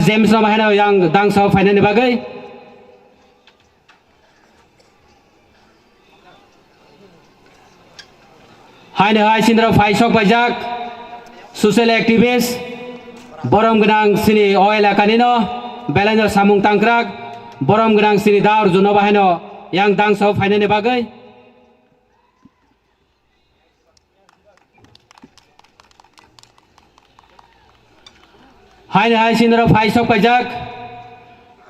James no mahano yang dang so final ni bagai. Hai ne hai sindra fai sok bajak social activist borom genang sini oil akanino belano samung tangkrak borom genang sini daur juno bahano yang dang so final ni bagai. Hai ne hai sindra fai sok bajak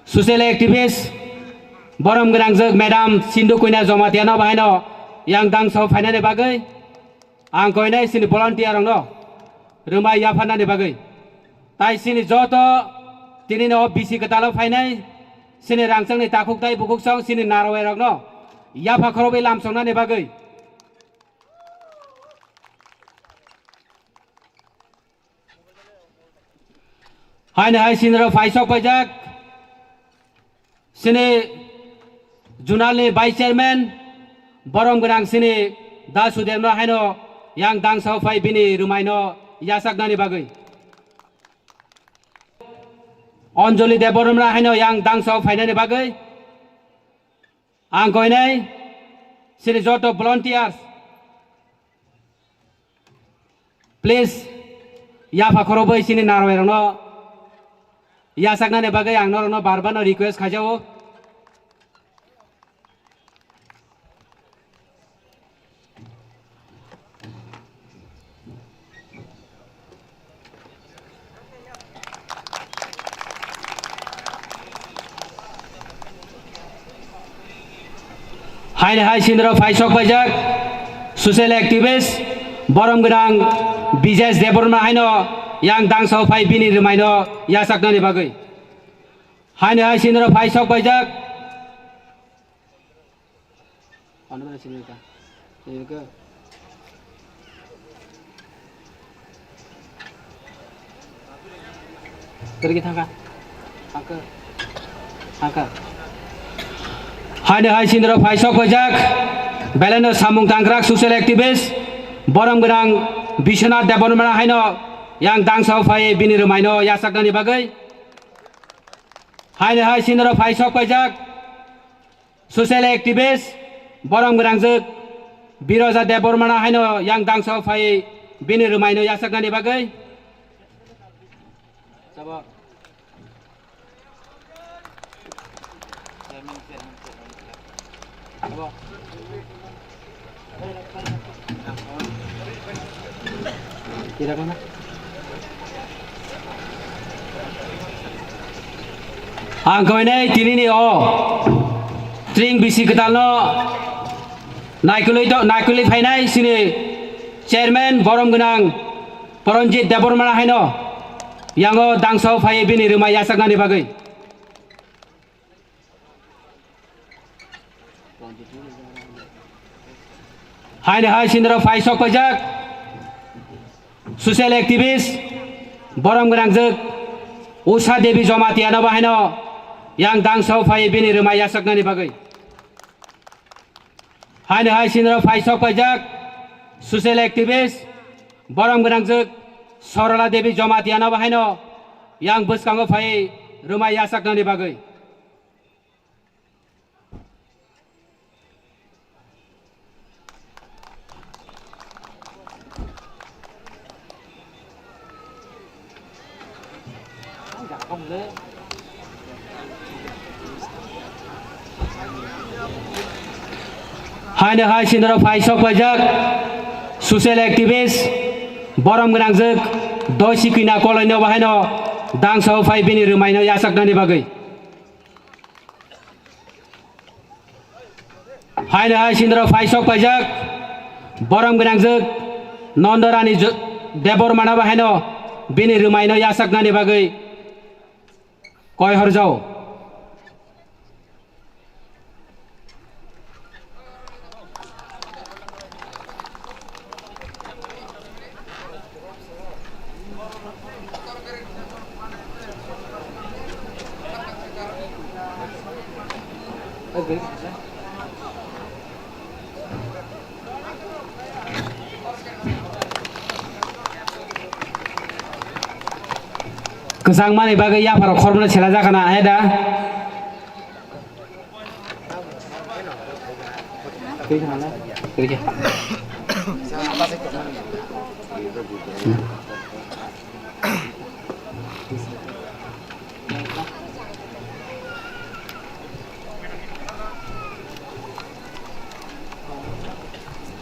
social activist borom genang jek madam Sindu Kuina Jomatiano bahano yang dang so final ni bagai. Ang kau ini sini volunteer orang no, rumah ya fana ni bagai. Tai sini joto, tini no bisi ketalo final, sini rangsang ni takuk tai bukuk song sini narawai orang no, ya fakrobi lam song na ni bagai. Hai ni hai sini ro faisok pajak, sini jurnal ni vice chairman, borom gerang sini dah sudah no hai no. Yang dang so fai bini rumai no yasak nani bagai. Anjali Deborum ra hai no yang dang so fai nani bagai. Ang koi nai sini joto volunteers. Please ya fakoro bai sini narwai no yasak nani bagai ang no barban no request khajao. Hai hai sindra faisok bajak social activist borom gerang Bijes Deborma hai no yang dang so fai bini rumai no yasak nani bagai. Hai hai sindra faisok bajak anu mana sini ka sini ke pergi thangka angka Hai hai sindra faisok bajak belano samung tangkrak social activist borom gerang Biswanath Deborma hai no yang dang so fai bini rumai no yasak nani bagai. Hai hai sindra faisok bajak social activist borom gerang jek Biroja Deborma hai no yang dang so fai bini rumai no yasak nani bagai. Coba tidak mana? Angkau ini tini ni string bisi ketalno naikuli finai sini chairman borom genang Poronjit Deborma hai no yang dang so fai bini rumai yasak nani bagai. Hai hai sindra faisok pajak social activist borom gerang jek Usha Devi Jomatiano bahai no yang dang so fai bini rumai yasak nani bagai. Hai hai sindra faisok pajak social activist borom gerang jek Sorala Devi Jomatiano bahai no yang buskango fai rumai yasak nani bagai. Hai hai sindra faisok pajak social activist borom gerang jek Dosi Kuina Kolonio bahai no dang so fai bini rumai no yasak nani bagai. Hai hai sindra faisok pajak borom gerang jek Nondorani Deborma bahai no bini rumai no yasak nani bagai. Koi harjau kesang mani bagai ya para korban cela jakana ada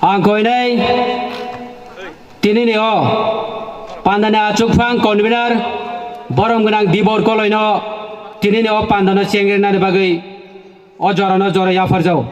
angkoi nei tini ni o pandana chukfang convener borom gunang dibor koloino tini ni o pandana chengir na bagai o jorana jora ya farjau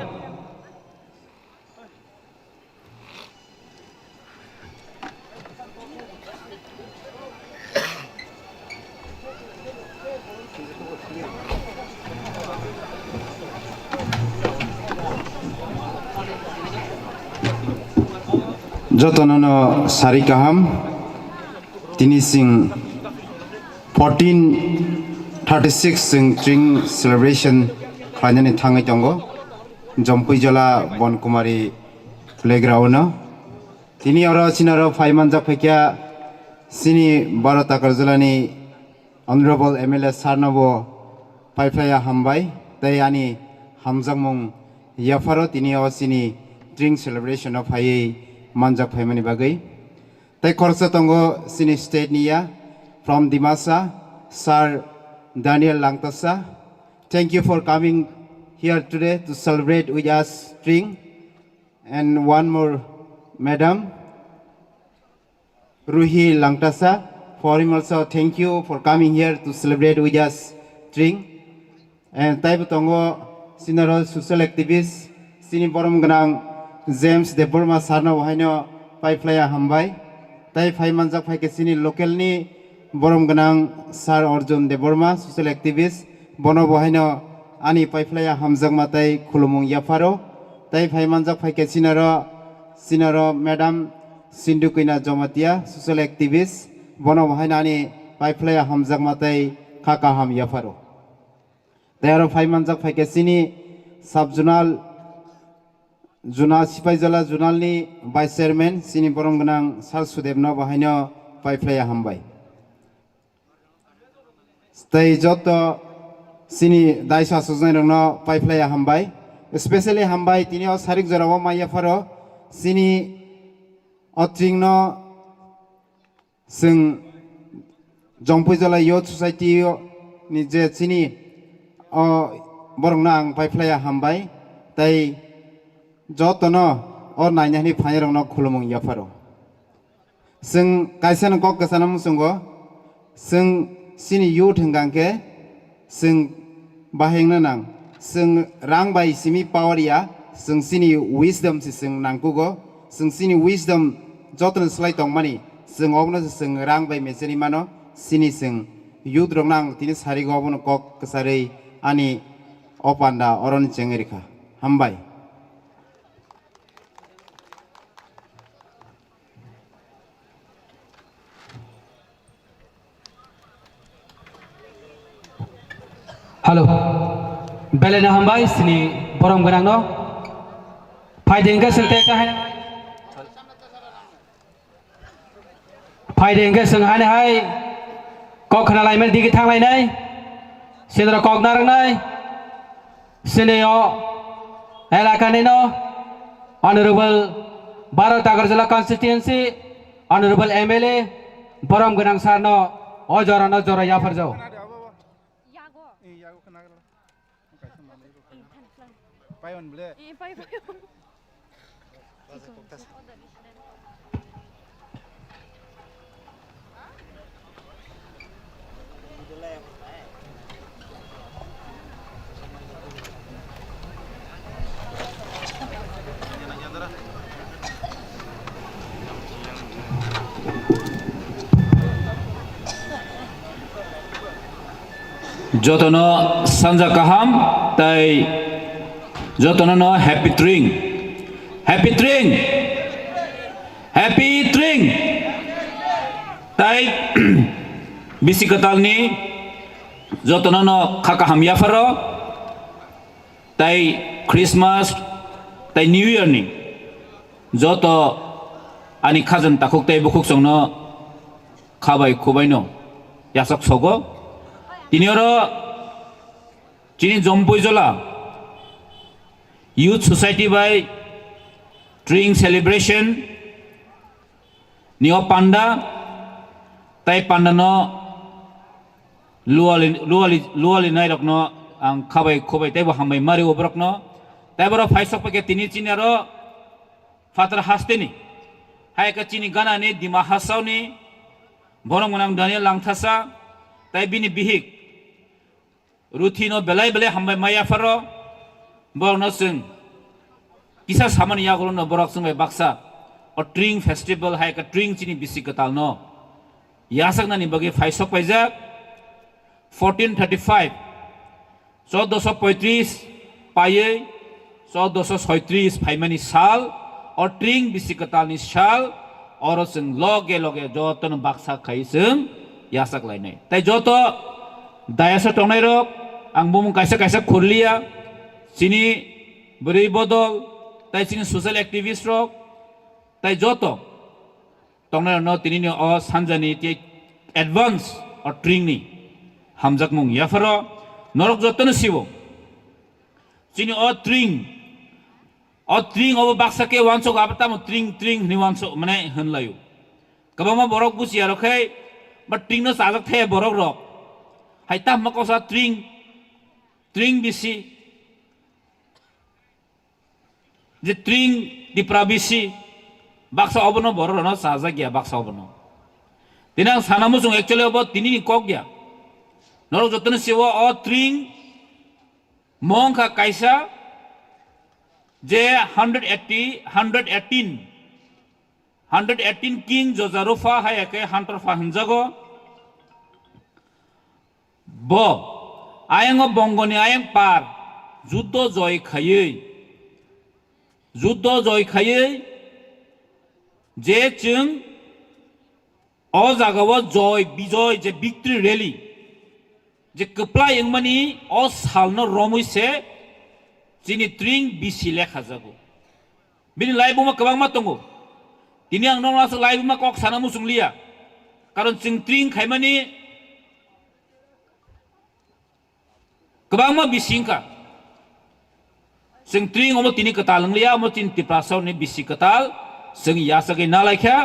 Jotonono sari kaham tini sing 1436 sing string celebration khlaiani thangai tongo jompui jola bonkumari playground tini oro sinaro phaimanjak phekya sini 12 takar jolani honorable MLA sarnabo paiflaya hambai tai ani hamjangmung yafaro tini o sini string celebration of hai manjak phaimani bagai tai korsa tongo sini state niya from Dimasa Sir Daniel Langtasa. Thank you for coming here today to celebrate with us string. And one more madam Ruhi Langtasa, for him also thank you for coming here to celebrate with us string. And tai tongo sinaro social activist sini borom ganang James Deborma Sarna Wahino Paiflaya Hambai, Tai Faimanjak Paikesini localni Borom Ganang Sar Orjun Deborma, social activist, Bono Wahino Ani Paiflaya Hamzak Matai Kulumung Yafaro, Tai Faimanjak Paikesinaro, Sinaro Madam Sindukuina Jomatia, social activist, Bono Wahinani Paiflaya Hamzak Matai Kakaham Yafaro. There are Faimanjak Paikesini Subjonal Junal Sipaijala Junalni Vice Chairman Sini Borom Ganang Sar Sudebno Bahaino Paiflaya Hambai. Stay Joto Sini Daisa Suzanno Paiflaya Hambai. Especially Hambai Tinio Sarik Zorawa Maya Faro Sini Otringno Sing Jongpujala Youth Society Nije Sini Borom Nang Paiflaya Hambai. Tai Jotono or Nanyani Payarong no Kulumung Yafaro. Sing Kaisan Kok Kasanam Sungo, Sing Sini Youth Hangangke, Sing Bahenganang, Sing Rang by Simi Poweria, Sing Sini Wisdom Sing Nankugo, Sing Sini Wisdom Joton Slight on money, Sing Ognos Sing Rang by Mesenimano, Sini Sing Youth Ronang Tinis Harigovon Kok Kasare Ani Opanda Oron Jengerika, Hambai. Halo, belena hambai sini borom ganang no. Faidengga sengte kahai. Faidengga senghai hai. Kok kena lain men dikit hang lain nai. Sini kok narang nai. Sini yo. Elakan no. Honorable Bharat Agarjala constituency. Honorable MLA borom ganang sarno. Ojora no jora ya farjau. Payon boleh. Payon. Jotono Sanja Kaham tai Jotono happy drink. Happy drink. Happy drink. Tai bisi katal ni Jotono Kakaham Yafaro tai Christmas tai New Year ni Joto ani khajan takuk tai bukuk songno khabai khubai no yasak sogo তিনিওর চিনি Jampuijala youth society বাই Tring celebration নিও পান্ডা তাই পান্ডানো luali nai rokno ang khabai khobai taibo hambai mari obrokno taiboro faisok pake tini chinaro fatra hasteni hai ka chini gana ni dima hasauni borong manang daniel langthasa tai bini bihik ruthino belai belai hambai maya faro borno sing kisa saman yagolo no borok sing bai baksa o tring festival hai ka tring chini bisikatal no yasak na ni bagi faisok paijak 1435 1435 paye 1436 phaimani sal or tring bisikatal ni sal or sing loge loge joton baksa khaisung yasak lainai tai joto dayasa tongnai rok ang bumung kaisa kaisa khurlia sini beri bodol tai sini social activist rok tai joto tongnai no tinini o sanjani ti advance or tring ni hamjak mung yafaro norok jotono sibo chini o tring obo baksa ke wanso abata mo tring ni wanso mane hunlayu kabama borok busi arokai but tring no sajak the borok rok haita makosa tring bisi je tring di prabisi baksa obono borok no sajak ya baksa obono tinang sanamusung actually obo tinini kok ya norok jotono sibo o tring mongka kaisa je 118 king jozarufa hai eke hunter fa hunjago bo ayang bongoni ayang par juddo joy khayei je chung o jagawo joy bijoy je victory rally je kapla yengmani o salno romuise chini tring bisi lekha jago bini laibu ma kabang ma tongo tini ang nong asa laibu ma kok sana musung lia karon ching tring khaimani kabang ma bisingka sing tring omo tini katalang lia omo tin tiprasaw ni bisi katal sing yasake na laikha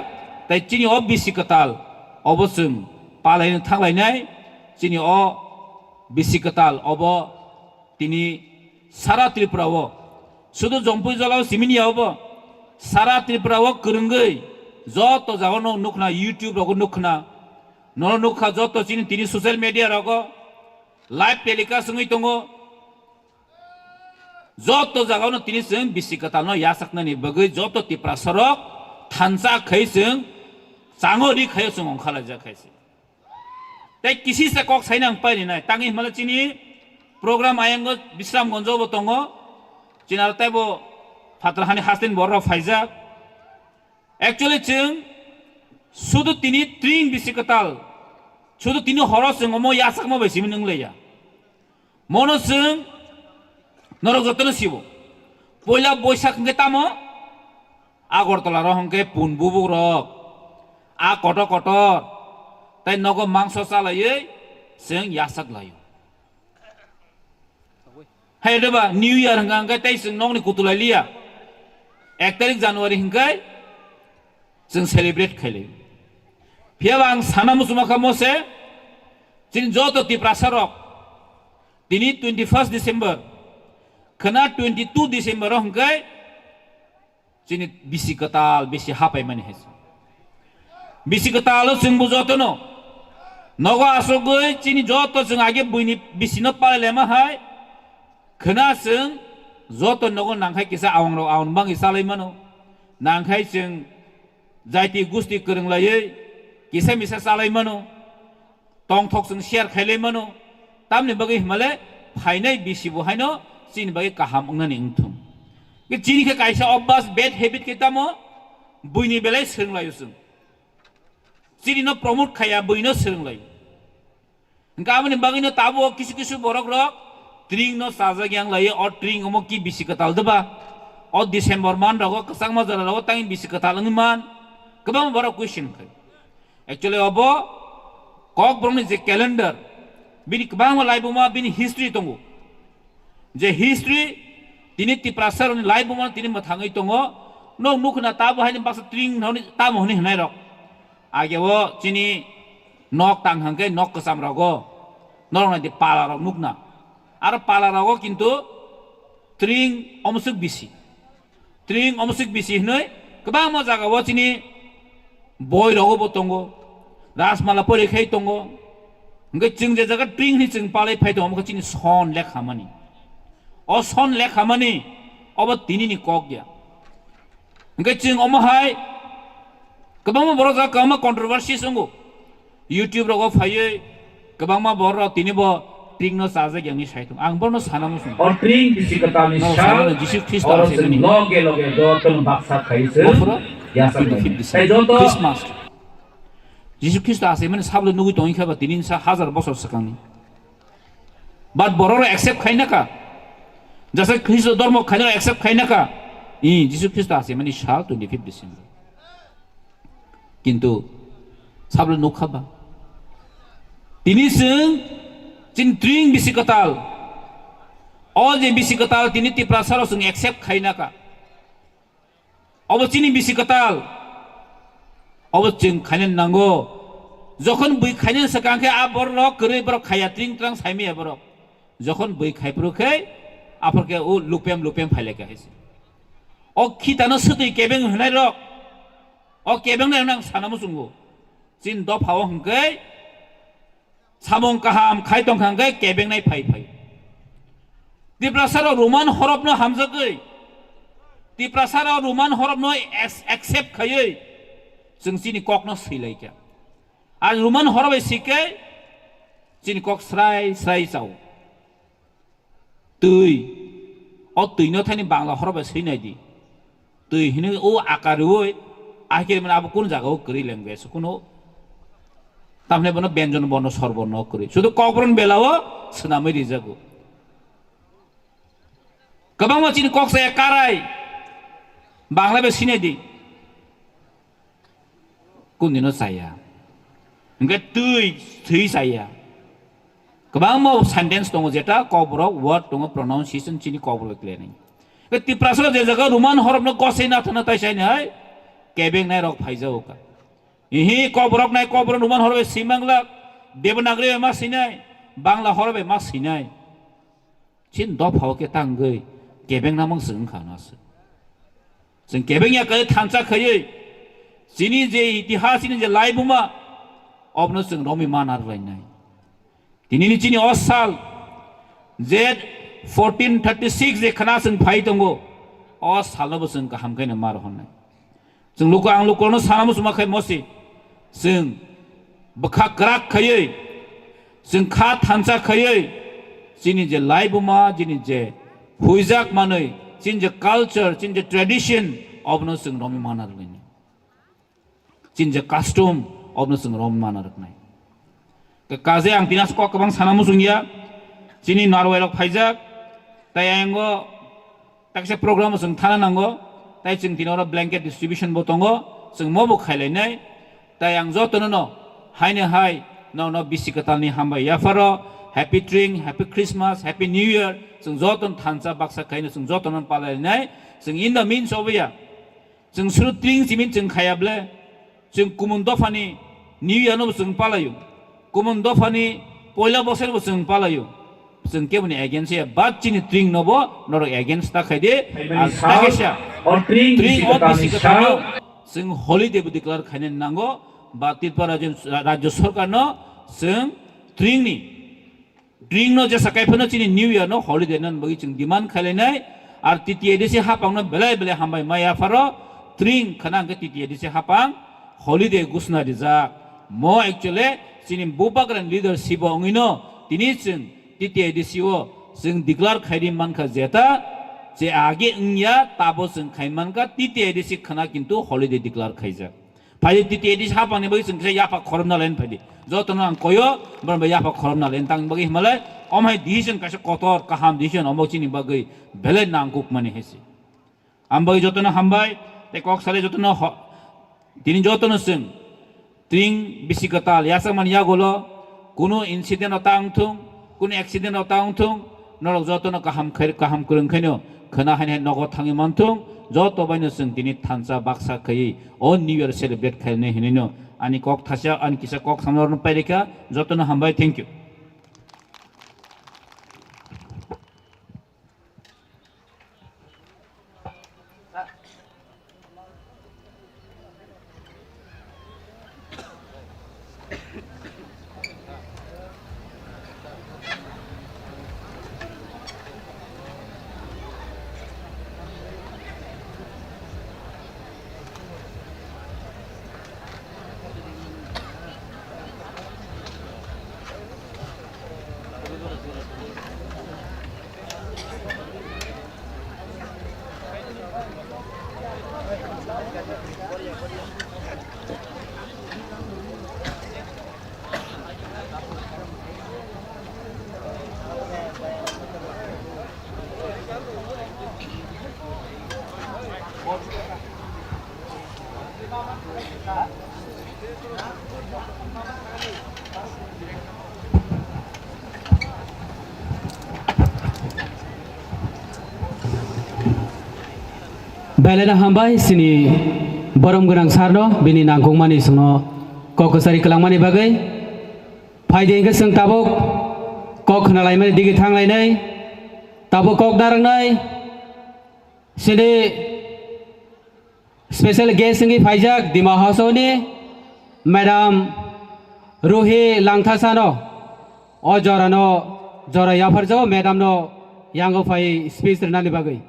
tai chini o bisi katal obo sing palai thanglai nai chini o bisi katal obo tini সারা ত্রিপুরাও শুধু জম্পুই জলাও সিমিনি হবো সারা ত্রিপুরাও করঙ্গই যত জাগানো নুখনা YouTube রগ নুখনা নর নুখা যত চিনি তিনি social media রগ লাইভ টেলিকাস্ট সঙ্গই দङ যত জাগানো তিনি जों बिसिकताल न यासाकनानि बगै যত ত্রিপুরা सरक थानसा खैसों चाङोरि खैसों अंखाला जाखायसे ताइ किसी से कक साइनां पाइनि नाय ताङि मला चिनि program ayanggo bisram gonjo bo tongo chinar taibo fatrahani hastin borro faizak actually chung sudu tini tring bisikatal sudu tini horos chung omo yasak mo besi minungleya mono chung norok jotono sibo poila boisak ngetamo agortala rohongke punbubuk rok a kotor tai nogo mangso salaye chung yasak layo hai deba new year hangga tai sing nong ni kutulai lia 1 tarik january hinggai जों celebrate khaile phiawang sana musuma khamose jin joto tiprasarok tini 21st december khana 22 december hanggai jini bisikatal bisi hapai mani hes bisikatalo जों bujotono nogo asogoi jini joto जों age buini bisino palema hai khana जों joto nogo nangkhai kisa awang awang bang isalai mano nangkhai जों जायति गुस्ति करंलायै किसे मिसे सालाय मनो तंग थक जों शेयर खायलाय मनो तामनि बगै हिमाले फाइनाय बिसिबो हायनो चिन बगै काहाम अंगनानि इंथुम के चिनि के कायसा अब्बास बेड हैबिट के तामो बुइनि बेलाय सोंलायो जों चिनि न प्रमोट खाया बुइनो सोंलायो गामनि बगैनो ताबो किसु किसु बरक रक ट्रिंग न साजा ग्यां लायो अ ट्रिंग अमो कि बिसि कताल दबा अ डिसेम्बर मान रगो कसंग मजर रगो तांग बिसि कताल मान गोबां बड़ा क्वेश्चन खाय एक्चुअली अब कक ब्रमनि जे calendar bini kebang live buma bini history tongo je history tini tiprasar ni live buma tini mathangai tongo no nukna tabu haini baksa tring noni tamu honi hnai rok age wo chini nok tang hangke nok kesam rogo norong di pala rok nukna ar pala rogo kintu tring omsuk bisi hnai kebang mo jaga wo chini boy rogo bo tongo rasmala pore khai tongo ngai ching je jaga tring ni ching palai phai tongo ko chini son lek hamani o son lek hamani obo tini ni kok ya ngai ching omo hai kebang mo boro jaga kama controversy songo YouTube rogo phaiye kebang ma boro tini bo tring no saja yang ni sai tung ang borno sanamu sung और ट्रिंग किसी कताल No, निशान साला जिसु ख्रीष्ट और आसे बनी। लोगे लोगे जो तुम बक्सा खाइसे या सब ए जो तो Christmas जिसु ख्रीष्ट आसे माने साबले नुगु तोइ खाबा तिनिन सा हजार बसर सकांनि बात बरोरो एक्सेप्ट खाइना का जैसे ख्रीष्ट धर्म खाइना एक्सेप्ट खाइना का इ जिसु ख्रीष्ट आसे माने साल 25 डिसेम्बर किन्तु साबले नु खाबा तिनि जों चिन ट्रिंग बिसि कताल all je bisi katal tini ti prasaro sung accept khaina ka obo chini bisi katal obo ching khainen nango jokhon bui khainen sakangke a borok kore borok khaya tring trang saimi a borok jokhon bui khaipro khai aporke o lupem phaile ka hese o khitano sutui kebeng hnai rok o kebeng na nang sanamu sungo chin do phaw hangkai samong kaham khaitong hangkai kebeng nai phai Tiprasaro Roman horop no hamzagai. Tiprasaro Roman horop no accept khaye. Sing sini kok no silai kya. Al Roman horop sike sini kok srai sau. Tui. O tui no thani bangla horop sinai di. Tui hini o akaroi akhir mana abu kun jaga o kri language kuno tamne bono benjon bono sorbono kri. Sudu kokron belawo senamai rijago. Kabang macam ni kok saya karai, bangla bersini di, kundino saya, enggak tui saya. Kabang mau sentence tongo jeta kobrok word tongo pronunciation cini kobrok kleni. Ketika prasolo jaga Roman horop no kosai na thana tai sai nai, kebeng nai rok phaiza oka. Ihi kobrok nai kobrok Roman horop simangla, Devanagari emas sinai, bangla horop emas sinai. Cin dop hau ke tanggai. Kebeng namang seng khanas. Seng kebeng ya kaya thansa khaye. Sini je itihas ini je lai buma. Obno seng romi manar lain nai. Tini ni cini osal. Z 1436 je khana seng phai tongo. Osal no seng kaham kai na mar honai. Seng luka ang luka no sanamu suma khai mosi. Seng bakha krak khaye. Seng kha thansa khaye. Sini je lai buma jini je Huizak manoi, cinja culture, cinja tradition, obno sing romi manar lini. Cinja custom, obno sing romi manar nai. Kekaze ang tinas ko kabang sanamu sungya, cini Norway lok phaijak, tayango, takse program sing thana nango, tay cing tinora blanket distribution botongo, sing mobo khailai nai, tayang jotono no, haine hai, no bisi katalni hamba yafaro. Happy drink, happy Christmas, happy New Year. Sung joton thansa baksa kaina sung joton palai nai. Sung in the means of ya. Sung suru drink simin sung khayable. Sung kumundo fani New Year no sung palayu. Kumundo fani poila bosel sung palayu. Sung kemuni against ya. Bat chini drink no bo noro against ta khayde. Agesha. और ट्रिंग Drink किसी or कताल bisi निशान katano. Sung holiday bu declare khainen nango. Batit para rajya sarkar no sung drink ni. Drink no jasa kai phano chini New Year no holiday nan bagi ching demand khale nai ar titi edisi hapang no belai hambai maya faro drink khanang ke titi edisi hapang holiday gusna dija mo actually chini bubagran leadership ongino tini ching titi edisi o sing declare khairi man kha jeta je age ngya tabo sing khaiman ka titi edisi khana kintu holiday declare khaija phai titi edisi hapang ne bagi sing yapa khorna len phai jotono ang koyo barba yapa khorna len tang bagi himalay omai decision kaise kotor kaham decision omok chini bagi bele nang kuk mani hesi ambai jotono hambai te kok sale jotono tini jotono sing tring bisikatal yasa man ya golo কোনো incident অতা আংথুং কোনো accident অতা আংথুং নরক যতন কাহাম করংখাইনো खोना हाने नगद थांगे मनथुं जत बायनो जों दिनै थानसा बाक्सा खयै अ निउ इयार सेलिब्रेट खालामनो हिनेनो आनि कक थासा आनि किसा कक सामरन पाइरेखा जतनो हामबाय थैंक इउ Belena hambai sini borom gunang sarno bini nangkung mani sungno kokosari kelang mani bagai faide ingke sung tabok kok nalai mani digi thang lai nai tabok kok darang nai sini special guest ngi faijak dima house ni madam Ruhi Langthasano o jorano jora yafarjo madam no yango fai speech nani bagai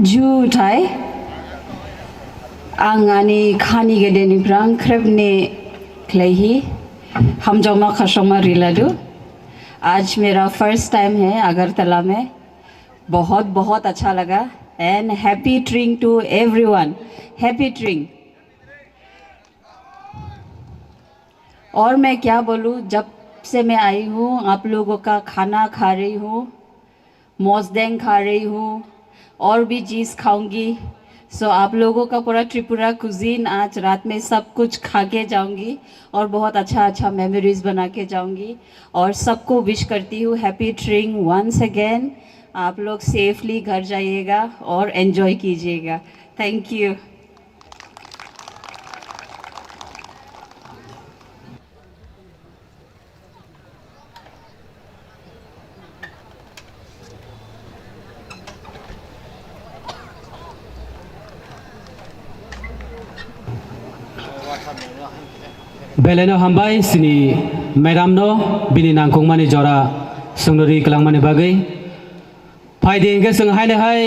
जुथाय आंगानी खानी गेदेनी प्रांग क्रेबने क्लेही हम जोमा खशोमा रिलाडू आज मेरा first time है अगरतला में बहुत बहुत अच्छा लगा and happy Tring to everyone happy Tring और मैं क्या बोलूँ जब से मैं आई हूँ आप लोगों का खाना खा रही हूँ मोजदेंग खा रही हूँ और भी चीज़ खाऊंगी सो आप लोगों का पूरा त्रिपुरा कुजीन आज रात में सब कुछ खा के जाऊंगी और बहुत अच्छा अच्छा मेमोरीज बना के जाऊंगी और सबको विश करती हूँ हैप्पी ट्रिंग वंस अगेन आप लोग सेफली घर जाइएगा और एंजॉय कीजिएगा thank you Belena hambai sini madam no bini nangkung mani jora sungnuri kelang mani bagai faide ingke sung hai ne hai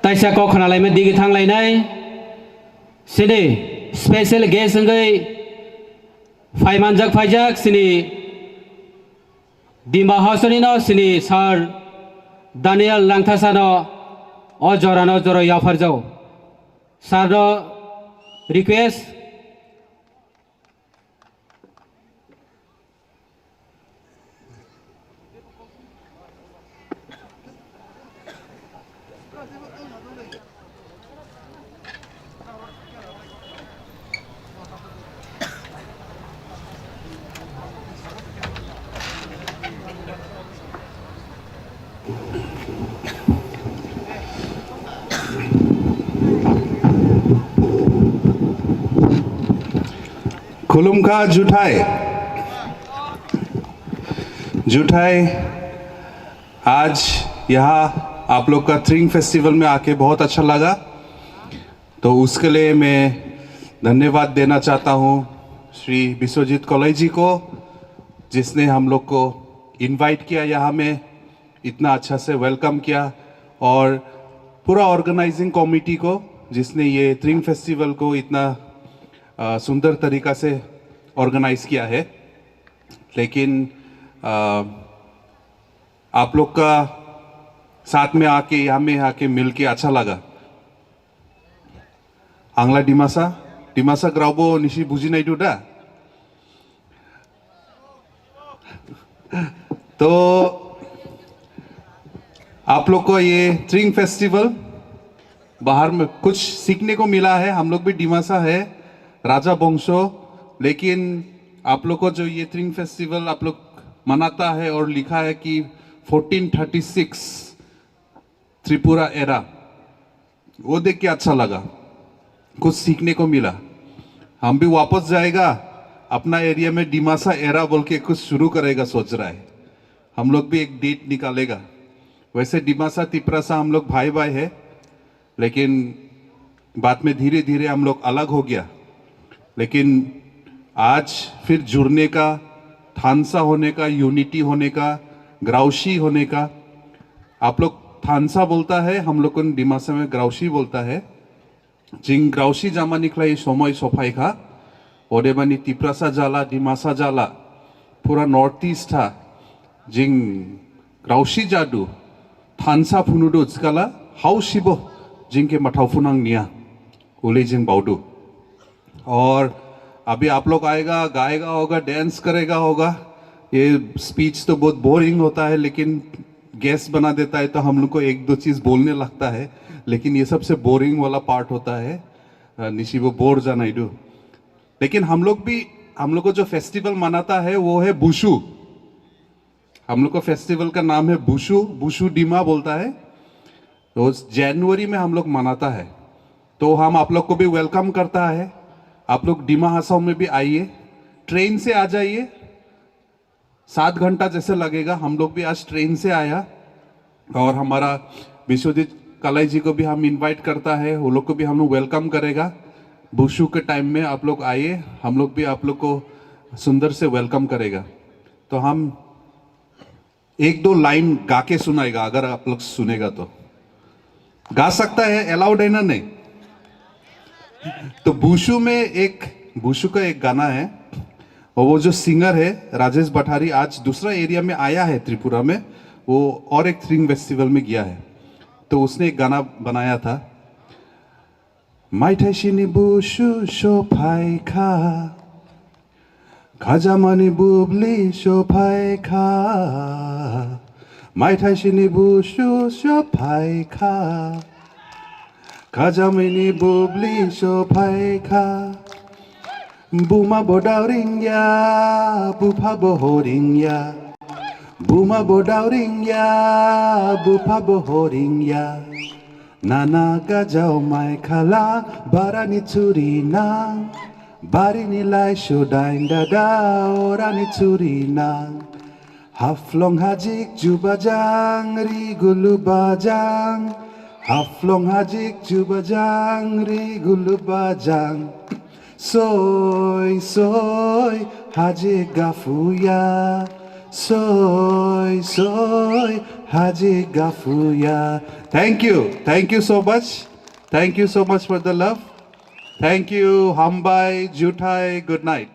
taisa kok khana lai me digi thang lai nai sini special guest ngai fai manjak faijak sini dima hosoni no sini sir Daniel Langthasano o jora no joro yafar jau sir no request खुलुमखा जुठाई आज यहाँ आप लोग का ट्रिंग festival में आके बहुत अच्छा लगा तो उसके लिए मैं धन्यवाद देना चाहता हूँ श्री विश्वजीत कॉलेज जी को, जिसने हम लोग को इनवाइट किया यहाँ में, इतना अच्छा से वेलकम किया, और पूरा ऑर्गेनाइजिंग कमेटी को, जिसने ये ट्रिंग फेस्टिवल को इतना सुंदर तरीका से ऑर्गेनाइज किया है। लेकिन आप लोग का साथ में आके, यहाँ में आके मिल के अच्छा लगा। आंगला डिमासा ग्राउबो निशी बुझी नहीं डूडा। तो आप लोग को ये ट्रिंग फेस्टिवल बाहर में कुछ सीखने को मिला है। हम लोग भी डिमासा है, राजा वंशो, लेकिन आप लोग को जो ये ट्रिंग फेस्टिवल आप लोग मनाता है और लिखा है कि 1436 त्रिपुरा एरा, वो देख के अच्छा लगा, कुछ सीखने को मिला। हम भी वापस जाएगा अपना एरिया में डिमासा एरा बोल के कुछ शुरू करेगा सोच रहा है। हम लोग भी एक डेट निकालेगा। वैसे डिमासा तिपरासा हम लोग भाई भाई है, लेकिन बाद में धीरे धीरे हम लोग अलग हो गया। लेकिन आज फिर जुड़ने का, थानसा होने का, यूनिटी होने का, ग्राउशी होने का। आप लोग थानसा बोलता है, हम लोग को डिमासा में ग्राउशी बोलता है। जिंग ग्राउशी जामा निकला ये समय सफाई खा ओडेबानी तिपरासा जाला, डिमासा जाला, पूरा नॉर्थ ईस्ट था। जिंग ग्राउशी जादू थानसा फुनुडो जिकाला हाउ शिबो जिनके मठाव फुनांग निया उले जिंग बाउडू। और अभी आप लोग आएगा, गाएगा होगा, डांस करेगा होगा। ये स्पीच तो बहुत बोरिंग होता है, लेकिन गेस्ट बना देता है तो हम लोग को एक दो चीज़ बोलने लगता है, लेकिन ये सबसे बोरिंग वाला पार्ट होता है। निशिबो बोर जानाइडू। लेकिन हम लोग को जो फेस्टिवल मनाता है वो है बुशु। हम लोग को फेस्टिवल का नाम है बुशु, बुशु डिमा बोलता है। तो जनवरी में हम लोग मनाता है। तो हम आप लोग को भी वेलकम करता है। आप लोग डिमा हासाओ में भी आइए, ट्रेन से आ जाइए, 7 घंटा जैसे लगेगा। हम लोग भी आज ट्रेन से आया, और हमारा विश्वजीत कलाई जी को भी हम इनवाइट करता है, वो लोग को भी हम लोग वेलकम करेगा। बुशु के टाइम में आप लोग आइए, हम लोग भी आप लोग को सुंदर से वेलकम करेगा। तो हम एक दो लाइन गा के सुनाएगा, अगर आप लोग सुनेगा तो। गा सकता है, अलाउड है ना? नहीं। तो बुशु का एक गाना है, और वो जो सिंगर है राजेश भटारी, आज दूसरा एरिया में आया है त्रिपुरा में, वो और एक ट्रिंग फेस्टिवल में गया है। तो उसने एक गाना बनाया था, माइथाइशिनी बुशु शोफाई खा खाजामानी बुबली शोफाई खा, माइथाइशिनी बुशु शोफाई खा खाजामानी बुबली शोफाई खा, बुमा बोडाउरिंग्या बुफा बोहोरिंग्या, बुमा बोडाउरिंग्या बुफा बोहोरिंग्या, नाना गाजाव माय खाला बारानि चुरिना, बारिनि लाइ शोडाइन दादा ओरानि चुरिना, हाफ्लं Hazik जुबाजां रिगुलु बाजां, हाफ्लं Hazik जुबाजां रिगुलु बाजां, soy soy haji gafuya, soy haji gafuya. Thank you so much for the love. Thank you, Hambai, Jutai, good night.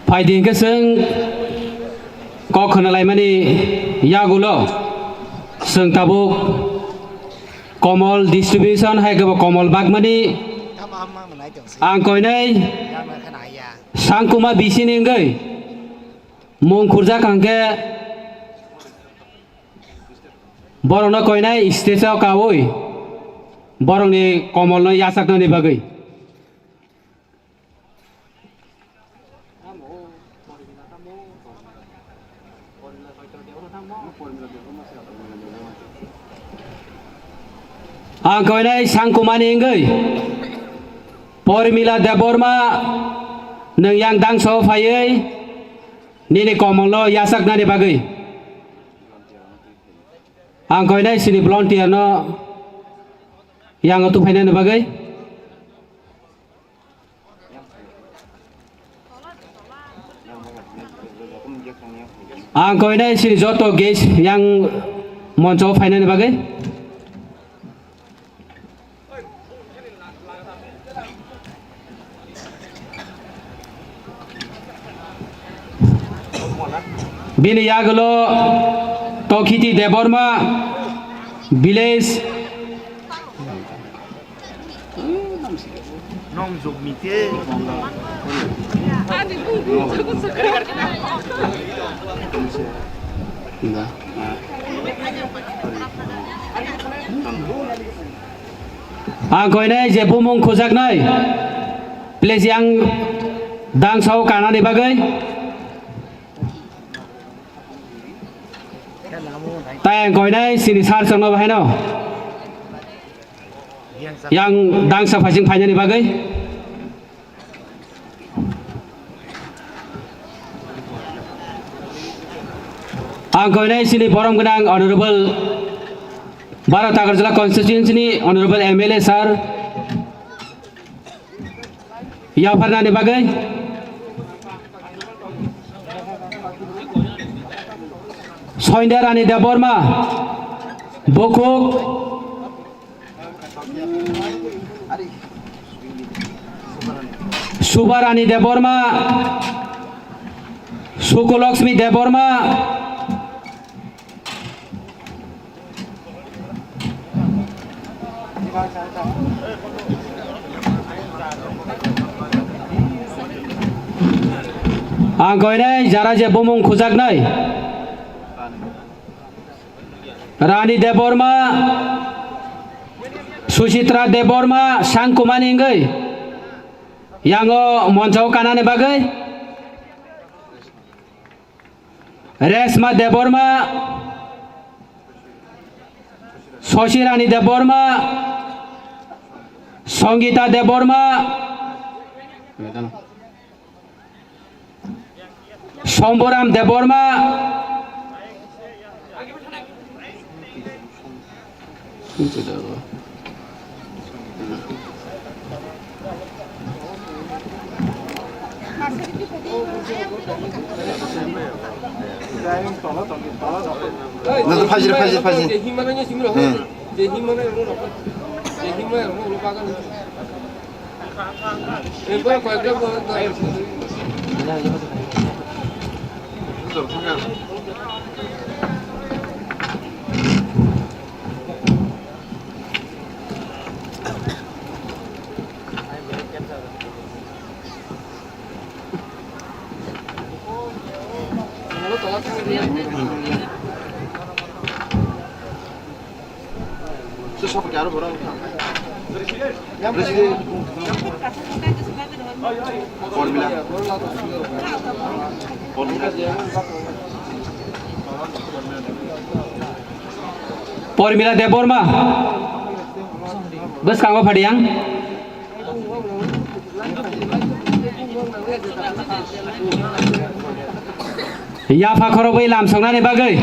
फाइदिं के जों कखनालाय माने यागुलो जों ताबो कमल डिस्ट्रीब्यूशन है के कमल बाग माने आं कोइनै सांकुमा बिसिनिंगै मुं खुरजा कांके बरनो कोइनै स्टेजआव कावै बरंनि कमलनो यासाकनि बागै आं कोइनै सांकुमानि इंगै परमिला देबरमा नों yang dangso फायै निनि कमलनो यासाकनि बागै आं कोइनै सिनि volunteer no yang tu फाइनानि बागै आं कोइनै सिनि जतो गेस yang मञ्चआव फाइनानि बागै बिनि यागलो तोखिति देबरमा विलेज आं कोइनै जे बुमुं खुजाकनै प्लेज yang दांसाव कानानि बागै ताय कोइनै सिनि सार संनो बाहायनो yang dangsa फाइसिं फाइनानि बागै आं कोइनै सिनि बरम गोनां अनरेबल भारत आगरतला कन्स्टिट्युएन्सीनि अनरेबल एमएलए सार याफारनानि बागै सयन्दारानि देबरमा बकुक सुबारानी देबरमा सुकुलक्ष्मी देबरमा आं कोइनै जारा जे बुमुं खुजाकनै रानी देबरमा सुचित्रा देबरमा सांकुमानि इंगै यांगो मञ्चआव कानानि बागै रेशमा देबरमा शशि रानी Debbarma Sangeeta Debbarma Shambhuram Debbarma 나도 파지. 힘만하냐 힘을 하고 제 힘만에 놓고 제 힘만에 놓고 빠가는 이거 과격 거 Pormila Deborma bus kanggo phadiang ya fakhoro bai lam songnani bagai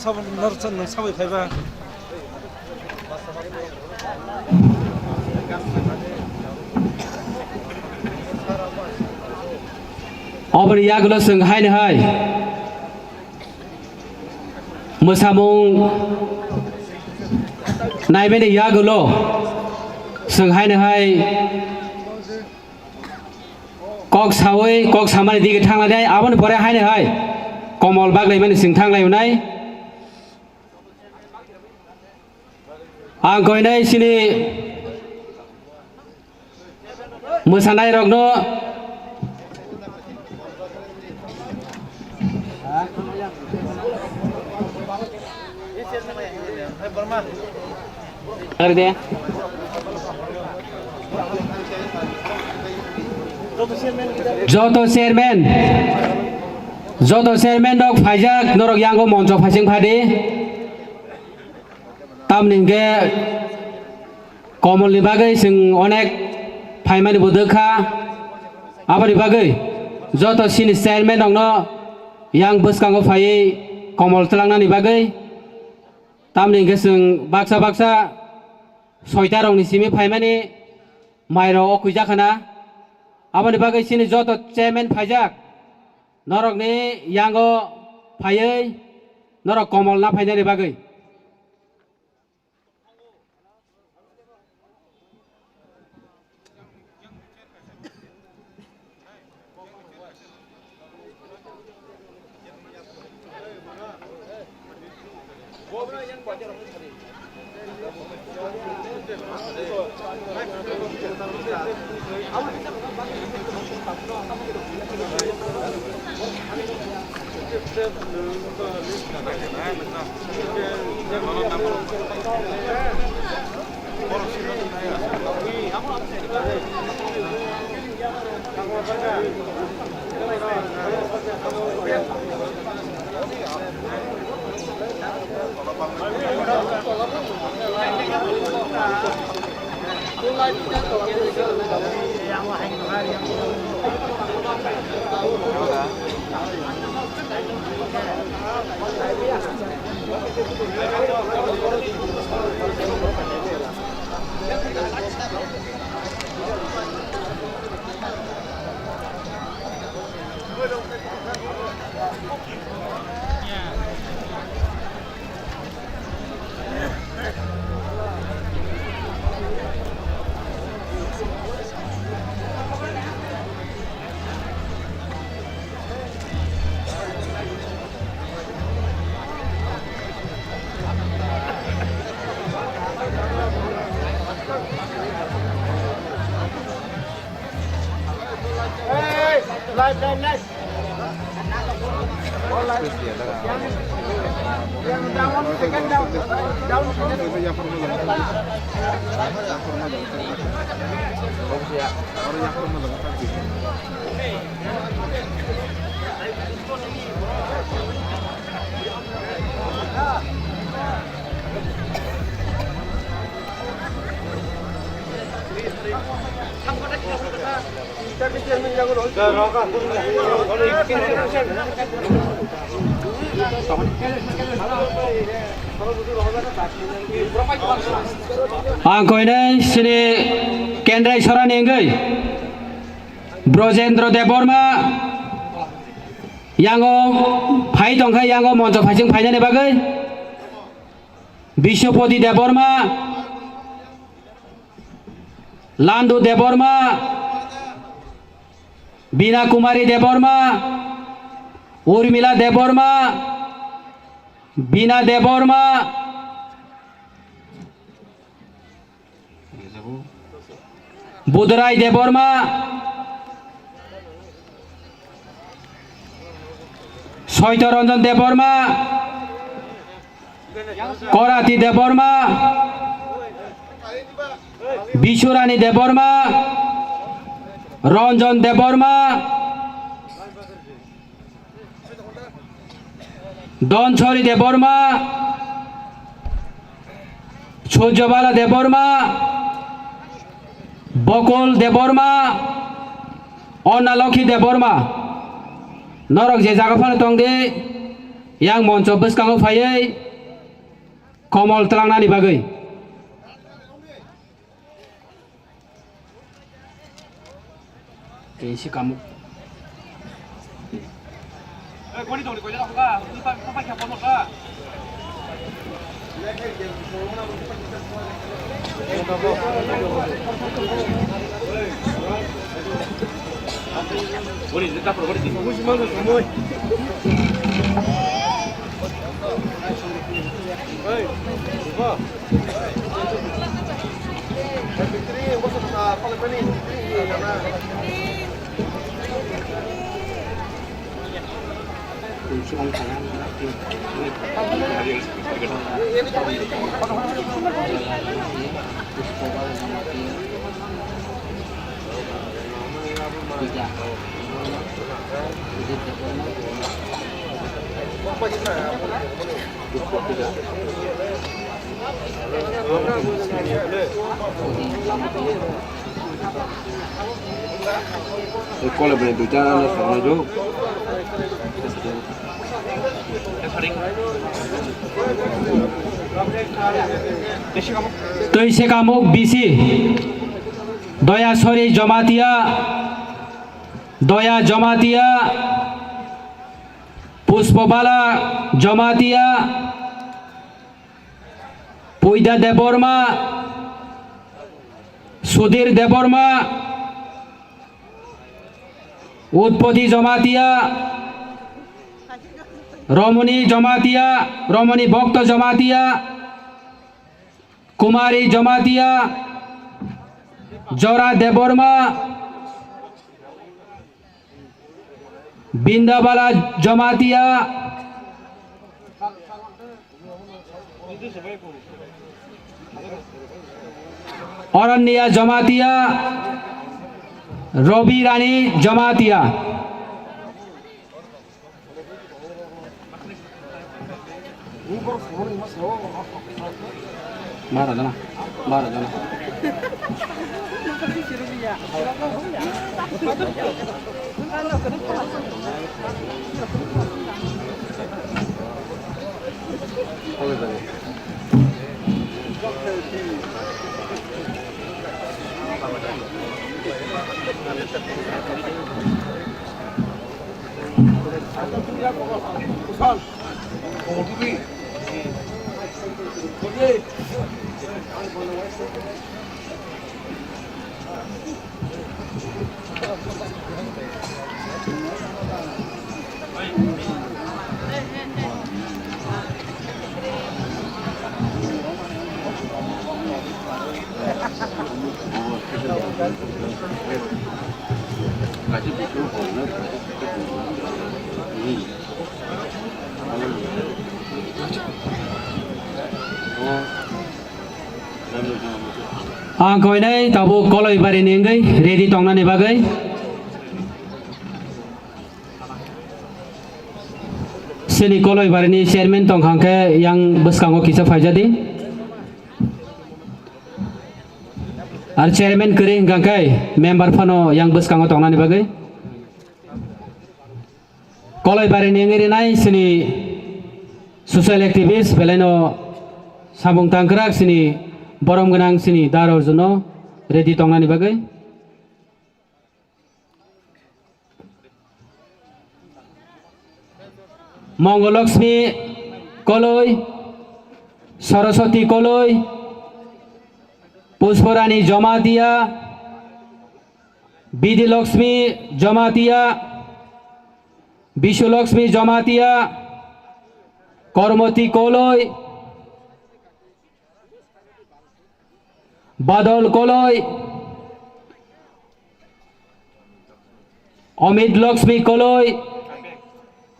사번 너는 사회 해봐. Obri yagulo sung hai ne hai musamung nai bene yagulo sung hai ne hai kok sawai kok samani dige thangla dai abon pore hai ne hai komol baglai mani sing thanglai unai ang koi nai sini musanai rokno Joto chairman dok faijak norok yango monjo phasing phadi tamningge komolni bagai sing onek phaimani bodokha abani bagai joto sini chairman dongno yang boskango phai komol tlangnani bagai tamningge sing baksa soita rongni simi phaimani mairo okuijakhana abani bagai sini joto chairman faijak norok ni yango phaiei norok komol na phainani bagai Ang koine sini Kendrai Soran enggai Brojendra Deborma yango phai tongkhai yango monjo phaijing phainani bagai Bishopati Deborma Landu Deborma Bina Kumari Deborma Urmila Deborma Bina Deborma Budurai Deborma Soitoranjan Deborma Korati Deborma Bishurani Deborma Ranjan Deborma Donchori Deborma Chojabala Deborma Bokol Deborma Onaloki Deborma Norok je jagafan tongde yang monco beskango phayai komol telangnani bagai isi kamu Toise Kamuk BC Doya Sori Jamatia Doya Jamatia Puspobala Jamatia Puida Deborma Sudir Deborma Utpodi Jamatia Romani Jamatia Romani Bhakta Jamatia Kumari Jamatia Jora Deborma Bindabala Jamatia Orania Jamatia Robi Rani Jamatia Maradona Kasih Ang koinai tabu koloi bari nengai ready tongna ni bagai. Sini koloi bari ni chairman tong hangke yang beskango kisa fajadi. Ar chairman kering gangkai member fano yang beskango tongna ni bagai. Koloi bari nengai nai sini social activist beleno sabung tangkrak sini Borom genang sini daror jono ready tongna ni bagai. Mongolakshmi koloi, Saraswati koloi, Pushparani Jamatia, Bidi Lakshmi Jamatia, Bishu Lakshmi Jamatia, Kormoti koloi, Badal koloi, Amit Lakshmi koloi,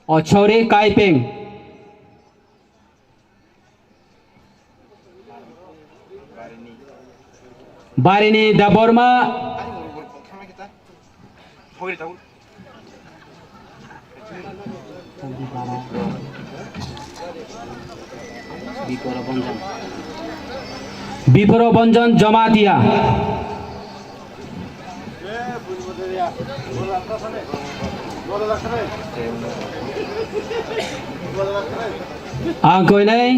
Ochore Kaipeng. Barini Daborma, Biporo Banjan Jamatia. Ang koinai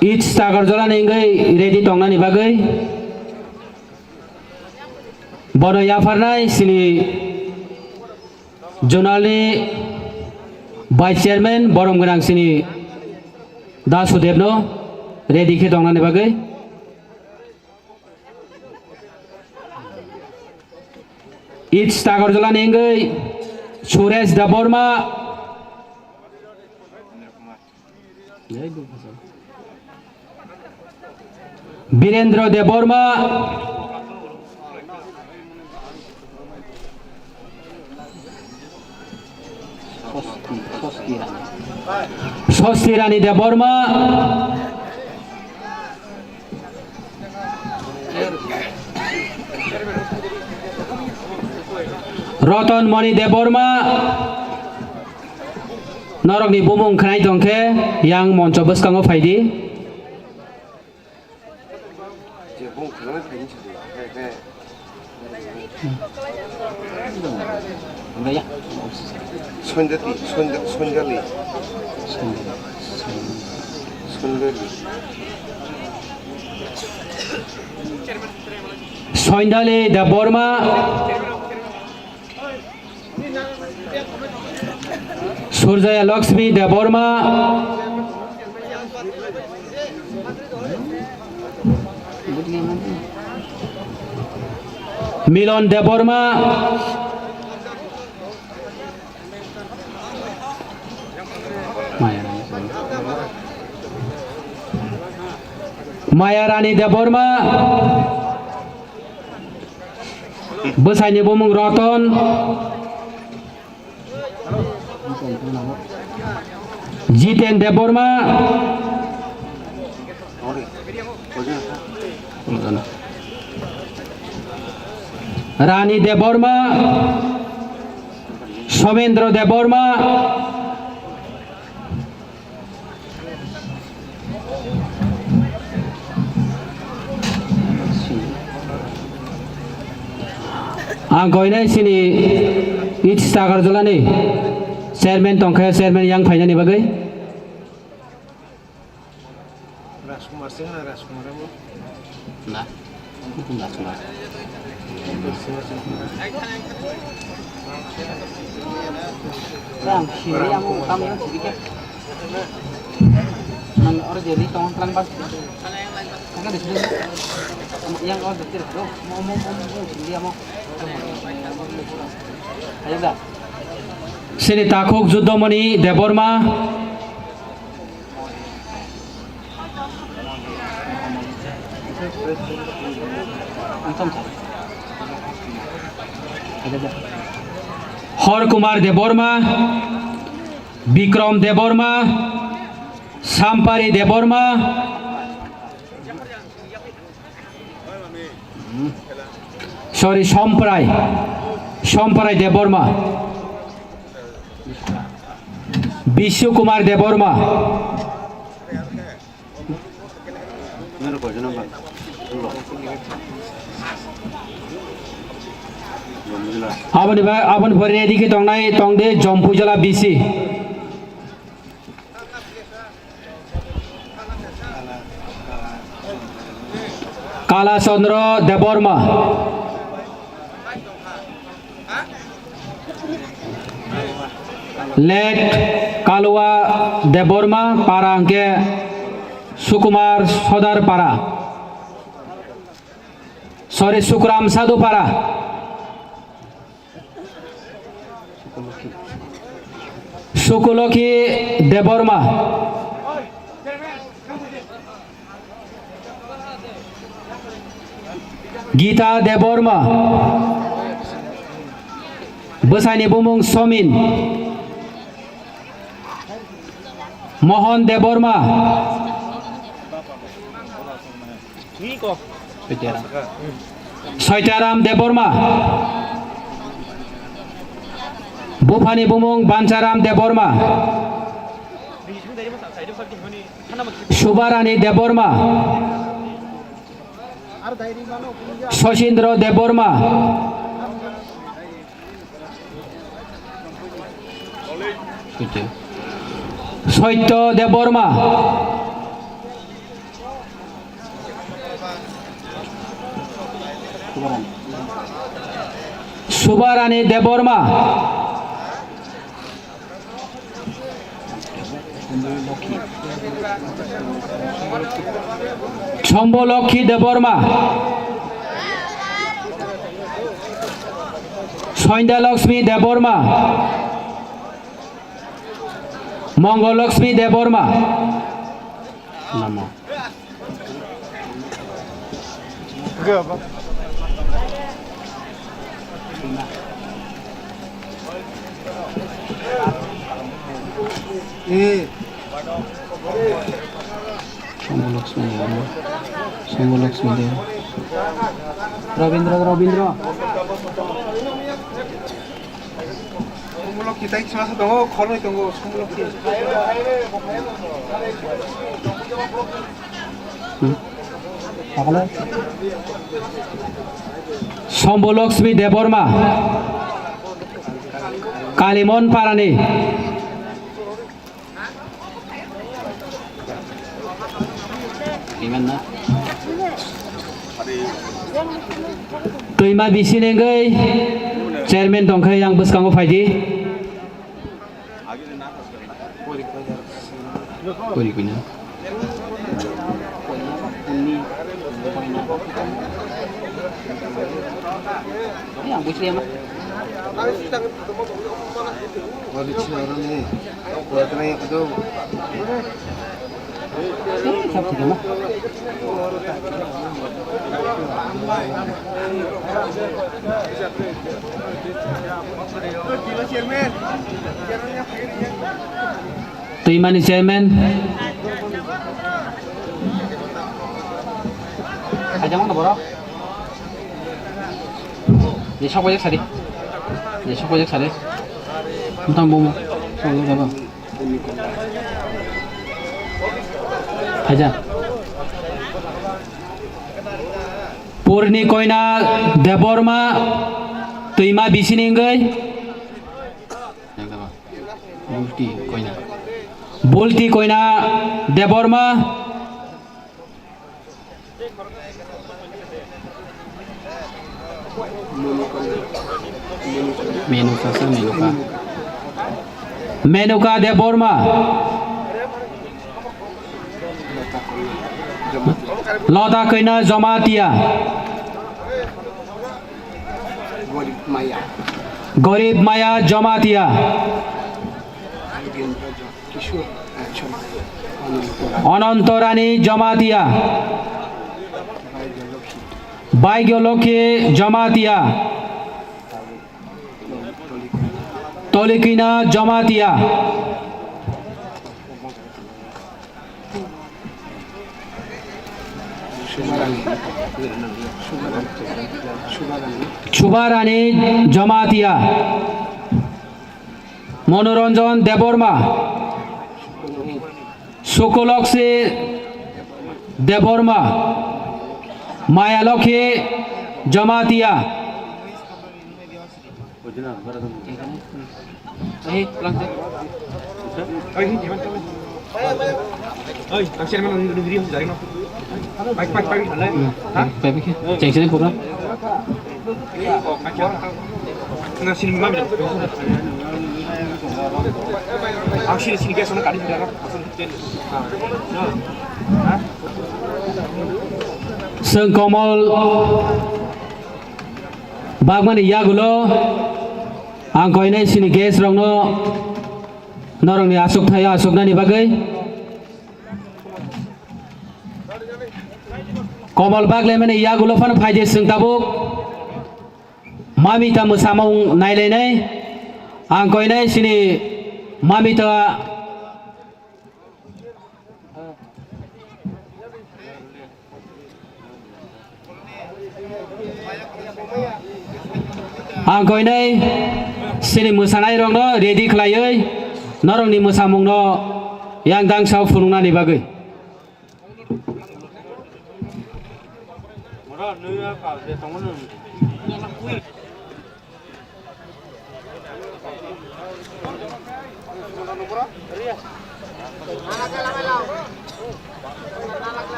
each stagar jola nengai ready tongna ni bagai. Bono yafarnai sini jonali vice chairman borom genang sini Dasudebno ready ke tongna ni bagai. Each stagar jola nengai Suresh Daborma Birendra Deborma Sosti Rani Deborma Rotan Mani Deborma Norok ni bumung khnai tongke yang monco beskango faidi. 손절리 Soindale Deborma Surjaya Lakshmi Deborma Milon Deborma Maya Rani Deborma Besaini Bumung Roton Jiten Deborma Rani Deborma Somendra Deborma Ang koinai sini each stagar jola ni chairman tongkha chairman yang phaina ni bagai Rajkumar Singh ना राजकुमार na Ram sini yang kami yang sedikit nan orang jadi tong pelan pas kan di sini yang orang betul mau sini dia mau ayo dah sini takok Judomani Deborma Hor Kumar Deborma Bikram Deborma Sampari Deborma sorry Samprai Debbarma, Bishwakumar Debbarma, आबन भरने दिखे तंगनाय तंगदे जम्पुजला बिसि Kalachandra Debbarma, late Kalua Debbarma पारा अंके सुकुमार सदार पारा sorry सुकराम साधु पारा सुकुलखी देबबर्मा, गीता देबबर्मा, बसाइनि बुमुं समिन, मोहन देबबर्मा, सैताराम देबबर्मा, बुफानि बुमुं बान्साराम देबबर्मा, सुबारानी देबबर्मा, शशीन्द्र देबबर्मा, सत्य देबबर्मा, सुबारानी देबबर्मा, शम्भलक्ष्मी देबबर्मा, सन्ध्यालक्ष्मी देबबर्मा, मंगलक्ष्मी देबबर्मा, शम्भलक्ष्मी देव रवींद्र 성물럭키 딱 치면서 너무 걸어있던 거 성물럭키 शम्भलक्ष्मी देबबर्मा, कालीमन पारानी दैमा बिसिनेंगै चेयरमैन दंखै आं बसकांगो फायदि दैमानि चेयरमैन 가정은 뭐라? 이 샤고잭 사리. 이 샤고잭 사리. 일단 뭐 저거 잡아. 가자. पोरनी कोइना देबबर्मा तैमा बिसिनेंगै बुल्टी कोइना देबबर्मा मेनुका देबबर्मा लता कैना जमातिया गरीब माया जमातिया अनंत रानी जमातिया भाग्यलक्ष्मी जमातिया तलिकिना जमातिया সুবারানী জমাতিয়া, মনোরঞ্জন Debbarma, শুকলক্ষ্মী Debbarma, মায়ালক্ষ্মী Jamatia, Sengkomol bagmani yagulo angko ini sini guys rongno norong ni asuk thaya asuk nani bagai komol bagle mane yagulo fan faide seng tabuk mami ta musamong naile nai angko ini sini mami ta angko ini sini musanai rongno ready khlaioi norong ni musamungno yang dangsau fulungnani bagai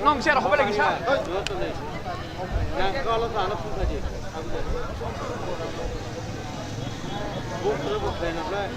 Nong share không phải là cái sao? Nè, con nó thằng nó không phải gì. Bút nó bút này nằm đây.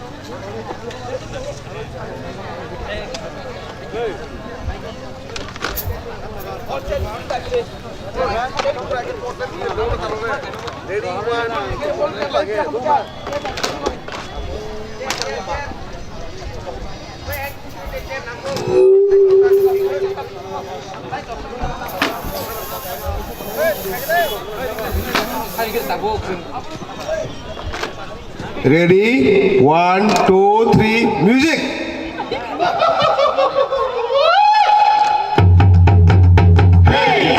Ready? 1, 2, 3, music! Hey,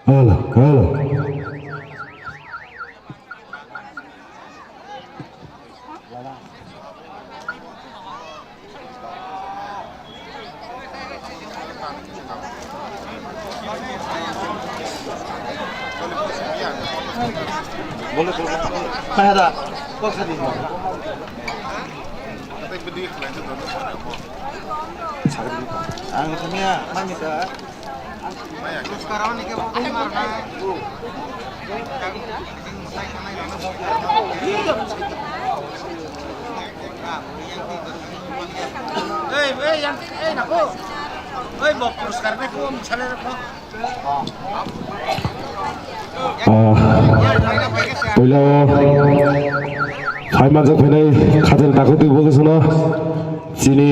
पहिला फाइमाजों फैनाय खाजोन दाखोथै बोगोसोना चिनि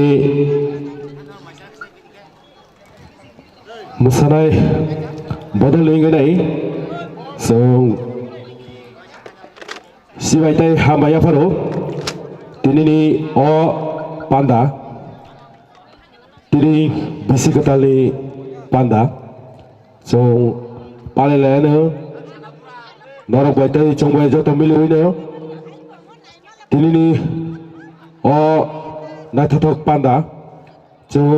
मोसानाय बदलैनाय जों सिबायथाय हामायाफोराव दिनैनि अ panda दिनै बिसिगतालनि panda जों पालायलायानो नरक बायथाय चंबाय जत मिलुइनो दिनैनि अ नायथावथाव panda जों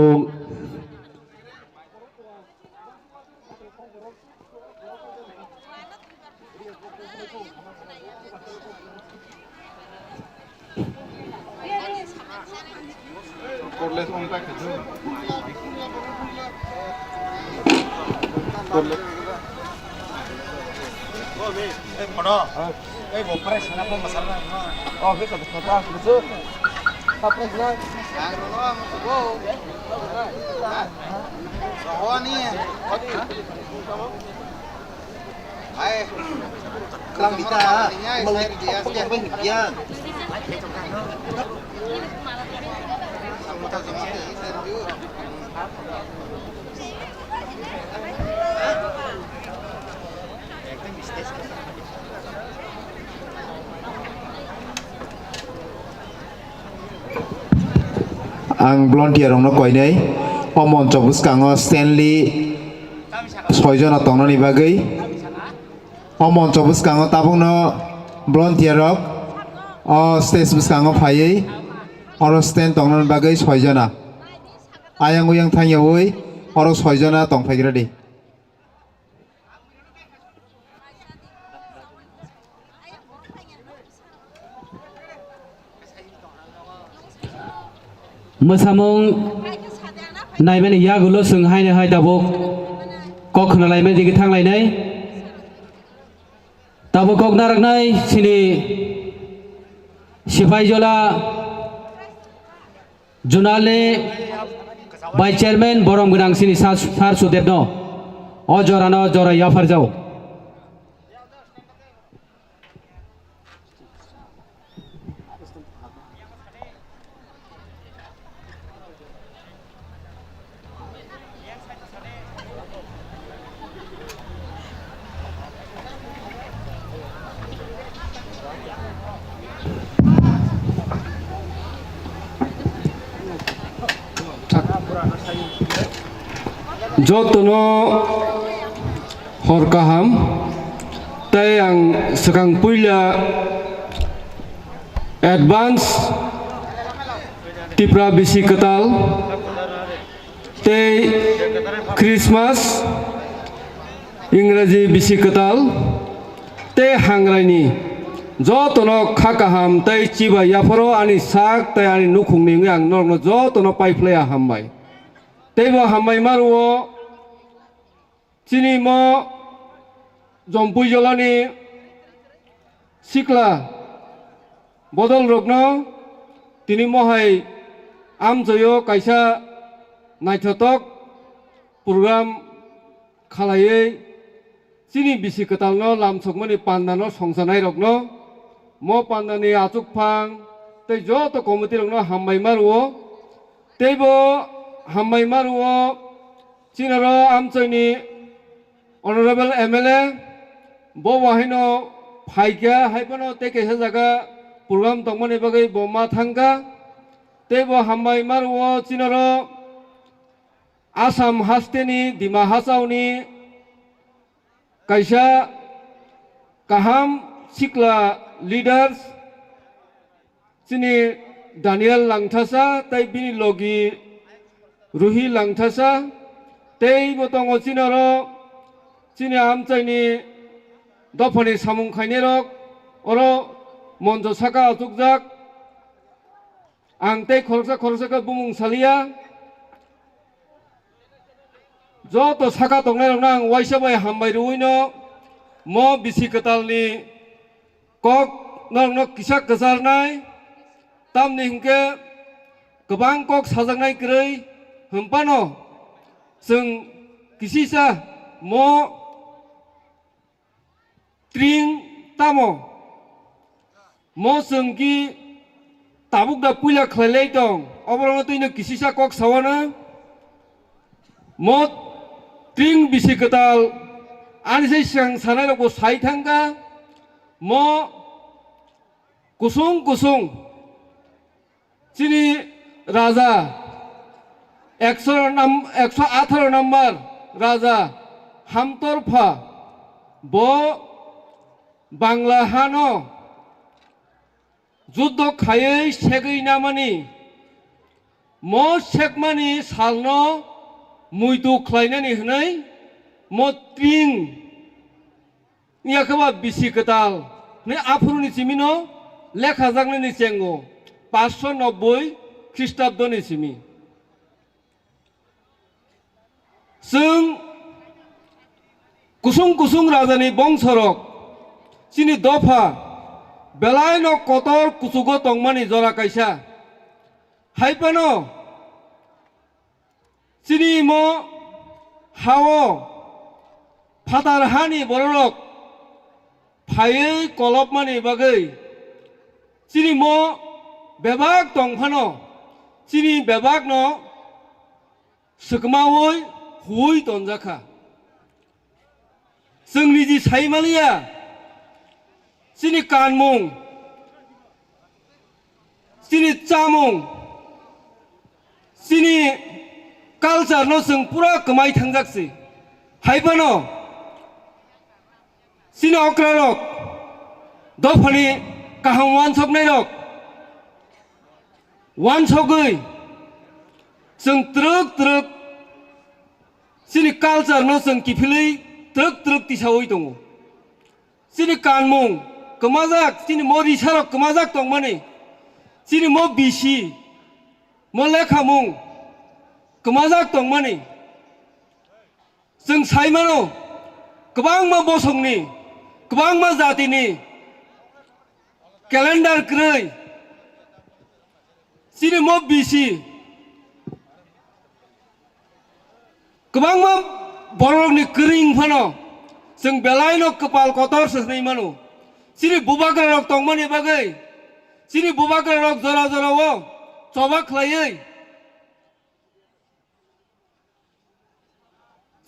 आं भलन्टियारावनो कयनै अमन चबुसकाङो स्टेनलि सयजना तंनानि बागै अमन चबुसकाङो ताबुनो भलन्टियारक अ स्टेज बुसकाङो फायै अर स्टेन तंनानि बागै सयजना आयां उयां थांयावै अर सयजना तंफायग्रादि मोसामुं नायमाने यागुलो सोंहायनो हाय दाबो कखनो लायमे दिगि थांलायनाय दाबो कक नारकनाय सिनि सिफायजला जुनाले बाय चेयरमैन बरम गोनां सिनि सार सुदेबनो अ जरानो जरा याफार जाओ जतनो हर गाहाम तै आं सिगां पहिला एडभान्स टिप्रा बिसि कताल तै क्रिसमास इंराजी बिसि कताल तै हांग्रायनि जतनो खा गाहाम तै चिबा याफरो आनि साक तै आनि नुखुंनि आं नरनो जतनो पाइफ्लाया हामबाय तैबो हामबाय मारुओ चिनि मो जम्पुई जलानि सिक्ला बदल रगनो तिनि महाय आम जयो कायसा नायथावथाव प्रग्राम खालायै चिनि बिसि कतालनो लामसकमनि पान्डानो संसानाय रगनो मो पान्डानि आचुकफां तै जत कमिटि रगनो हामबाय मारुओ तैबो हामबाय मारुओ चिनारो आमचैनि Honorable MLA Bowaino Paikia Hypano take a Hazaga program Tomoni Bagay Boma Tanga Tebo Hambai Marwo Chinaro Assam Hasteni Dima Hasauni kaisa kaham sikla leaders chini Daniel Langthasa tai bini logi Ruhi Langthasa tei botongo chinaro chini amchaini dofani samung khainirok oro monjo saka atukjak ang tei khorsa ka bumung salia joto saka tongnai rok nang waisa bai hambai ruino mo bisi katalni kok nok kisak kasarnai tamni hingke gobang kok sajaknai krei hampano जों kisisa mo tring tamo mo sengki tabuk da puila khlai dong obrong tuino kisisa kok sawana mo tring bisi katal ani sei sang sanai rok sai thanga mo kusung chini raja 118 নম্বর রাজা হামতরফা ব বাংলা হানো যুদ্ধ খাयै সেগৈ নামানি ম শেখমানি সালনো মুইতু খ্লাইনানি হनै ম ত্রিং ইয়াखবা BC কতাল नै आफुरनि सिमिनो लेखा जागनानि चेंगो 590 ख्रीष्टाब्दनि सिमि जों kusung rajani bongsorok chini dofa belai no kotor kusugo tongmani jora kaisa haipano chini mo hao fatar hani borok phaiei kolopmani bagai chini mo bebak tongphano chini bebak no sukmaoi hui tonjaka जोंनि जि साइमालिया सिनि कानमुं सिनि चामुं सिनि culture no जों पुरा कमाय थांजाकसै हाइबानो सिनि अक्रारक दफानि काहां वानसकनाय रक वानसगै जों ट्रक सिनि कालचार नो जों किफिलै ट्रक तिसावै दङ सिनि कानमुं कमाजाक सिनि म रिसारक कमाजाक दंमानि सिनि म बिसि म लेखामुं कमाजाक दंमानि जों साइमानो गोबां मा बसंनि गोबां मा जातिनि केलेन्डार ग्रै सिनि म बिसि गोबां मा borokni kering phano जों बेलायनो कपाल कतर ससनै मानु सिनि बुबाग्रा रक तंमानि बागै सिनि बुबाग्रा रक जरा जरावो चबा खलायै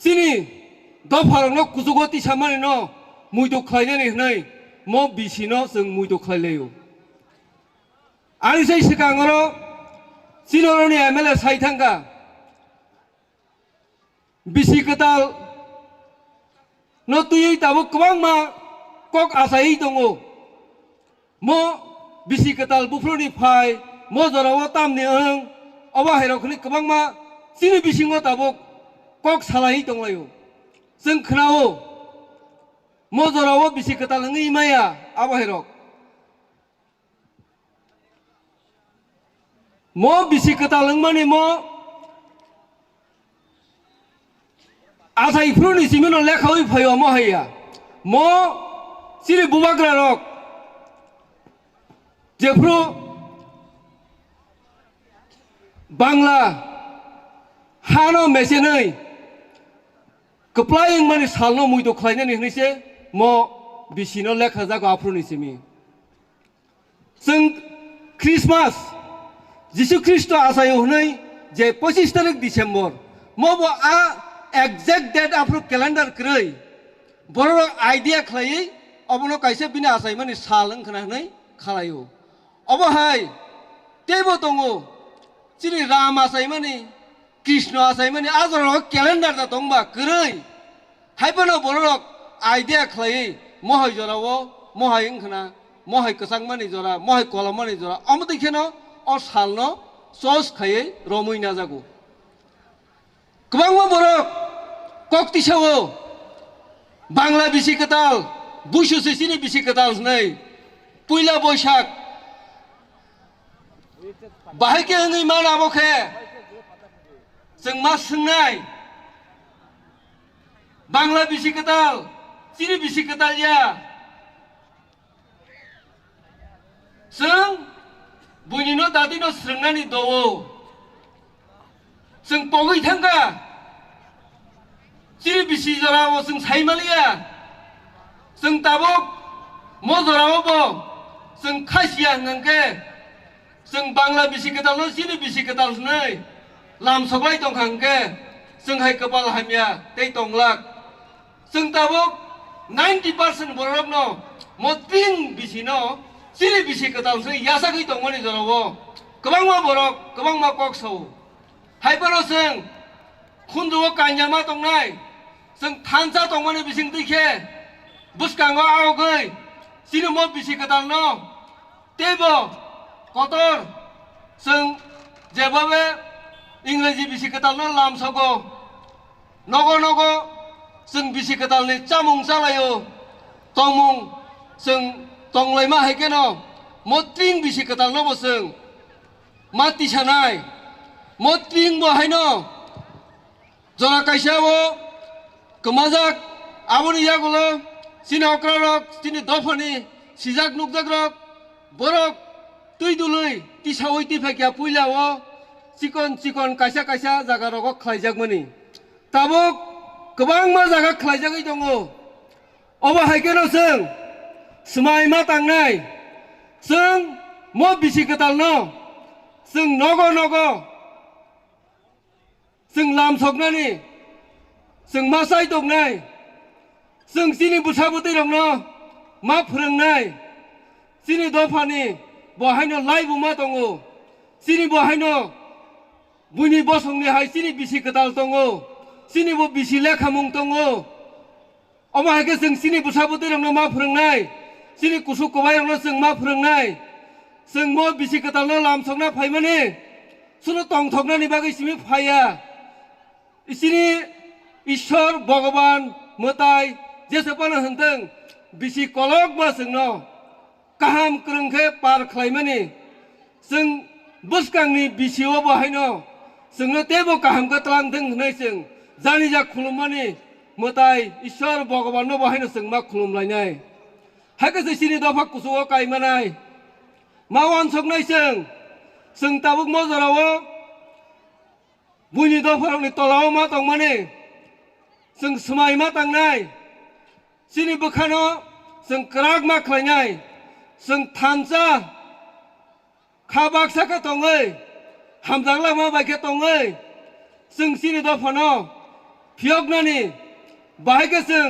सिनि दफारनो कुजुगति सामानि न मुइदो खलायनानै हनै म बिसिनो जों मुइदो खलायलायो आनि सै सिगाङरो सिनरनि एमएलए साइथांगा बिसि कताल नतुयै ताबो गोबां मा कक आसायै दङ म बिसि कताल बुफ्रुनि फाय म जराव तामनि ओं अबाहेरावखनि गोबां मा सिनि बिसिङो ताबो कक सालायै दंलायो जों खोनावो म जराव बिसि कताल ngै माया अबाहेराव म बिसि कताल माने म आसाई फ्रुनि सिमिनो लेखावै फैयो म हैया म सिरि बुबाग्रा रक जेफ्रु बांला हानो मेसेनै कप्लाय माने सालनो मुइदो खलायनानै हनैसे म बिसिनो लेखा जागो आफ्रुनि सिमि जों क्रिसमास जिसु ख्रिस्ट आसायो हनै जे 25 तारिख डिसेम्बर म बो आ exact date afro calendar krei boro idea khlai obono kaise bini asai mani saleng khana nei khalayo obo hai tebo tongo chini ram asai mani krishna asai mani azoro calendar da tongba krei hai bono boro idea खालायै महाय जरावो महाय ओंखना महाय कसां मानि जरा महाय कलम मानि जरा अमु देखिनो अ सालनो सस खायै रमैना जागौ गोबां बर' कक्तिसावो बांला बिसि कताल बुसुसेसिनि बिसि कताल नै पुइला बैसाग बाहायके ओङै मा नाबोखे जों मा सोंनाय बांला बिसि कताल सिरि बिसि कताल या जों बयनिनो दादिनो स्रोंनानै दवो जों पगै थांगा सिरि बिसि जरावो जों साइमालिया जों ताबुक म जरावो जों खासिया होननांके जों बांला बिसि कताल सिरि बिसि कताल नै लाम सगलाय दंखांके जोंहाय कपाल हामिया दै दंलाक जों ताबुक 90% बर'नो मतिं बिसिनो सिरि बिसि कताल सै यासागै दंमोन जरावो गोबां मा बर' गोबां मा कक्सौ हायबरो जों खुन्दुआव कान्यामा दंनाय जों थानसा दंमोन बिसिं दैखे बुसकांगो आवगै सिरि म बिसि कताल न तेबो कतर जों जेबाबे इंराजि बिसि कताल न लामसगो नगो नगो जों बिसि कतालनि चामुं जालायो तमुं जों तंलाय मा हायकेनो मतिं बिसि कताल न बसों मा तिसानाय मतिं बहायनो जरा कायसावो कमाजाक आबुनि यागुलो सिनि अक्रारक सिनि दफानि सिजाक नुकजाग्रक बरक तुई दुलै तिसावै तिफाकिया पुइलावो चिकन चिकन कायसा कायसा जागा रगो खालायजागमोनि ताबुक गोबां मा जागा खालायजागै दङ अबा हायकेनो जों समाय मा तांनाय जों म बिसि कताल न जों नगो नगो जों लाम सकनानि जों मा साय दंनाय जों सिनि बुसाबुदै दंनो मा फोरोंनाय सिनि दफानि बहायनो लाइबो मा दङ सिनि बहायनो बुनि बसंनि हाय सिनि बिसि कताल दङ सिनिबो बिसि लेखा मुं दङ अमा हायके जों सिनि बुसाबुदै दंनो मा फोरोंनाय सिनि कुसु कबाय दंनो जों मा फोरोंनाय जों म बिसि कताल न लाम सकना फायमानि सुनो तंथकनानि बागै सिमि फाया इसोरनि ईश्वर भगवान मोताय जेसेबांनो होनदों बिसि कलक बा जोंनो गाहाम क्रोंखे पार खालायमानि जों बुसकांनि बिसियाव बाहायनो जोंनो तेबो गाहामखौ तलांथों होननाय जों जानि जा खुलुममानि मोताय ईश्वर भगवाननो बाहायनो जों मा खुलुमलायनाय हायके सिनि दफा कुसुआव कायमानाय मा वानसकनाय जों ताबुक मजरावो बुनि दफारावनि तलाव मा दंमाने जों समाय मा तांनाय सिनि बोखानो जों क्राक मा खालायनाय जों थानसा खाबाक्साखौ दङै हामजांला मा बायखे दङै जों सिनि दफानो फियगनानि बाहायके जों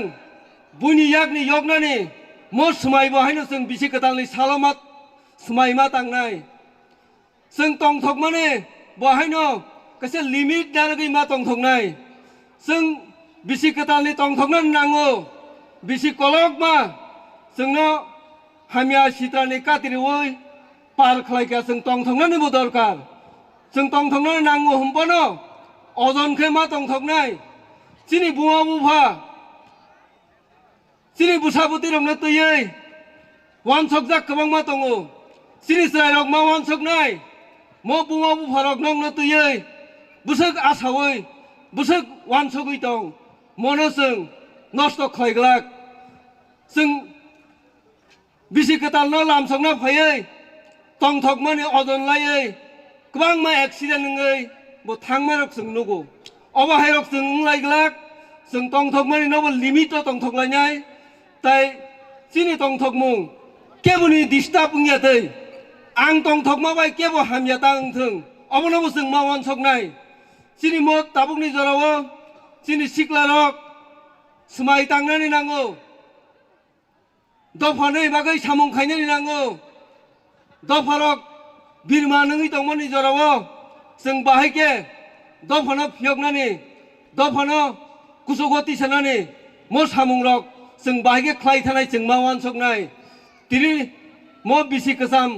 बुनि यागनि यगनानि म समाय बाहायनो जों बिसि कतालनि सालामा समाय मा तांनाय जों तंथक माने बाहायनो कसे लिमिट दारगै मा तंथकनाय जों बिसि कतालनि तंथकनानै नांगौ बिसि कलक मा जोंनो हामिया सित्रानि कातिरिवै पार खालायखा जों तंथकनानैबो दरकार जों तंथकनानै नांगौ हमबानो अजनखे मा तंथकनाय सिनि बुवा बुफा सिनि बुसाबुति रंनो तैयै वानसक जा गोबां मा दङ सिनि स्रायरक मा वानसकनाय म बुवा बुफारक नंनो तैयै बुसक आसावै बुसक वानसकै दं मनो जों नष्ट खालायग्लाक जों बिसि कताल न लामसकना फायै तंथक माने अजन लायै गोबां मा एक्सिडेन्ट नङै बो थांमारक जों नुगौ अबाहायरक जों लायग्लाक जों तंथक माने नबो लिमिट तंथक लायनाय ताई सिनि तंथक मुं केबुनि डिस्टार्ब दै आं तंथक माबाय केबो हामिया तांथों अबनबो जों मा वानसकनाय सिनि म ताबुकनि जरावो सिनि सिक्लारक समाय तांनानै नांगौ दफानै बागै सामुं खायनानै नांगौ दफारक बिरमा नङै दंमोन जरावो जों बाहायके दफानो फियगनानै दफानो कुसुगति सानानै म सामुं रक जों बाहायगे ख्लाय थानाय जों मावान सकनाय तिनि म बिसि गोजाम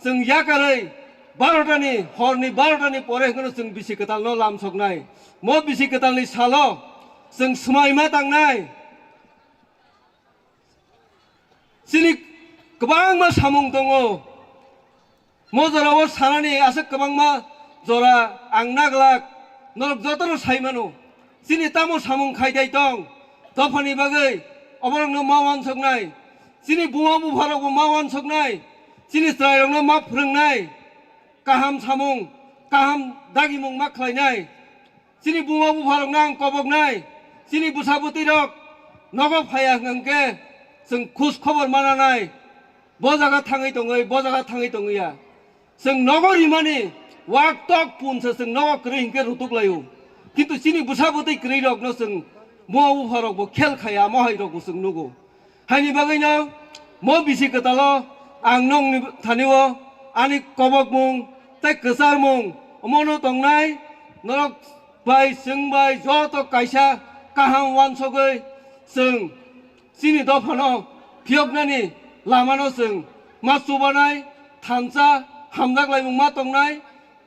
जों याकारै 12टानि हरनि 12टानि परे होनो जों बिसि गोदाल न लाम सकनाय म बिसि गोदालनि साल' जों समायमा थांनाय सिनि गोबां मा सामुं दङ मजराव सानानि आसे गोबां मा जरा आं नागलाक नरक जतन साइमानो सिनि तामो सामुं खायदाय दं दफानि बागै अबरंनो मावान सकनाय सिनि बुमा बुफारावबो मावान सकनाय सिनि स्रायरंनो मा फोरोंनाय काहाम सामुं काहाम दागिमुं मा खालायनाय सिनि बुमा बुफारावनो आं कबकनाय सिनि बुसाबुति रक नग फाया हंके जों खुस खबर मानानाय बजागा थाङै दङै बजागा थाङै दङैया जों नगरी माने वाक टक पुनसो जों नग ग्रै हिंके रुतुक लायो किन्तु सिनि बुसाबुति ग्रै रक न जों बुमा बुफारावबो खेल खाया महाय रकबो जों नुगौ हायनि बागैनो म बिसि गोदाल' आं नंनि थानिव आनि कबक मुं तै गोसार मुं अमनो दंनाय नरक बाय जों बाय जत कायसा काहाम वानसगै जों सिनि दफानो फियगनानि लामानो जों मा सुबानाय थानसा हामदागलाय मुं मा दंनाय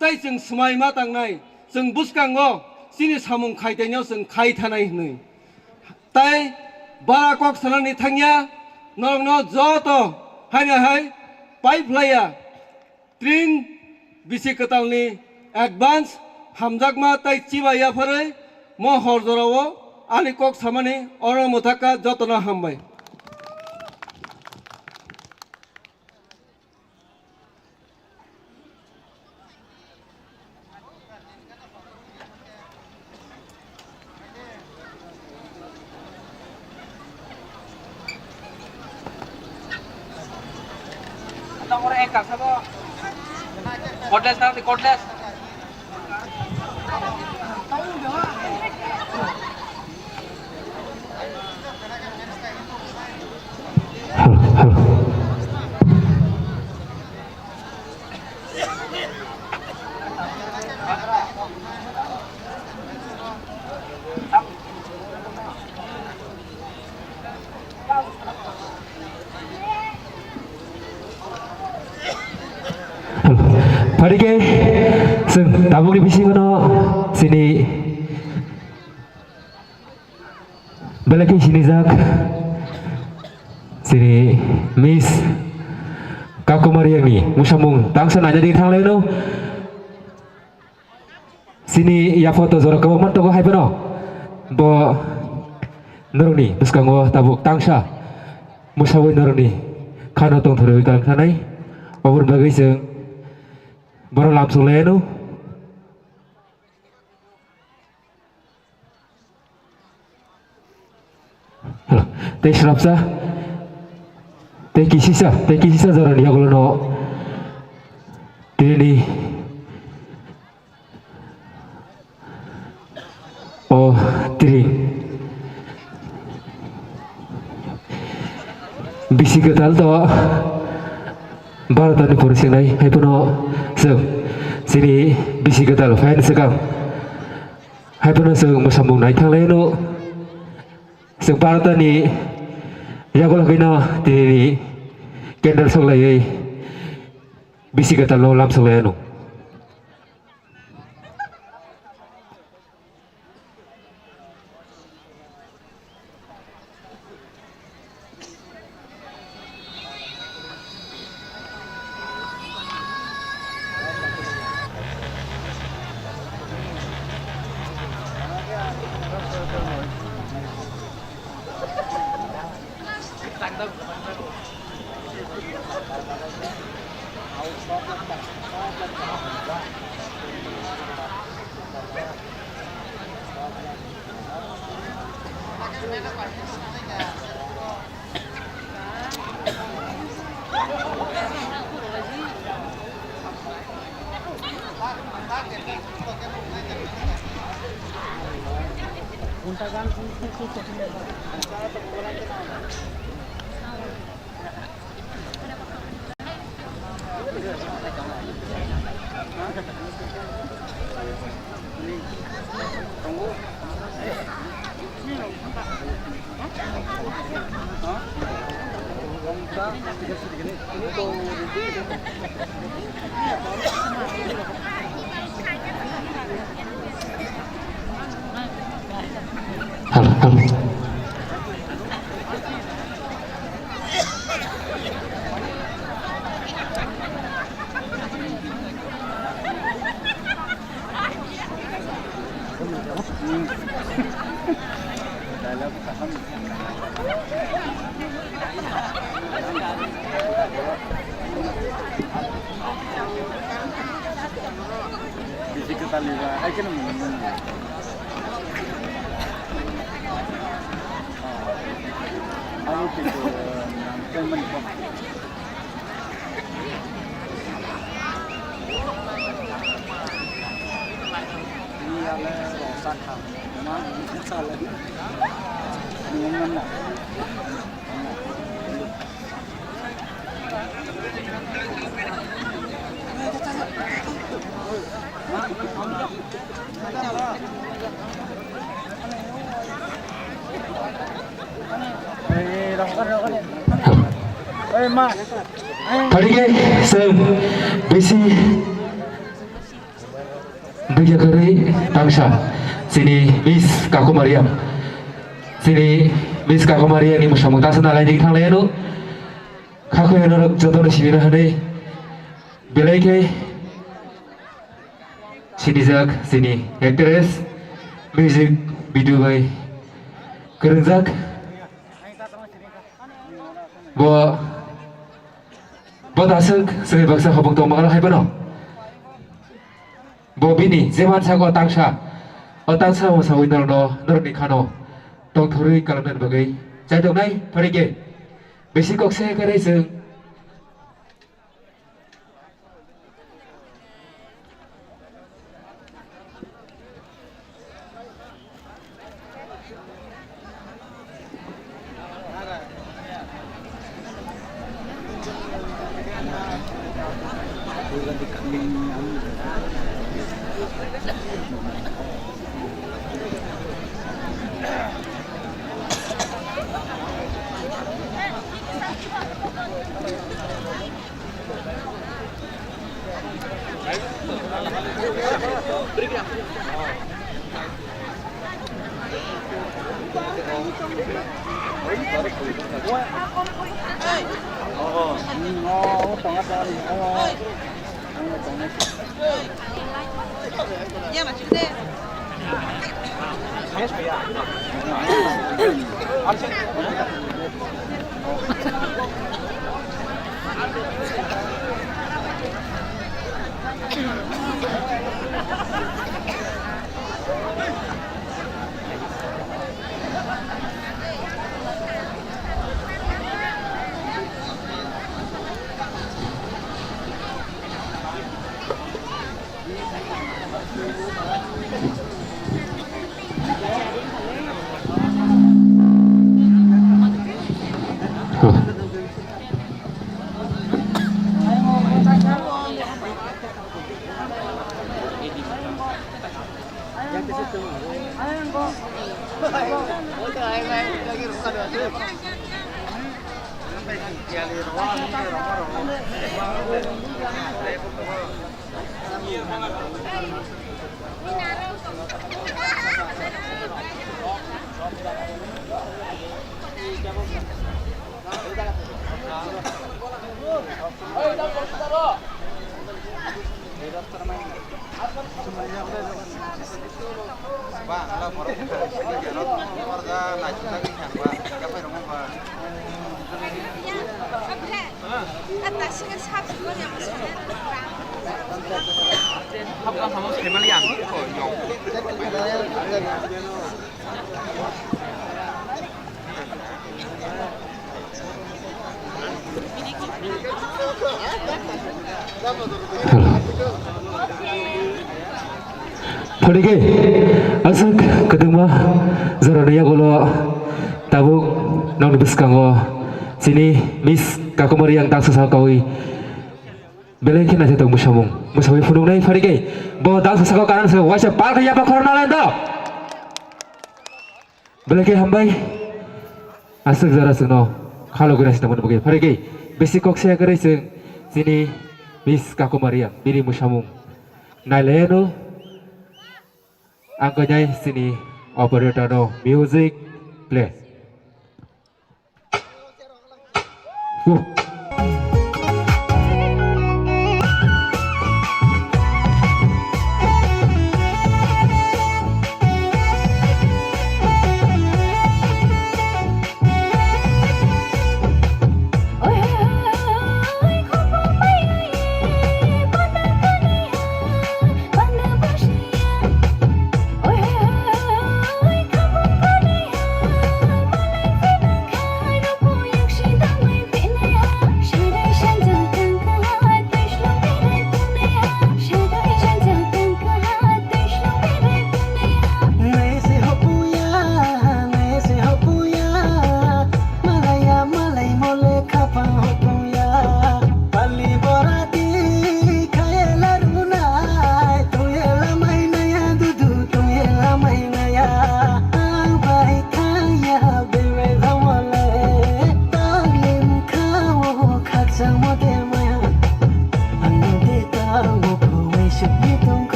तै जों समाय मा दांनाय जों बुसकांगो सिनि सामुं खायदायनायाव जों खाय थानाय होनो तै बारा कक सानानि थांया नरकनो जत हायनाहाय पाइपलाया ट्रिं बिसि गोदालनि एडभान्स हामजागमा तै चिबायाफोरै म हरजराव आनि कक सामानि अरमथाका जतन हामबाय orang engkang sabo cordless nanti cordless Parike, sing tabung di bising kono sini belaki sini zak sini Miss Kakumari yang ni musamung tangsan aja di thang lain no sini ya foto zora kamu man toko hai pano bo norong ni buskang wo tabuk tangsa musawai norong ni kano tong thoroi kang thanai obor bagai sing baru langsung lenu teh serapsa teh kisisa jalan dia kalau no ini oh tiri bisi ketal to Baratani polisi nai, hai puno sini bisi ketal fan sekang, hai puno musambung naik thang leno, baratani ya kalau kena di kendal solai bisi ketal lo lam soleno. Parige seng besi Begyakari Tangsha sini Miss Kakumariam sini Miss Kakumariam ni musamung tasana lain thang lenu Kakuyanok jodoh sibira hane Belai sini jak sini actress music video by Kerenjak bo dasuk sebagai bangsa hubung tong mengalah hai bano bo bini jeman sago tangsa mo sawi narno narni khano tong thuri kalamnan bagai jai dong nai parige besi kok se kare jeng Parige asuk kedengma zarania golo tabuk nong biskango sini Miss Kakumari yang tak susah kawi belai kena jatuh musamung musawi funung nai parige bo tak susah kau kanan se wajah pal kaya apa korona lain tau Belakang hambai asuk zara seno kalau geras namun bagi parigi basic kok saya gerai seng sini Miss Kakumaria biri musamung naileno angkanya sini operator no music play.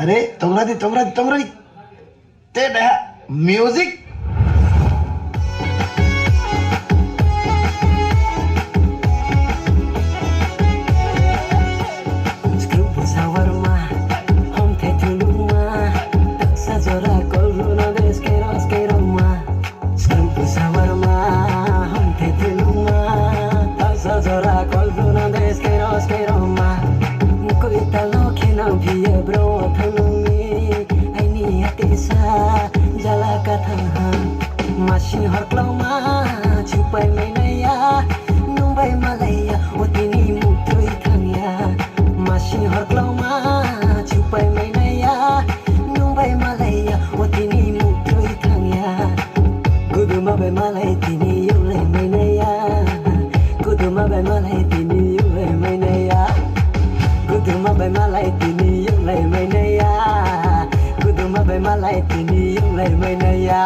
अरे तोंगरा दी ते dah music masih harklau ma cupai mainaya numbai malaya otini mutroi thangya masih harklau ma cupai mainaya numbai malaya otini mutroi thangya kuduma bai malai tini yule mainaya kuduma bai malai tini yule mainaya kuduma bai malai tini yule mainaya kuduma bai malai tini yule mainaya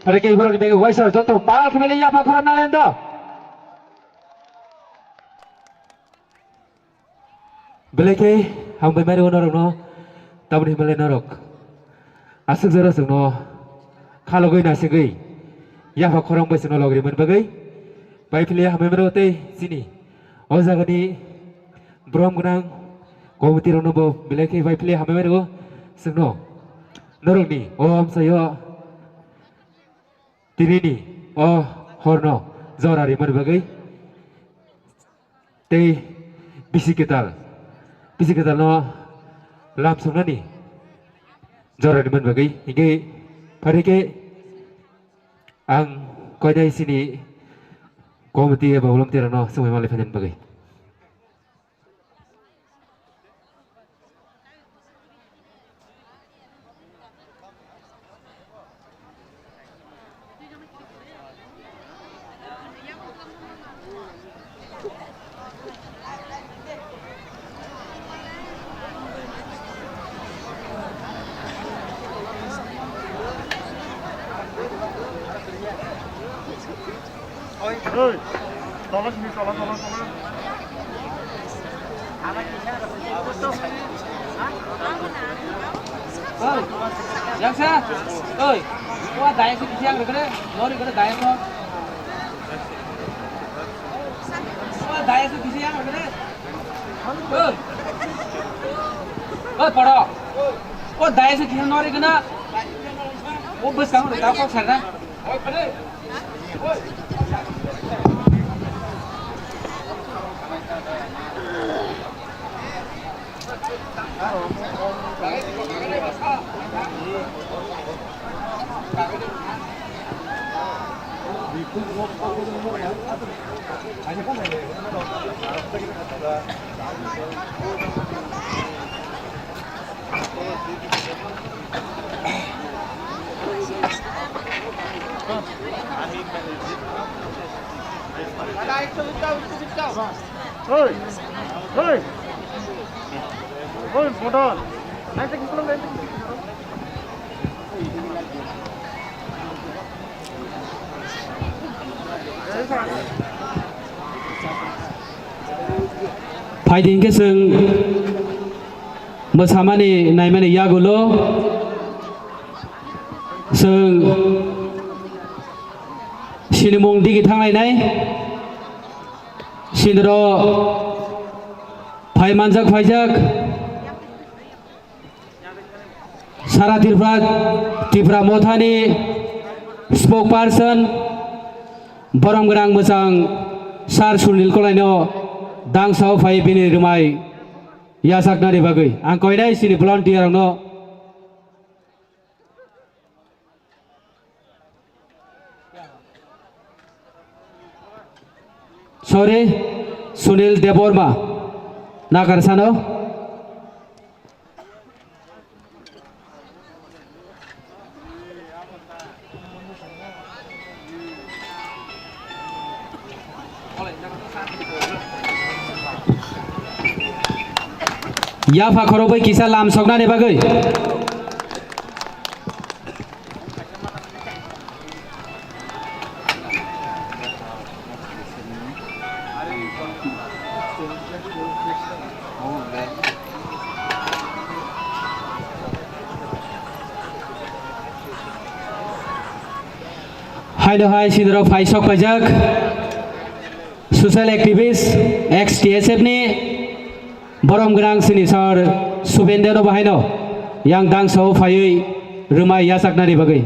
Ada ke ibarat bagi Waisar contoh pak kembali ya pak kurang nalenda. Beleke hambai mari norok no tabni male norok. Asuk zara sung no khalogoi na segei. Ya pak kurang bai sung no logri man bagai. Bai pilih hambai mari ote sini. O jagani brom gunang komiti rono bo beleke bai pilih hambai mari go sung no. Norok ni om sayo Tinini, oh horno, zorari man bagai, teh bisi ketal no langsung nani, zorari man bagai, hingga hari ke ang kau dari sini komiti belum tiada no semua malah panjang bagai. Yang sa, oi, kau daya sih siang rekere, lori rekere daya kau. Kau daya sih siang rekere. Oi, pado. Kau daya sih siang lori kena. Oh bus kamu dah kau sana. Oi, pade. Oi. Hoi, hoi, hoi, modal. Nanti kita belum nanti. Fighting ke seng mosamani naimani yagulo seng sinimong digi thangai nai sindro phai manjak phaijak sara tirpra mothani spokesperson boromgrang mosang sar sunil kolaino dangsau phai bini rumai yasak nari bagai ang koinai sini volunteer no sorry Sunil Deborma Nagarsano Ya Fakhorobai kisah lam sokna ne bagai Hai sinro phai sok pajak social activist ex TSF ni borom gerang sini sor Subendero bahino yang dang so phai rumai yasak nari bagai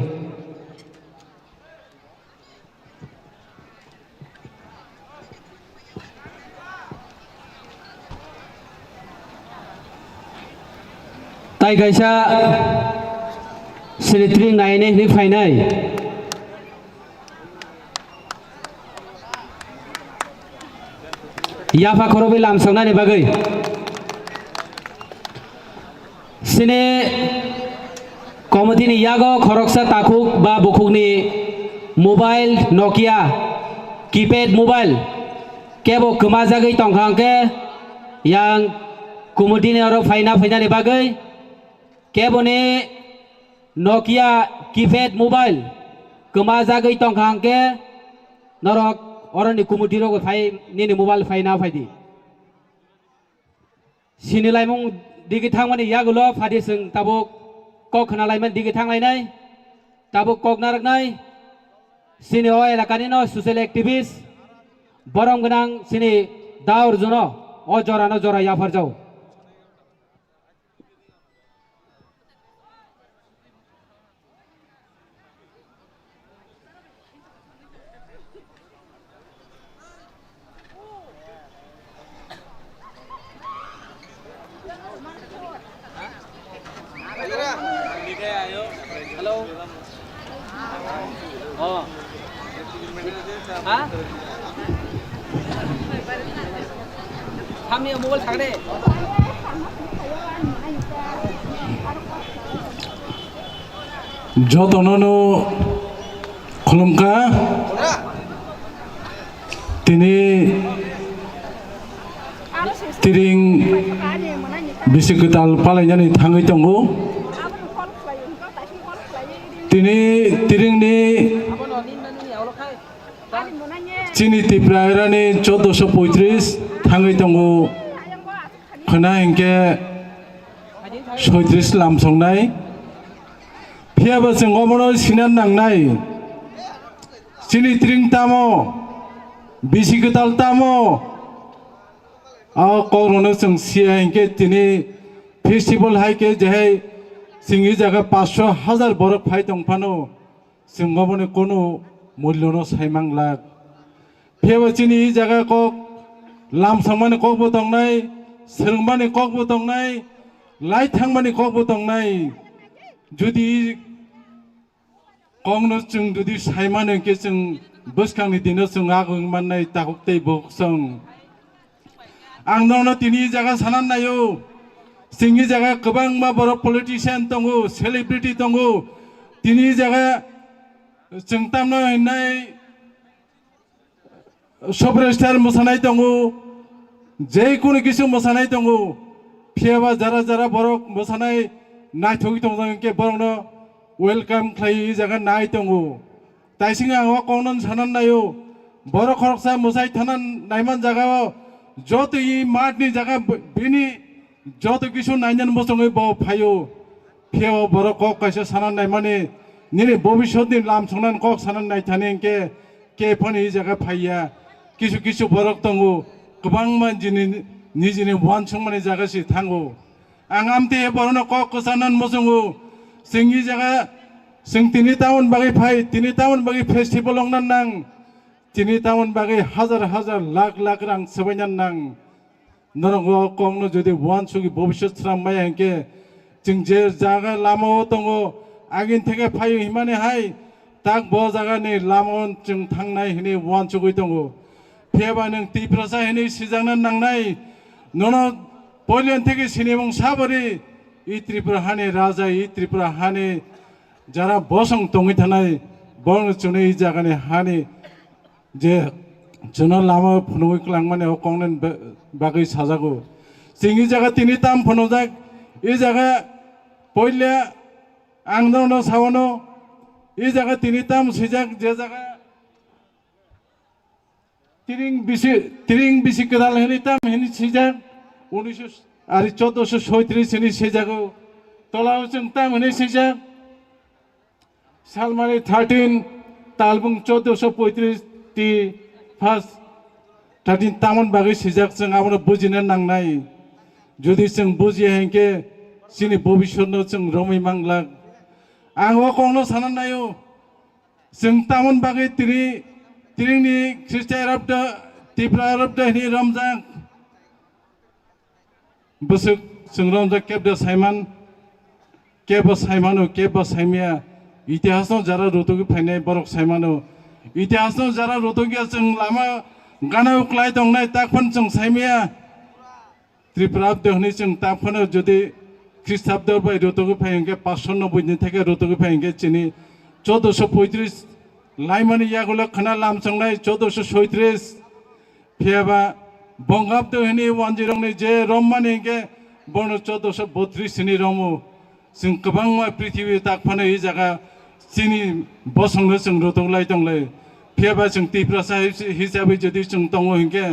tai kaisa silitri naine ni phainai yafa khorobi lamsangna ni bagai sini komodini yago khoroksa takuk ba bukukni mobile Nokia keypad mobile kebo kemajagai tongkhangke yang komodini aro phaina ni bagai kebo ni Nokia keypad mobile kemajagai tongkhangke norok orang ni kumudiro ko phai ni mobile phai na phai di sini laimung digi thangmani yagulo phadi sing tabuk kok khana laiman digi thanglai nai tabuk kok narak nai sini o elakani no social activist borom ganang sini daur juno o jora ya farjau যতননো খুলুমকা তিনি তিরিং বিসিকতাল পালাইনাनै थाङै दङ তিনি তিরিংनि চিনি ত্রিপুরাनि 1435 थाङै दङ खोना हेंके 36 लामसंनाय फियाबो जों अमनो सिनान नांनाय सिनि त्रिं तामो बिसिगताल तामो आ कोरोनो जों सिया हेंके तिनि फेस्टिवल हाइके जेहाय सिंगी जागा 500,000 बरक फाइ दंफानो जों अमनो कोनो मूल्यनो साइमांला फियाबो चिनि जागा को लामसंमानि ककबो दंनाय सोलोंमानि ककबो दंनाय लाइ थांमानि ककबो दंनाय जुदि कॉग्नो जों जुदि साइमानो के जों बसखांनि दिनो जों आगों माननाय ताहुकतै बक्सं आंनावनो तिनि जागा सानान नायो जोंनि जागा गोबां मा बर' पलिटिशियान दङ सेलिब्रिटि दङ तिनि जागा जों तामनो होननाय सुपारस्टार मोसानाय दङ जेखुनु किसु मोसानाय दङ फियाबा जारा बर' मोसानाय नायथ'गि दङ के बर'नो वेलकाम खालाय जागा नाय दङ ताइसिं आं कौनन सानान नायो बर' खरकसा मोसाय थानान नायमान जागा जत इ मार्टनि जागा बिनि जत किसु नायनान मोसङै ब फायो फियाव बर' कक काइसे सानान नाय माने निनि भबिष्यतनि लाम संनान कक सानान नाय थाने के फनि जागा फाइया किसु बरक दङ गोबां मानसिनि निजिनि वान संमाने जागासि थाङो आं आमते बर'नो कक सानान मोसङो जोंनि जागा जों तिनि टाउन बागै फाइ तिनि टाउन बागै फेस्टिवल अंनान नां तिनि टाउन बागै हाजार लाख रां सबायनान नां नरंगो कमनो जुदि वान सुगि भबिष्यत स्राम माया हेंके जों जे जागा लामाव दङ आगिन थेके फाइ हिमाने हाय ताक ब जागानि लामाव जों थांनाय हिनि वान सुगि दङ फेबा नों तिप्रसा हिनि सिजांनान नांनाय ननो पलियन थेके सिनेमं साबरि इ त्रिपुरा हानि राजा इ त्रिपुरा हानि যারা বসং তঙি থানায় বং চুনে ই জাগানি হানি যে চুন লামা ফনুই ক্লাংমানে কংনেন বাগৈ সাজাগো সিঙ্গি জায়গা তিনি তাম ফনুজাক ই জায়গা পইলে আংদনো সাওনো ই জায়গা তিনি তাম সিজাক যে জায়গা তিরিং বিসি কদাল হেনি তাম হেনি সিজাক 1437 হেনি সিজাগো তলাও जों তাম হেনি সিজাক Salmani 13 तालबुं 1435 फार्स्ट 13 तामन बागै सिजाक जों आबनो बुजिनो नांनाय जुदि जों बुजिया हेंके सिनि भबिष्यतनो जों रमै मांला आं अकंनो साननायो जों तामन बागै तिरिंनि ख्रिस्टान रब्द तिब्रा रब्द नि रमजान बसुक जों रमजान केबद साइमान केब साइमानो केब साइमिया इतिहासनो जरा रुतुगि फाइनाय बरक साइमानो इतिहासनो जरा रुतुगिया जों लामा गानाव क्लाय दंनाय ताकफन जों साइमिया त्रिपुराब्द हनि जों ताकफन जुदि ख्रिस्टाब्द बाय रुतुगि फाइनके 590 नि थाखाय रुतुगि फाइनके चिनि 1435 लाइमानि यागुला खना लामसंनाय 1437 फेबा बंगाब्द हनि 10 नि जे रममानि के बन 1432 नि रमु जों गोबां पृथ्वी ताकफानो इ जागा चिनि बसंनो जों रुतुगलाय दंलाय फेबा जों तिब्रासा हिसाबै जुदि जों दङ हिंके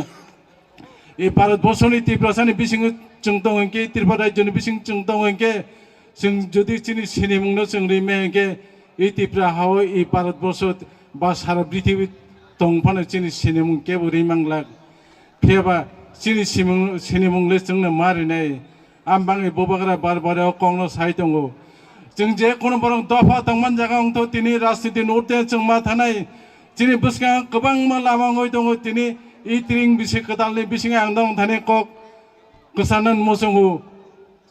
इ भारत बर्षनि तिब्रासानि बिसिङै जों दङ हिंके त्रिपुरा राज्यनि बिसिं जों दङ हिंके जों जुदि चिनि सिनिमुंनो जों रिमे हिंके इ त्रिपुरा हाव इ भारत बर्ष बा सारा पृथ्वी दंफानो चिनि सिनिमुं केबो रिमांला फेबा चिनि सिनिमुंले जोंनो मारिनाय आमबाङै बबाग्रा बारबाराव कंनो साइ दङ जों जे कोनो बरं दफा तंमान जागा अंथ तिनि राजनीति नोटे जों मा थानाय चिनि बुसका गोबां मा लामाङै दङ तिनि इ त्रिं बिसे कदालनि बिसिङै आं दं थाने कक गोसानन मोसंगु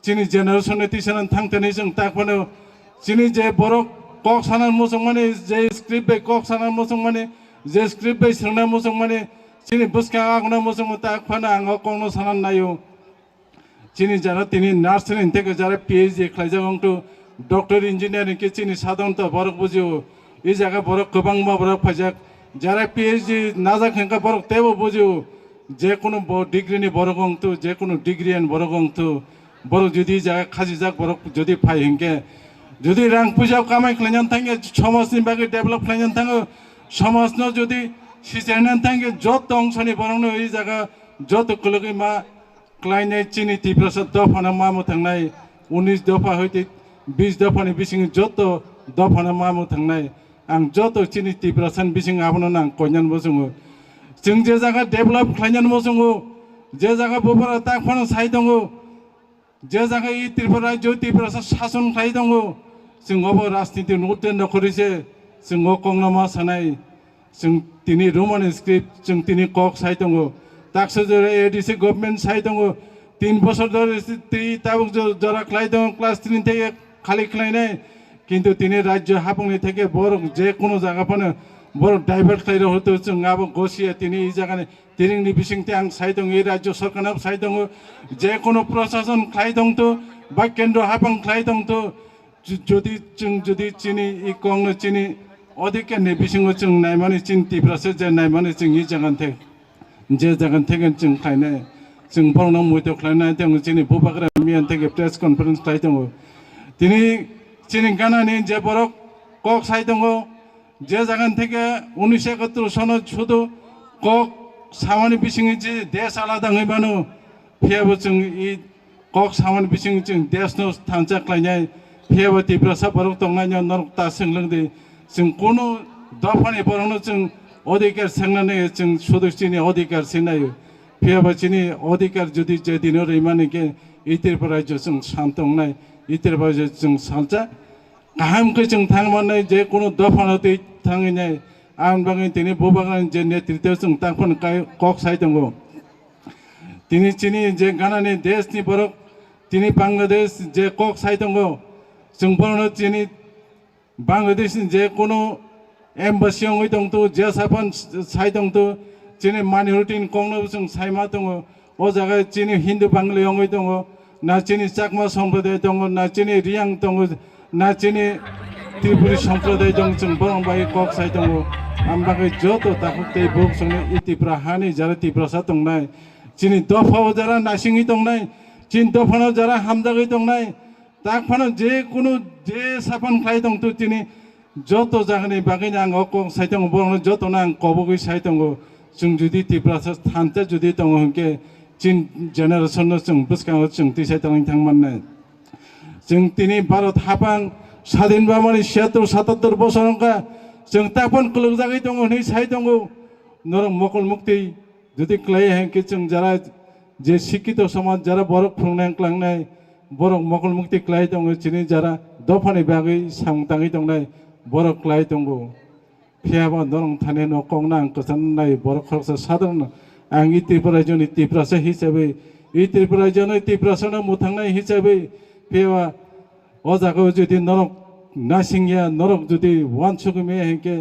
चिनि जेनेरेशन तिसन थांतने जों ताकफनो चिनि जे बरक कक सानन मोसं माने जे स्क्रिप्ट बे कक सानन मोसं माने जे स्क्रिप्ट बे सोंना मोसं माने चिनि बुसका आगना मोसं ताकफनो आं कंनो सानन नायो चिनि जरा तिनी नार्सनि इंटेके जरा पीएचडी खालायजागं तो डॉक्टर इंजीनियरिंग के चिनि साधारण तो बरक बुझियो इ जागा बरक गोबां मा बरक फाजाक जरा पीएचडी नाजाक हेंका बरक तेबो बुझियो जे कोनो डिग्री नि बरक अंतु जे कोनो डिग्री एन बरक अंतु बरक जुदि जागा खाजिजाक बरक जुदि फाय हेंके जुदि रां फैसा कामाय खालायनानै थाङो समाजनि बागै डेभलप खालायनानै थाङो समाजनो जुदि सिजायनानै थाङो जत अंशनि बरकनो इ जागा जत कलगै मा क्लाइने चिनि तिब्रासा दफाना मामु थांनाय 19 दफा होते 20 दफानि बिसिङ जत दफाना मामु थांनाय आं जत चिनि तिब्रासान बिसिङ आबनो नां कन्यान बसङो जों जे जागा डेभलप खालायनानै बसङो जे जागा बबरा ताकफानो साइ दङ जे जागा इ त्रिपुरा राज्य तिब्रासा शासन खालाय दङ जों अब राजनीति नोटे नखरिसे जों कंनो मा सानाय जों तिनि रोमान स्क्रिप्ट जों तिनि कक साइ दङ ताकसे जरा एडीसी गवर्नमेंट साइ दङ 3 बছর ধরে তাবুক जरा खालाय दङ क्लास 3 থেকে खालि खालायनाय किन्तु तिनि राज्य हाबंनि থেকে बरक जे कोनो जागाफानो बरक डाइभार्ट खालाय हतो जों आबो गसिया तिनि इ जागानि तिरिंनि बिसिंते आं साइ दङ इ राज्य सरकारनाव साइ दङ जे कोनो प्रशासन खालाय दङ तो बा केन्द्र हाबं खालाय दङ तो जुदि चिनि इ कंनो चिनि अधिकारनि बिसिङाव जों नायमाने चिनि तिब्रासा जे नायमाने जों इ जागानथे जे जागोन थेगन जों खायनाय जों बरनाव मुइतो खालायनाय दङ जोंनि बुबाग्रा मियान थेगे प्रेस कन्फारेन्स खालाय दङ दिनै जोंनि गानानि जे बरक कक साइ दङ जे जागोन थेगे 1971 सनाव शुधु कक सामानि बिसिङै जे देश आलादा हैबानो फेबो जों इ कक सामानि बिसिङै जों देशनो थांजा खालायनाय फेबो तिब्रासा बरक दंनाय नरक ता सोंलोंदे जों कोनो दफानि बरकनो जों अधिकार सांनानै जों सदस्यनि अधिकार सिनायो फेबा चिनि अधिकार जुदि जे दिनो रैमाने के इ त्रिपुरा राज्य जों सानतंनाय इ त्रिपुरा राज्य जों सालजा गाहामखै जों थांमाने जे कोनो दफानो दै थाङैनाय आं बाङै तिनि बबागान जे नेतृत्व जों ताकफन कक साइ दङ तिनि चिनि जे गानानि देशनि बरक तिनि बांलादेश जे कक साइ दङ जों बरनो चिनि बांलादेशनि जे कोनो एम्बासि अंगै दं तो जे साफान साइ दं तो चिनि माइनरिटी कंनो जों साइमा दङ ओ जागा चिनि हिन्दू बांगली अंगै दङ ना चिनि चाकमा सम्प्रदाय दङ ना चिनि रियां दङ ना चिनि त्रिपुरी सम्प्रदाय दङ जों बरं बाय कक साइ दङ आमबागै जत ताकु तै बुक संने इ त्रिपुरा हानि जरा तिब्रासा दंनाय चिनि दफाव जरा नासिङै दंनाय चिन दफानो जरा हामजागै दंनाय ताकफानो जे कोनो जे साफान खाय दं तो चिनि जत जागानि बागैनो आं कक साइ दङ बरं जतनो आं कबगै साइ दङ जों जुदि तिब्रासा थान्ता जुदि दङ हंके चिन जेनेरेशननो जों बुसकाङो जों तिसाइ दङ थांमाननाय जों तिनि भारत हाबां স্বাধীন বামানি ৭৬-৭৭ বছর जों तापन कलुजागै दङ नै साइ दङ नरम मकल मुक्ति जुदि क्लाय हेंके जों जरा जे शिक्षित समाज जरा बरक फुंनाय क्लांनाय बरक मकल मुक्ति क्लाय दङ चिनि जरा दफानि बागै सांताङै दंनाय बरक क्लाय दङ फियाबा नरम थाने न कंना कसाननाय बरक खरसा साधारण आं इ त्रिपुराजोनि त्रिपुरासा हिसाबै इ त्रिपुराजोनि त्रिपुरासानो मुथांनाय हिसाबै फियाबा ओ जागायाव जुदि नरक नासिंया नरक जुदि वान सुगुमे हेंके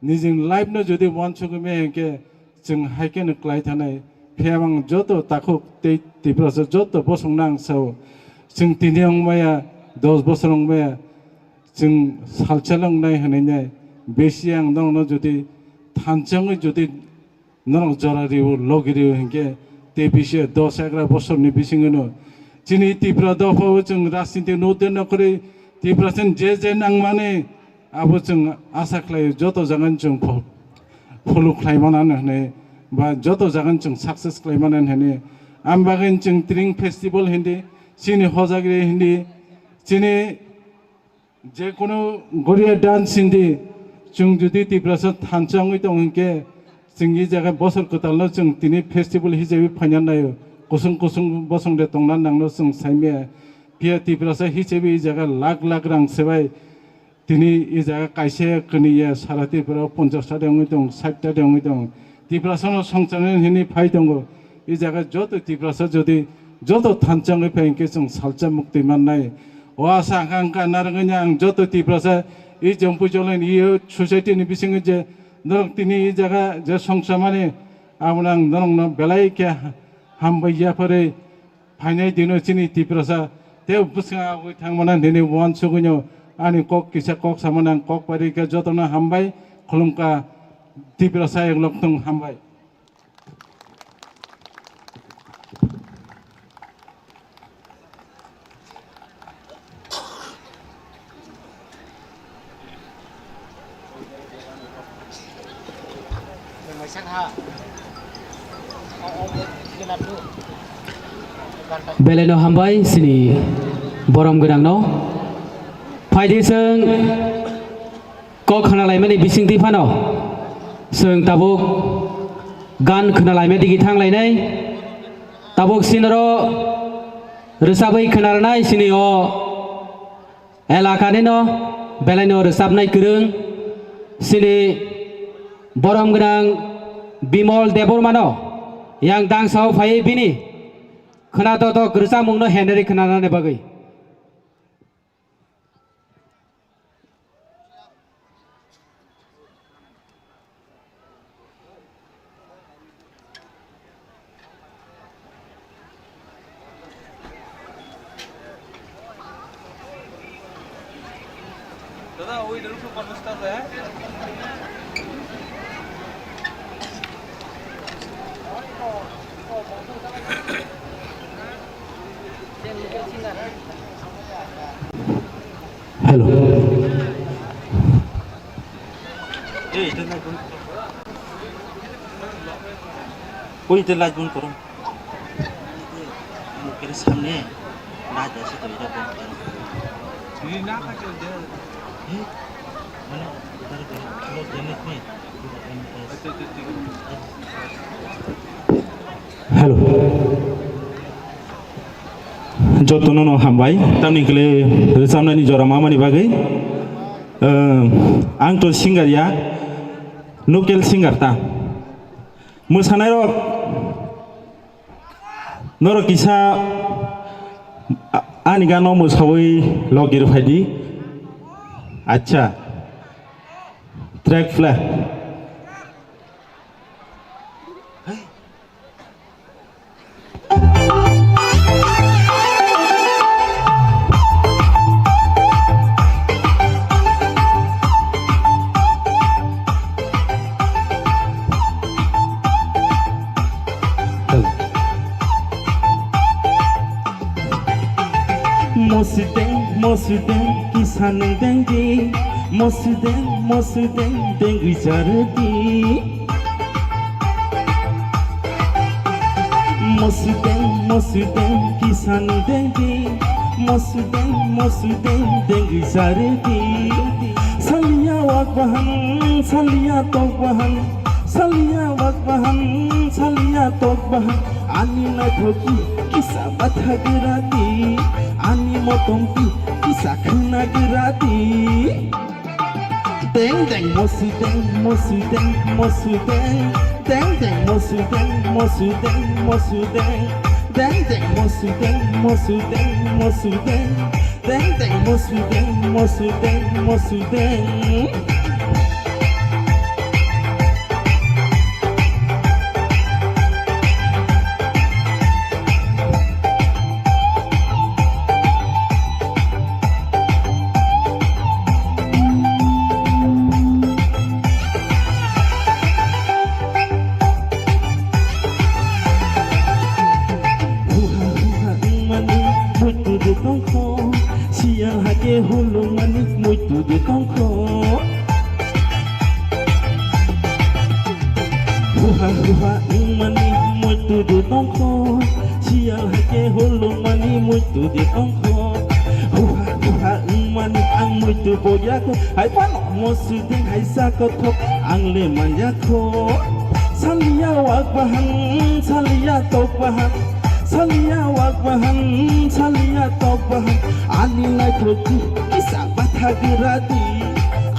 निजिं लाइफनो जुदि वान सुगुमे हेंके जों हाइकेनो क्लाय थानाय फियाबां जत ताखु त्रिपुरासा जत बसंनां साव जों तिनियां माया 10 बोसोर माया जों सालचालंनाय होनायनाय बेसि आं नरनो जुदि थानचङै जुदि नरक जरारिव लगिरिव हेंके ते बिसे 10-11 बोसोरनि बिसिङनो चिनि त्रिपुरा दफाव जों राजनीति नोदेन नखरै त्रिपुरासिन जे नांमाने आबो जों आसा खालायो जत जागोन जों फलो खालामनानै होने बा जत जागोन जों सक्सेस खालामनानै होने आमबागैन जों ट्रिं फेस्टिवल हिंदी चिनि हजागिरि हिंदी चिनि जेकुनु गरिया डान्स हिंदी जों जुदि त्रिपुरासिन थानचङै दं हेंके जोंनि जायगा बोसोर गोदानल' जों दिनै फेस्टिवल हिसाबै फाइनाल नायो कुसुं कुसुं बसंदे तंनानै नांनो जों साइमिया पिया त्रिपुरासा हिसाबै जायगा लाख लाख रां सेबाय दिनै इ जायगा कायसे कनिया सारा त्रिपुरा 50टा दङ दं 60टा दङ दं त्रिपुरासानो संचालन हिनि फाइ दङ इ जायगा जत त्रिपुरासा जुदि जत थानचङै फाइके जों सालचा मुक्ति माननाय ओ आसा आकांक्षा नारगैना आं जत त्रिपुरासा इ जंपु जलन इ सोसाइटिनि बिसिङै जे नरक तिनी इ जायगा जे संसामाने आमनां नरंनो बेलायके हामबैयाफोरै फाइनाय दिनो चिनि त्रिपुरासा ते बुसङा थांमोना दिनै वान सुगुनो आनि कक किसा कक सामाना कक पारिका जतनो हामबाय खुलुमका त्रिपुरासा एकलक्तं हामबाय बेलेनो हामबाय सिनि बरम गोनांनो फायदिसों क खोनालायमानि बिसिंथि फानो जों ताबुक गान खोनालायमाय दिगि थांलायनाय ताबुक सिनरो रोजाबै खोनारनाय सिनि अ एलाकानिनो बेलेनो रोजाबनाय गोरों सिनि बरम गोनां Bimal देबरमानो yang dang sau fai bini khana to grisa mungno henry khana ne bagai दादा ওই দরুফ কনস্টার রে हेलो ওই তো লাইট বন্ধ করো মুখের সামনে না যাচ্ছে তো এটা বন্ধ করো তুই না কাছে দে মানে লোক জানিস নি हेलो जतनो न हामबाय तामनिखले रोजाबनायनि जरा मामानि बागै आंथ' सिंगारिया लकेल सिंगार ता मोसानाय नरक किसा आंनि गानाव मोसावै लगिर फायदि आच्छा track Phule Mosudeng kisaneng dengdi Mosudeng denggi jardi Mosudeng kisaneng dengdi Mosudeng denggi jardi Saliya wak bahan salia tok bahan salia wak bahan salia tok bahan ani na thoki kisa batha gerati ani motompi kisa khna gerati deng deng mosu deng mosu deng mosu deng deng deng mosu deng mosu deng mosu deng deng deng mosu deng mosu deng mosu deng deng deng mosu deng mosu deng mosu deng hulung manik muito de tongko huha manik muito de tongko sial hake hulung manik muito de tongko huha manik ang muito boyako hai pano mosu deng hai sakotok ang le manjako salia wak bahan salia tok bahan salia wak bahan salia tok bahan ani lai thoki kisa batha gerati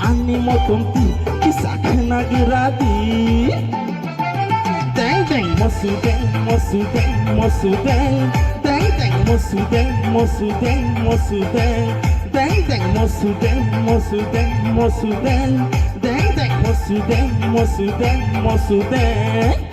ani motomti kisa khna gerati deng deng mosu deng mosu deng mosu deng deng deng mosu deng mosu deng mosu deng deng deng mosu deng mosu deng mosu deng deng deng mosu deng mosu deng mosu deng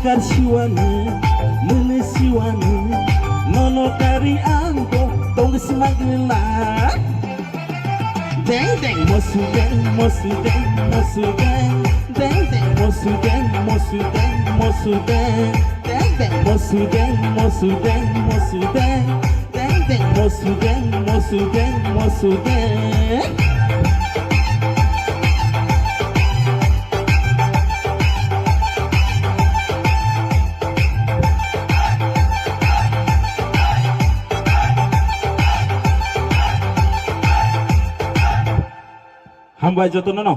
nakar siwane mene siwane nono kari angko tong simagila deng deng mosu deng mosu deng mosu deng deng deng mosu deng mosu deng mosu deng deng deng mosu deng mosu deng mosu deng deng deng mosu deng mosu deng mosu deng hambai joto no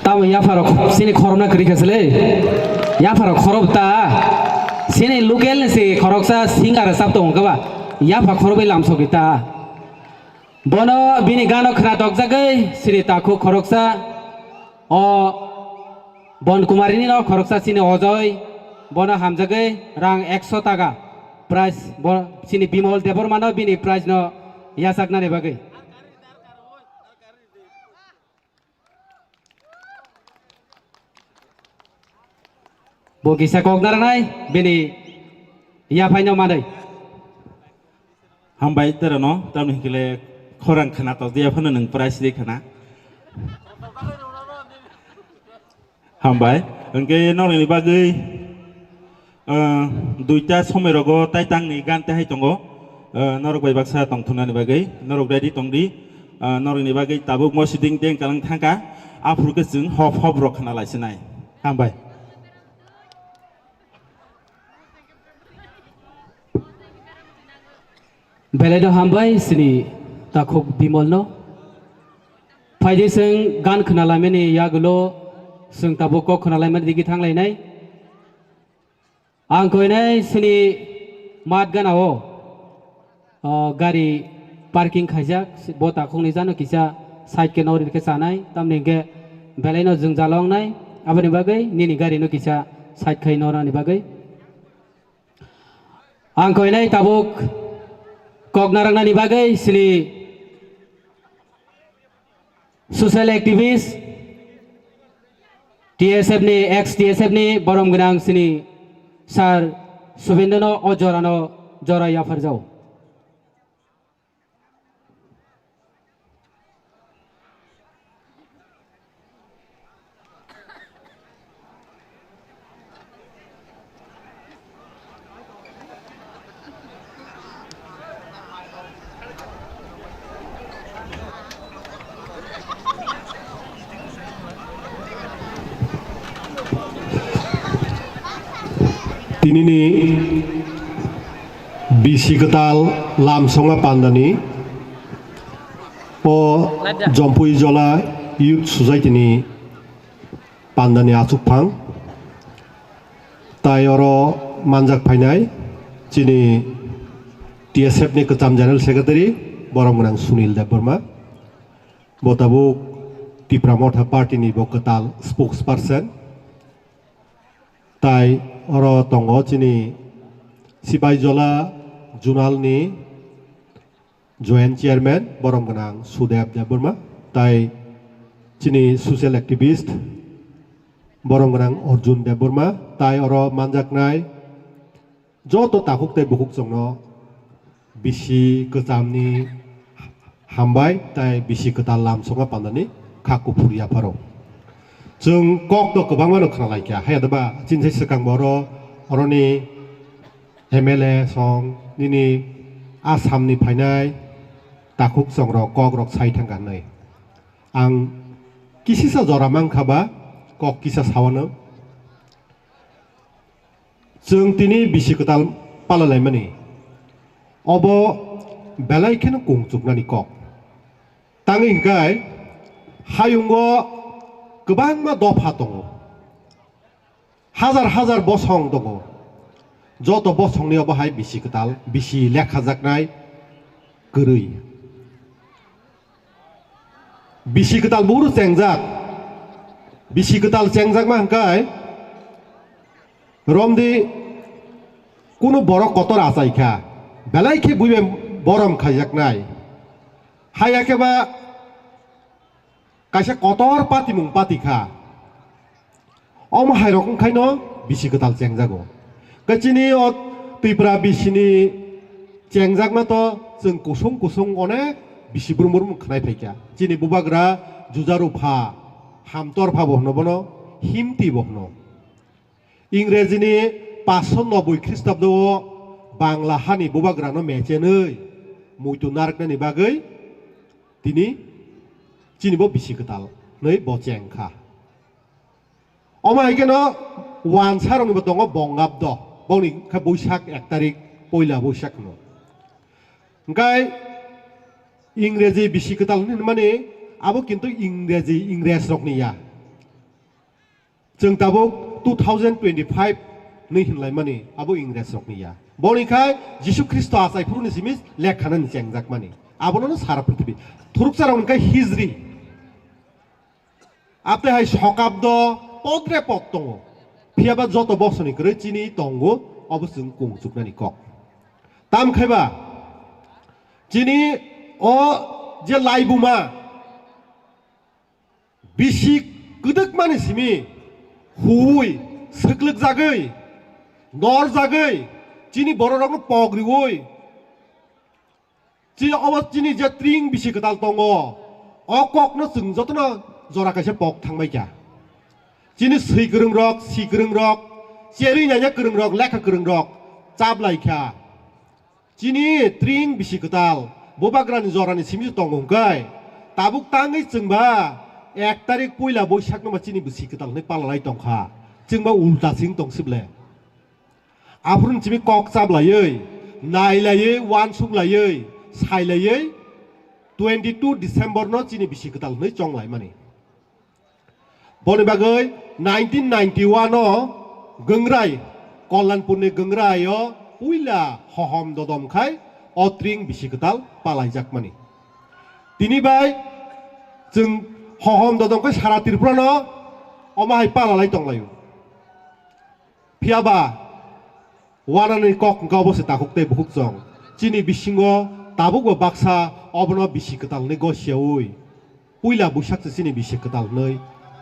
Tamu ya farok sini korona kiri kesele ya farok korop ta sini local si korok sa singar sabto ngkaba ya fa korobe lamso kita bono bini gano khna dok jagai sini taku korok sa o bon kumarini no korok sa sini ojoy bono hamjagai rang 100 taka price sini bimol debor mano bini price no ya sakna ne bagai bo kisa kok naranai bini ya paino madai hambai terano tamni kile khorang khana to dia phano nang price de khana hambai engke nong ni bagai duita somerogo taitang ni gante hai tongo norok bai baksa tong thuna ni bagai norok ready tongdi norok ni bagai tabuk mo siding teng kalang thangka afur ke jing hop hop rok khana laisinai hambai Beledo hambai sini takuk bimol no faide sing gan khnalai ni yagulo sing tabuk ko khnalai man digi thanglai nai ang koi nai sini mat ganao gari parking खाइजाक बता खुंनि जानो किसा side के नौरी के सानाय तामने के बेलायनो जों जालांनाय आबादनि बागै निनि गारिनो किसा साइड खाइ नौरानि बागै आं कहनाय ताबुक कगनारांनानि बागै सिनि social activist TSF ni ex TSF ni borom genang sini sar Subendano Ojorano Joraya Farjau. Tinini bisi ketal lamsonga pandani o jompui jola youth society ni pandani asupang tai oro manjak phainai chini TSF ni ketam general secretary boromgrang Sunil Dev-Burma botabuk Tipramotha party ni boketal spokesperson tai oro tongo chini Sipai Jola Junal ni joint chairman boromganang Sudev Dev-Burma tai chini social activist boromganang Arjun Dev-Burma tai oro manjaknai joto takuk tai bukuk jongno bisi ketamni hambai tai bisi ketal lamsonga pandani kaku puria paro जों कक तो गोबां मानो खोनालायखाया हायादबा जिनसे सिगां बर' अरनि MLA सं निनि आसामनि फायनाय दाखुक संर कक रक साइ थांगानै आं किसिसा जरामां खाबा कक किसा सावनो जों तिनि बिसिकताल पालालायमानि अब बेलायखेनो गंजुगनानि कक ताङै हिंखाय हायुंगो गोबां मा दफा दङ हाजार हाजार बसं दङ जत बसंनि अबहाय बिसि कताल बिसि लेखा जागनाय गोरै बिसि कताल बुरु चेंजाक बिसि कताल चेंजाक मा हंकाय रमदि कुनु बर Qatar आसाइखा बेलायखे बुइबे Baram खायजाकनाय हायाखेबा kaisa kotor pati mung pati kha om hairok oंखायनो bisi ketal cengjago kachini o tuipra bisini cengjagma to जों kusung kusung onek bisi burumur khnai phaikya chini bubagra jujaru pha hamtor pha bohno bono himti bohno इंरेजिनि 590 ख्रीष्टाब्द Bangla हानि बुबाग्रा no mechenei muitu narknani bagai tini chini bo bisi ketal nei bo chengkha omai keno wan sarong bo tongo bongabdo boni kha boisak 1 tarik poila boisak no ngai इंरेजी bisi ketal ni mane abo kintu इंग्रेज rokni ya जों दाबो 2025 नै हिनलाय माने आबो इंग्रेज रकनि या बनिखाय जिसु Christ आसाय फुरुनि सिमिस लेखानानि चेंजाक माने आबोनो सारा पृथ्वी थुरुकसाराव नका हिजरी आपते हाय शकाब्द पद्रे पद दङ फियाबा जत बसनि करे चिनि दंगो अब जों गंजुगनानि कक ताम खायबा चिनि अ जे लाइबुमा बिसि गदक माने सिमि हुई सकलक जागै नर जागै चिनि बररकनो पग्रिवै चिनि अब चिनि जे त्रिं बिसि कताल दङ अ ककनो जों जतनो जरा कासे पग थांबाय क्या चिनि सै गोरों रक सि गोरों रक चेरि नाया गोरों रक लेखा गोरों रक चाबलायखा चिनि त्रिं बिसि कताल बोबाग्रानि जरानि सिमि दङंगाय ताबुक ताङै जोंबा 1 तारिख पहिला बैसाग नमा चिनि बिसि कताल नै पालालाय दंखा जोंबा उल्टा सिं दंसिबले आफुन चिमि कक चाबलायै नायलायै वान सुबलायै सायलायै 22 डिसेम्बर न चिनि बिसि कताल नै चंलाय माने बनि बागै 1991 न गंग्राय कल्याणपुरनि गंग्रायो पहिला हहम ददमखाय अत्रिं बिसिगदाल पालायजाकमानि तिनि बाय जों हहम ददंखौ सारा त्रिपुरानो अमाहाय पालालाय दंलायो फियाबा वानानि कक गावबोसो दाहुकते बुहुक जं चिनि बिसिङो दाबुगो बाक्सा अबनो बिसिगदालनि गसियावै पुइला बुसाकसो चिनि बिसिगदालनै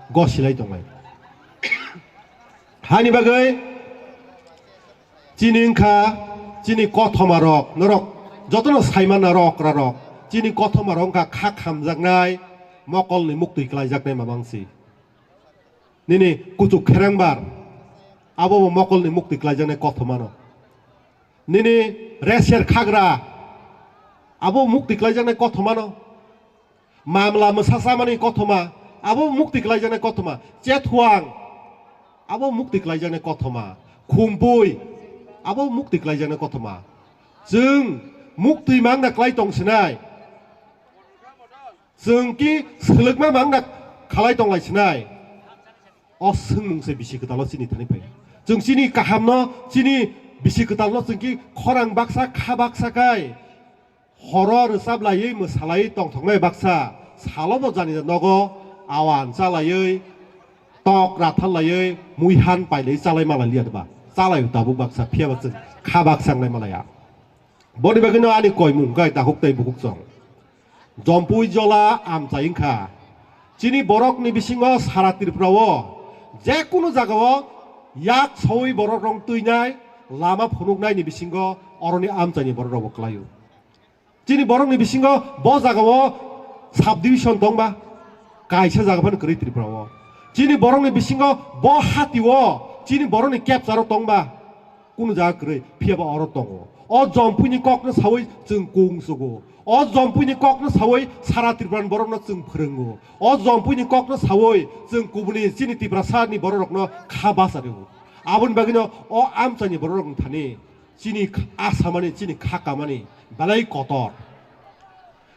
गसिलाय दंलाय हानि बागै चिनि इंखा चिनि कथमा रक नरक जतनो साइमाना रक रक चिनि कथमा रंखा खा खामजागनाय मकलनि मुक्ति खालायजागनाय माबांसि निनि कुचुक खेरांबार आबो मकलनि मुक्ति खालायजागनाय कथमानो निनि रेसेर खाग्रा आबो मुक्ति खालायजागनाय कथमानो मामला मोसासामानि कथमा आबो मुक्ति खालायजागनाय कथमा चेतहुआं आबो मुक्ति खालायजागनाय कथमा खुम्पुइ आबो मुक्ति खालायजागनाय कथमा जों मुक्ति मांना खालाय दंसिनाय जों कि सोलोगमा मांना खालाय दंलायसिनाय अ जों मुंसे बिसिगदाल चिनि थानिफाय जों चिनि काहामनो चिनि बिसिगदाल जों कि खरां बाक्सा खा बाक्साखाय हर रोजाबलायै मोसालायै दंथंनाय बाक्सा सालबो जानि नगो आवान जालायै टक राथालायै मुइहान पाइलै जालाय मालाय लियादबा जालाय दाबु बाक्सा फियाबा जों खा बाक्सांनाय मालाया बनि बागैनो आनि कय मुंगाय दाहुकतै बुहुक जं जम्पुइ जला आमचाइंखा चिनि बरकनि बिसिङो सारा त्रिपुराओ जेकुनु जागाओ याक सवै बरक रं तुइनाय लामा फुनुकनायनि बिसिङो अरनि आमचाइनि बरक रंबो खालायो चिनि बरकनि बिसिङो ब जागाओ साब डिभिजन दंबा कायसा जागाफान करै त्रिपुराओ चिनि बरकनि बिसिङो ब हातिओ चिनि बरकनि केपचारो दंबा कुनु जागा करै फियाबा अर दङ अ जम्पुइनि ककनो सावै जों गंसुगो अ जम्पुइनि ककनो सावै सारा त्रिपुरानि बरकनो जों फोरोङो अ जम्पुइनि ककनो सावै जों गुबुननि चिनि त्रिपुरासानि बरकनो खाबासारो आबुन बागिनो अ आमचानि बरकनो थानि चिनि आसामानि चिनि खाकामानि बालाय कतर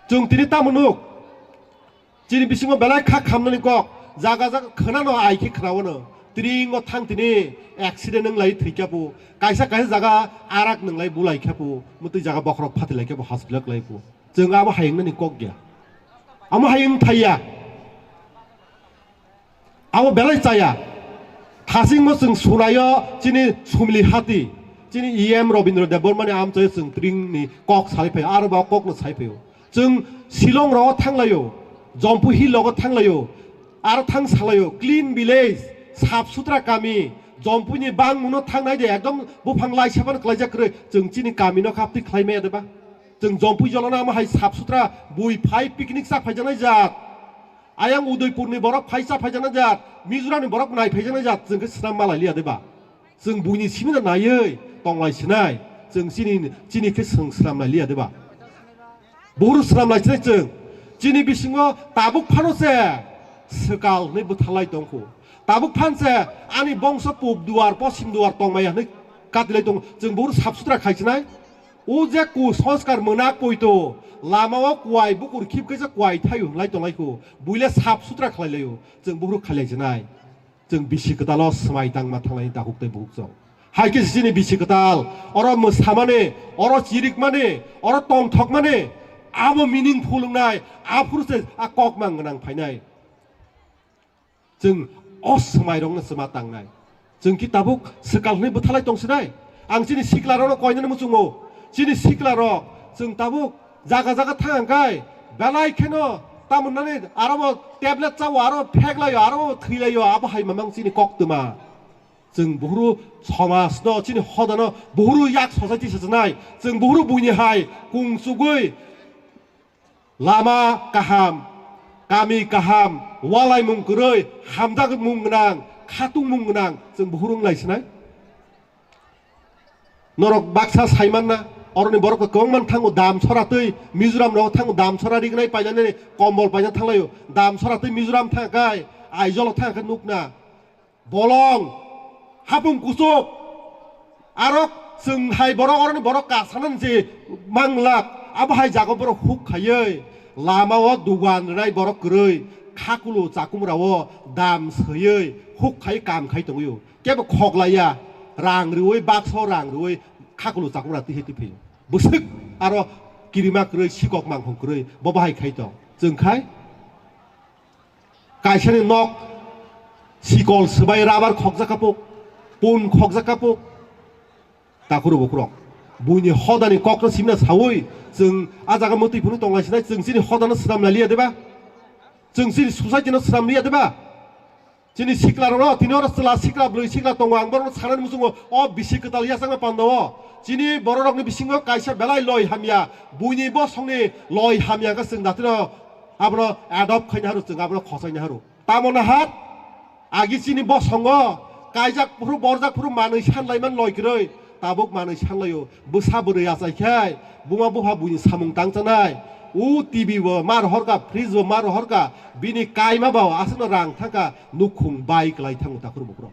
जों तिनि तामुनुक चिनि बिसिङो बालाय खा खामनानि कक जागा जागा खोनानो आइखे खोनावनो त्रिंग थां तिनि एक्सिडेन्ट नंलाय थैखाबो कायसा कायसा जागा आराक नंलाय बुलायखाबो मुतै जागा बखरक फातिलायखाबो हस्पिटाल लायबो जों आबो हायंनानि कक गया आमो हायं थाया आबो बेलाय जाया थासिंबो जों सुनायो चिनि सुमलि हाति चिनि इएम रवीन्द्र देव बर्मानि आमचाय जों त्रिंनि कक सालायफायो आरोबाव ककनो सालायफायो जों शिलं राव थांलायो जम्पु हिल राव थांलायो आरो थां सालायो क्लीन विलेज साफ सुथरा गामि जम्पुनि बां मुनो थांनाय दे एकदम बुफां लाइसाबान खालायजाख्रै जों चिनि गामिनो खापति खालायमाया देबा जों जम्पु जलना माहाय साफ सुथरा बुइ फाइ पिकनिक जाफायजानाय जात आयां उदयपुरनि बरफ फाइसा फायजानाय जात मिजोरामनि बरफ नाय फायजानाय जात जोंखौ सिनाम मालाय लिया देबा जों बुइनि सिमिना नायै दंलायसिनाय जों चिनिखौ सोंस्लामनाय लिया देबा बरु स्लामलायसिनाय जों चिनि बिसिङो दाबुक फानोसे सकालनै बुथालाय दंखौ दाबुक फानसे आंनि बंश पुब दुवार पश्चिम दुवार तंमाया नै कातिलाय दं जों बरु साफ सुथरा खायसिनाय ओ जे कु संस्कार मोना कइतो लामाव कुवाय बुकुर खिबकैजा कुवाय थायो लाय दंलायखौ बुइले साफ सुथरा खालायलायो जों बरु खालायजनाय जों बिसिगदाल समाय दांमा थांलाय दाहुकतै बुक जं हायके चिनि बिसिगदाल अर मोसामाने अर चिरिकमाने अर तंथकमाने आबो मिनिंफुल नाय आफुरसे आ ककमां गोनां फायनाय जों असमायरंनो समा तांनाय जों कि दाबुक सकालनै बुथालाय दंसिनाय आं चिनि सिक्लाराव कयनो मुचुङो चिनि सिक्लार जों दाबुक जागा जागा थांगाय बेलाय खेनो तामुननानै आरो टेब्लेट चाव आरो फेगलायो आरो थैलायो आबो हाय मामां चिनि कक्तमा जों बहुरु समाज न चिनि हदन बहुरु याक ससाइटि सजनाय जों बहुरु बुइनि हाय कुंसुगै लामा काहाम गामि काहाम वालाय मुं गोरै हामजागोन मुं गोनां खातुं मुं गोनां जों बहुरुं लायसिनाय नरक बाक्सा साइमानना अरनि बरक गोबां थाङो दामसरातै मिजोराम राव थाङो दामसरा रिगनाय पाइनानै कम्बल पाइना थांलायो दामसरातै मिजोराम थांगाय आइजल थांगाय नुकना बलं हापुं कुसुक आरो जों हाय बरक अरनि बरक कासानान जे मांलाक आबहाय जागो बरक हुक खायै लामाव दुगान राय बरक गोरै खाकुलु जाकुमराव दाम सोयै हुक खाय काम खाय दङयो केबो खगलाया रां रुवै बाक्स रां रुवै खाकुलु जाकुमरा तिहे तिफे बुसुक आरो किरिमा क्रय सिकक मांखं क्रय ब बाहाय खाय दं जोंखाय कायसानि नक सिकल सोबाय राबार खगजाकापक पुन खगजाकापक ताखुरो बखरक बुइनि हदानि कक्र सिमना सावै जों आजागा मतिफोरनि दंगासिनाय जों सिनि हदानो स्रामना लिया देबा जों सिनि ससाइटिनो स्राम लिया देबा जोंनि सिख्लाराव तिनि हर सिला सिख्ला ब्रै सिख्ला दङ आं बर सानानि मुसुङो अ बिसि गोदाल यासाङा पान्दव जिनि बर रकनि बिसिङो कायसा बेलाय लय हामिया बुइनि ब संनि लय हामियागा जों दातिनो आबनो एडप्ट खायना हारु जों आबनो खसायना हारु तामना हात आगि सिनि ब संग कायजाक पुरु बरजाक पुरु मानै सानलायमान लय ग्रै ताबुक मानै सानलायो बोसा बोरै आसायखाय बुङा बहा बुइनि सामुं तांजानाय उ टिभि बो मार हरका फ्रिज बो मार हरका बिनि कायमा बाव आसनो रां थांका नुखुं बाइक लाय थाङो ताखुर बक्र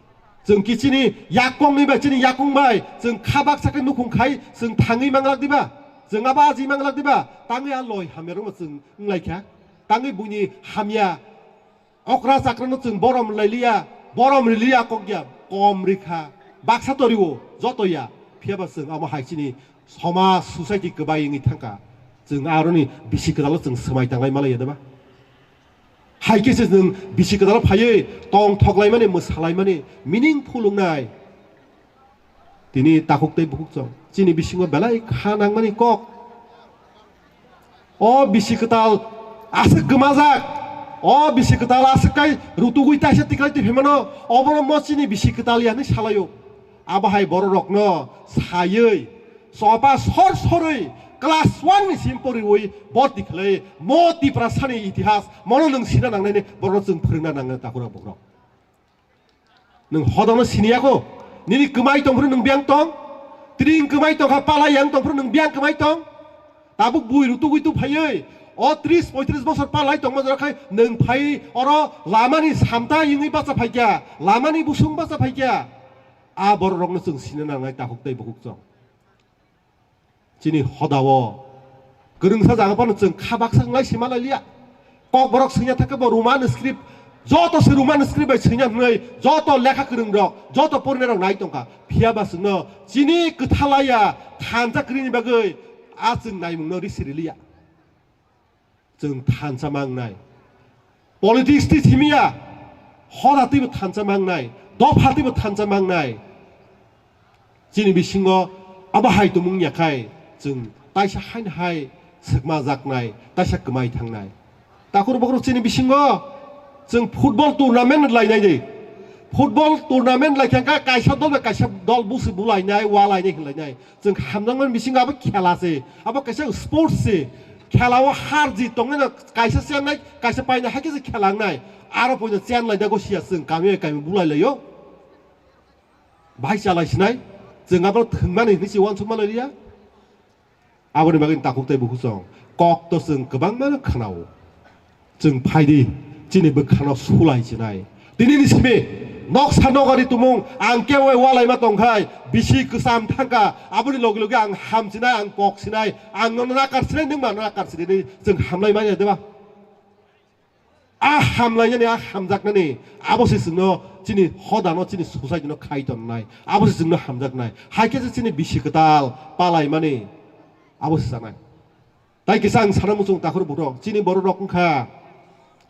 जों किसिनि याकंनि बाचिनि याकं बाय जों खाबाक साके नुखुं खाय जों थाङै मांलाक दिबा जों आबा आजि मांलाक दिबा ताङै आ लय हामेर जों लायखा ताङै बुइनि हामिया अक्रा चाक्रनो जों बरम लायलिया बरम लिया कग्या कम रेखा बाक्सा तरिवो जतया फियाबा जों आमा हायसिनि समाज ससाइटि गोबायङै थांका जों आरनि बिसि गोदाल जों सोमाय थांलाय मालाय देबा हायकेसे जों बिसि गोदाल फायै टं थगलाय माने मोसालाय माने मिनिंफुल नाय दिनै ताखुकतै बुकुक जों जिनि बिसिङो बेलाय खानां माने कक अ बिसि गोदाल आसे गोमाजाक अ बिसि गोदाल आसे काय रुतुगुइ ताइसे तिक्राय तिफेमानो अबर मसिनि बिसि गोदालियानो सालायो आबाहाय बर रकनो सायै सपा सर सरै क्लास 1 निसिम परिवै बति खलै मति प्रासानि इतिहास मनो नों सिना नांनायनि बर जों फोरोंना नाङो ताकुरा बक्र नों हदानो सिनियाखौ निनि गोमाय दंफोर नों बियां दं त्रिं गोमाय दंखा पालायां दंफोर नों बियां गोमाय दं ताबुक बुइ रुतुगुइ तु फायै अ 30-35 बছর पालाय दं मजराखाय नों फाय अर लामानि सामता इङै बासा फायग्या लामानि बुसुं बासा फायग्या आ बर रकनो जों सिना नांनाय ताकुकतै बुकुक जों जिनि हदाव गोरोंसा जागापानो जों खाबाक सांलाय सिमालायलिया कक बरक सैया थाके रुमान स्क्रिप्ट जत से रुमान स्क्रिप्ट बाय सैया नै जत लेखा गोरों रक जत परिनाय रक नाय दंका फियाबा जोंनो जिनि गोथालाया थानजा क्रिनि बागै आ जों नायमुंनो रिसिरिलिया जों थानजा मांनाय पलिटिक्स ति थिमिया हरातिबो थानजा मांनाय दफातिबो थानजा मांनाय जिनि बिसिङो आबाहाय तुमुं याखाय जों ताइसा हाइन हाय सगमा जाकनाय ताइसा गोमाय थांनाय ताकुर बक्र चिनि बिसिङो जों फुटबल टुर्नामेन्ट लायनाय जायो फुटबल टुर्नामेन्ट लायखांका कायसा दल बुसि बुलायनाय वालायनाय होलायनाय जों हामनांगोन बिसिङाबो खेलासे आबा कायसा स्पोर्ट्स से खेलाव हार जित दंना कायसा सेननाय कायसा पायना हाकेसे खेलांनाय आरो पयना चेन लायदागो सिया जों गामि गामि बुलायलायो भाइ चालायसिनाय जोंहाबो थोंनानै निसि वान समालायलिया आबोनि बागै ताकुकतै बुकुक जों कक तो जों गोबां मानो खानाव जों फायदि जिनिबो खानाव सुलायसिनाय दिनैनि सिमे नक्सा नगरि तुमुं आं केवै वालायमा दंखाय बिसि गोसाम थांका आबोनि लगे लगे आं हामसिनाय आं ककसिनाय आं नाकारसिनाय नों मा नाकारसिनाय जों हामलाय माने देबा आ हामलायनानै आ हामजाकनानै आबोसे जोंनो जिनि हदानो जिनि ससाइटिनो खायदननाय आबोसे जोंनो हामजाकनाय हायकेसे जिनि बिसि गोदाल पालाय माने आबोसे जानाय ताइ किसा आं साना मुसुं ताकुर बर जिनि बर रकखा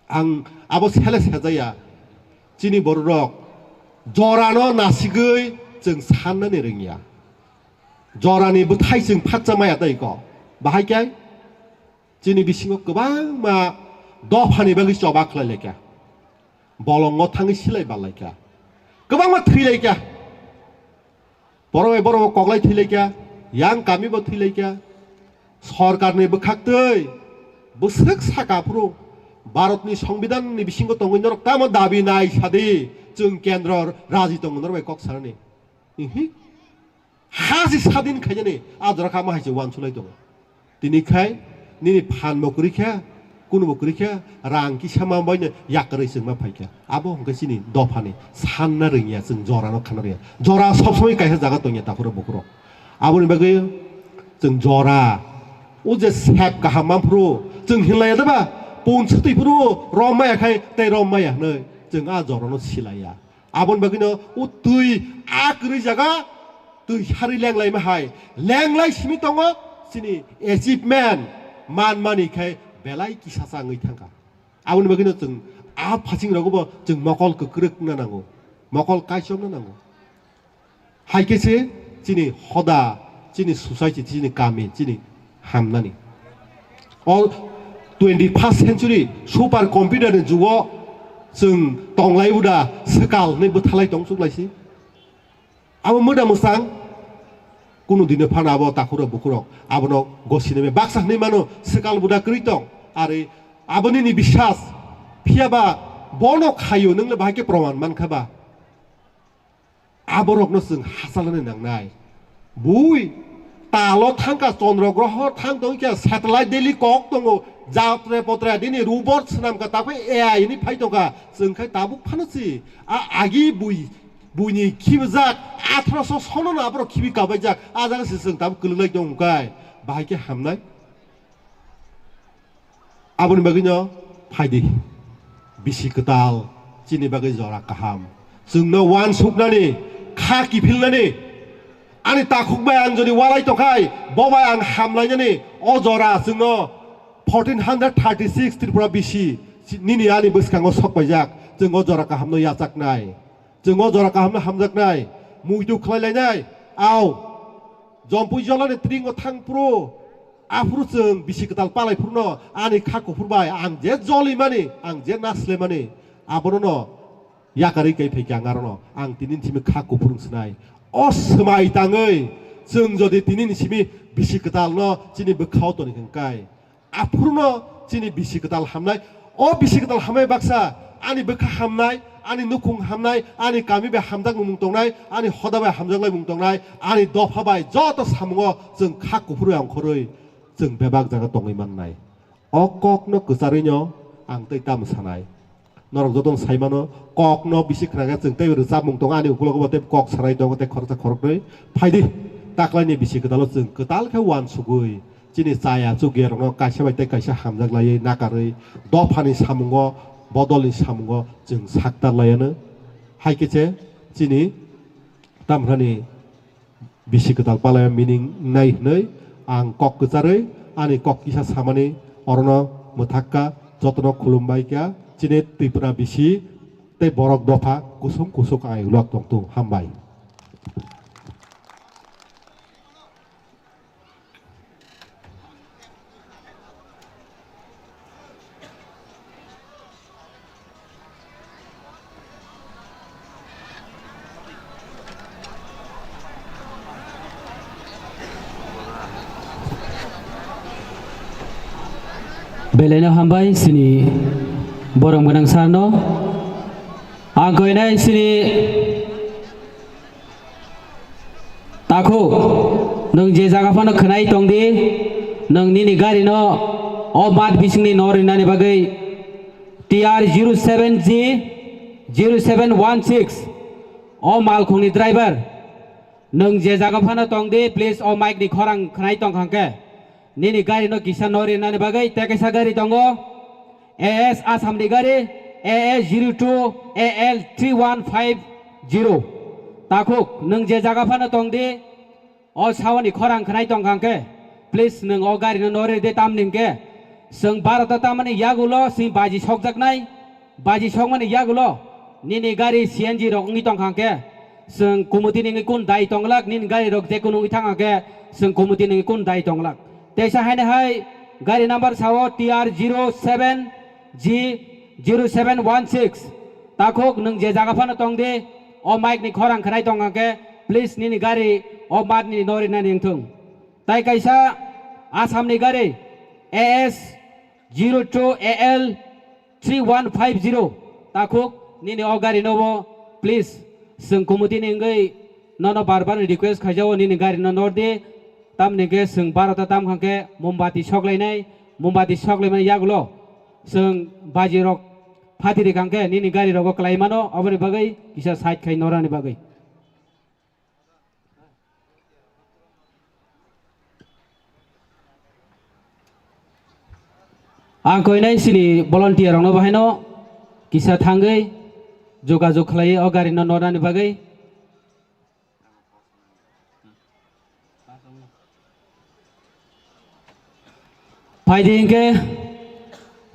आं आबो सेले सेजाया जिनि बर रक जरानो नासिगै जों साननानै रोङिया जरानि बोथाय जों फातजामाया दैक बाहायखाय जिनि बिसिङाव गोबां मा दफानि बागै जबा खालायलायखा बलंग थाङै सिलाय बालायखा गोबां मा थैलायखा बर' कगलाय थैलायखा यां गामिबो थैलायखा सरकारनि बोखाक्तै बोसोक साकाफ्रु भारतनि संविधाननि बिसिङाव दंगैनो ताम दाबि नाय सादि जों केन्द्र राजि दंगैनो बाय कक सारनि हाजि सादिन खायजानि आदरा माहायसे वानसुलाय दङ दिनैखाय निनि फान मकुरिखा कुनु मकुरिखा रांखि सामा बायनो याकरै जों मा फायखा आबो हंगासिनि दफानि सानना रोङिया जों जरानो खाना रोङिया जरा सब समय कायहा जागा दंया ताकुर बकुर आबोनि बागै जों जरा ओ जे सेप गाहामाफ्रु जों हिलाया देबा पनसतैफ्रु रमायाखाय तै रमाया नै जों आ जरानो सिलाया आबोनि बागैनो ओ तुइ आ करै जागा तुइ सारि लेंलाय माहाय लेंलाय सिमि दङ sini achievement man mani khai belai kisa sangai thangka aboni bagino jeng a phasing ragobo jeng mokol kokrek na nango mokol kaisom na nango haikese sini hoda sini society sini kami sini hamnani all 21st century super computer ni jugo jeng tonglai uda sekal ni buthalai tong suklaisi abo moda musang kuno dine phana abo takuro bukurok abono gosineme baksa ni mano sekal buda kritong are aboni ni bishas phiaba bono khayo nongle bahake proman man khaba aborok no jeng hasalane nangnai bui talo thangka chandra graha thang tong kya satellite daily kok tongo jatre potra dini robot snam ka takwe ai ni phai tonga jeng khai tabu phanasi agi buini khibjak 1800 sono na abro khibi kabajak ajaga siseng tabu kululai dong kai bahake hamnai aboni bagino phaidi bisi ketal chini bagai jora kaham jengno wan suknani kha kipilnani ani takhukbai ang jodi walai tokai bobai ang hamlainani o jora jengno 1436 tripura bisi nini ani boskango sokbajak jengo jora kahamno yajaknai jengo jora kahamno hamjaknai muidu khlailai aw jompui jolani tringo thangpro afru jeng bisi ketal palai purno ani khako purbai ang je joli mani ang je nasle mani abono yakari kai pheikangarono ang tinin simi khako purung snai o smai tangai jeng jodi tinin simi bisi ketal no chini bekhau toni kai afruno chini bisi ketal hamnai o bisi ketal hamai baksa ani bekha hamnai ani nukung hamnai ani kami be hamjak mung tongnai ani hodabai hamjanglai mung tongnai ani dophabai joto samungo jeng khako puru ang khoroi jeng bebak jaga tongai mannai o kok no kusarino ang tei tam sanai norok jotong saimano kok no bisi khraga jeng tei rujab mung tong ani ukulogo te kok sarai dong te khorcha khoroknoi phaidi taklai ni bisi kedalo jeng ketal khe wan sugui chini chaya chuger no kaisa bai te kaisa hamjaglai nakaroi dophani samungo bodolni samungo jeng saktar layano haikece chini tamrani bisi ketal palaya mining nai hnoi ang kok kejaroi ani kok kisa samani orono muthakka jotono khulumbai kya chini tripura bisi te borok dofa kusum kusuk ai ulok tongtu hambai Belena hambai sini borong benang sarno angkoinai sini takho nung je jaga phano khnai tongdi nung nini gari no o mat bisingni norinani bagai TR 07G 0716 o malkhungni driver nung je jaga phano tongdi please o mic ni khorang khnai tong khangke nini gari no kisa nori nani bagai tekesa gari tongo AS Assam ni gari AS 02 AL 3150 takuk nung je jaga phano tongdi o sawani khorang khnai tong khangke please nung o gari no nori de tam nimke seng barata tamani yagulo sing baji sokjaknai baji sokmani yagulo nini gari CNG rok ngi tong khangke seng kumuti ni kun dai tonglak nin gari rok je kunu ithangake seng kumuti ni kun dai tonglak Tesa hai gari number sawo TR 07G 0716 takok nung je jaga phano tongde o mic ni khorang khnai tongake please nini gari o mat ni nori na ningthung tai kaisa Assam ni gari AS 02 AL 3150 takok nini o gari nobo please sung kumuti ningai nono barbar request khajawo nini gari no norde tam nege sung barata tam khangke mombati soklainai mombati soklaimani yagulo sung baji rok phatiri khangke nini gari rok klaimano aboni bagai kisa side khai norani bagai ang koinai sini volunteer rok no bahaino kisa thangai jogajog khlai o gari no norani bagai फायदे इनके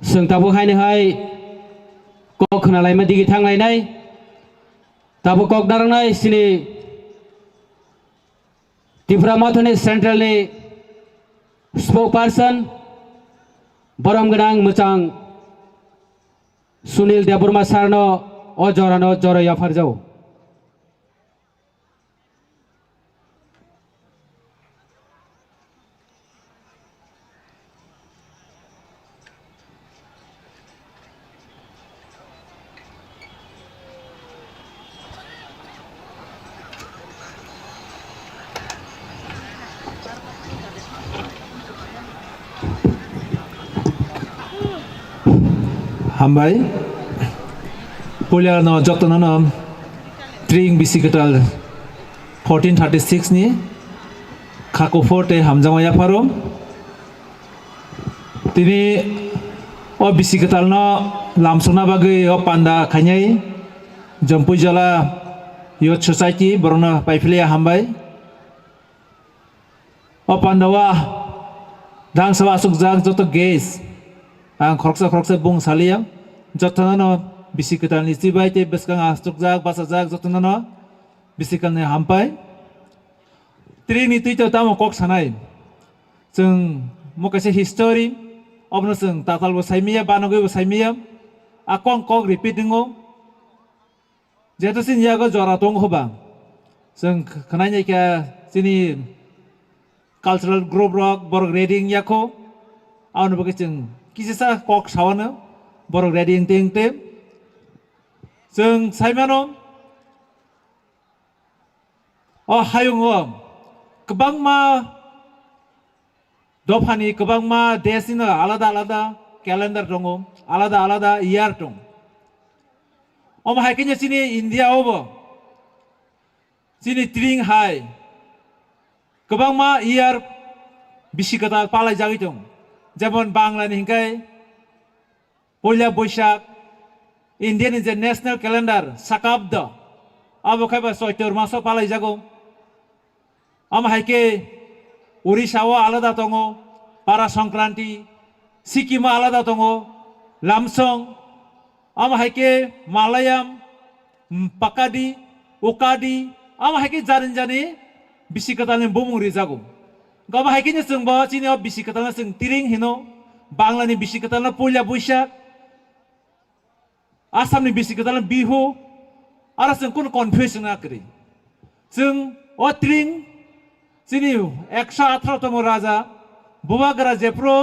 जों दाबो हायनोहाय कक खोनालायमा दिगि थांलायनाय दाबो कक नारांनाय सिनि Tripura माथोनि सेन्ट्रेलनि spoke person बरम गोनां मोजां सुनील देबबर्मा सारनो अ जरानो जरया फारजाव हामबाय पलियानो जतनानो ट्रिं बिसिकटाल 1436 नि खाकोफोटे हामजामाया फारो तिनी ओ बिसिकटालनो लामसना बागै ओ पान्डा खायनाय जम्पुजला युथ सोसाइटी बरनो पाइफलिया हामबाय ओ पान्डावा दांसवा सुकजाक जत गेस आं खरकसा बुं सालिया जतनानो बिसिकटालनि सिबायते बेसकां आसुकजाक बासाजाक जतनानो बिसिकालनि हामबाय त्रिनि तुइतो तामो कक सानाय जों मकासे हिस्टोरी अबनो जों तातालबो साइमिया बानगैबो साइमिया आकं कक रिपिटिंगो जेतो सिनियागो जरा दं होबा जों खनायनायका जोंनि कालचारेल ग्रुप रक बर ग्रेडिंग याखो आउनो बगे जों किसिसा कक सावानो बर ग्रेडिंग टेंटे जों साइमानो अ हायुङो गोबां मा दफानि गोबां मा देशनिनो आलादा आलादा क्यालेन्डार दङ आलादा आलादा इयार दं अमा हायकिनो सिनि इन्डियाआवबो सिनि ट्रिं हाय गोबां मा इयार बिसिकटा पालाय जागै दं जेमन बांलानि हिंखाय पयला बैसाग इन्डियानि जे नेशनेल क्यालेन्डार साकाब्द आबो खायबा चैत्र मासाव पालाय जागौ आम हायके उड़ीसाव आलादा दङ पारा संक्रान्ति सिक्किम आलादा दङ लामसं आम हायके मालायाम पाकादि उकादि आम हायके जारिन जानि बिसिकटानि बुमुरि जागौ गाम हायकेनो जोंबो चिनि बिसिकटाना जों तिरिं हिनो बांलानि बिसिकटाना पयला बैसाग आसामनि बिसिकटाना बिहु आरो जों कुन कनफ्यूजन आकरि जों अ त्रिं जोंनि 118तम राजा बुबागरा जेप्रो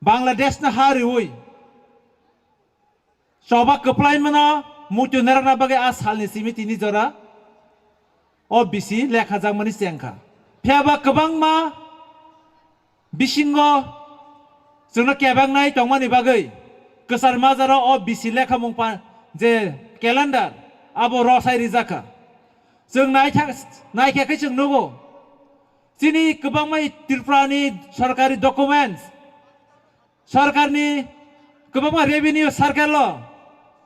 बांलादेशना हारिवै सबा कप्लायमना मुतु नेरना बागे आ सालनि सिमितिनि जरा अ बिसि लेखा जामनि सेंखा फेबा गोबां मा बिसिंग जोंनो केबांनाय दंमानि बागै गोसार माजाराव अ बिसि लेखा मुंपा जे क्यालेन्डार आबो रसायरि जाखा जों नायखायाखै जों नंगौ जोंनि गोबां माइ त्रिपुरानि सरकारि डकुमेन्टस सरकारनि गोबां मा रेभिनिउ सार्केल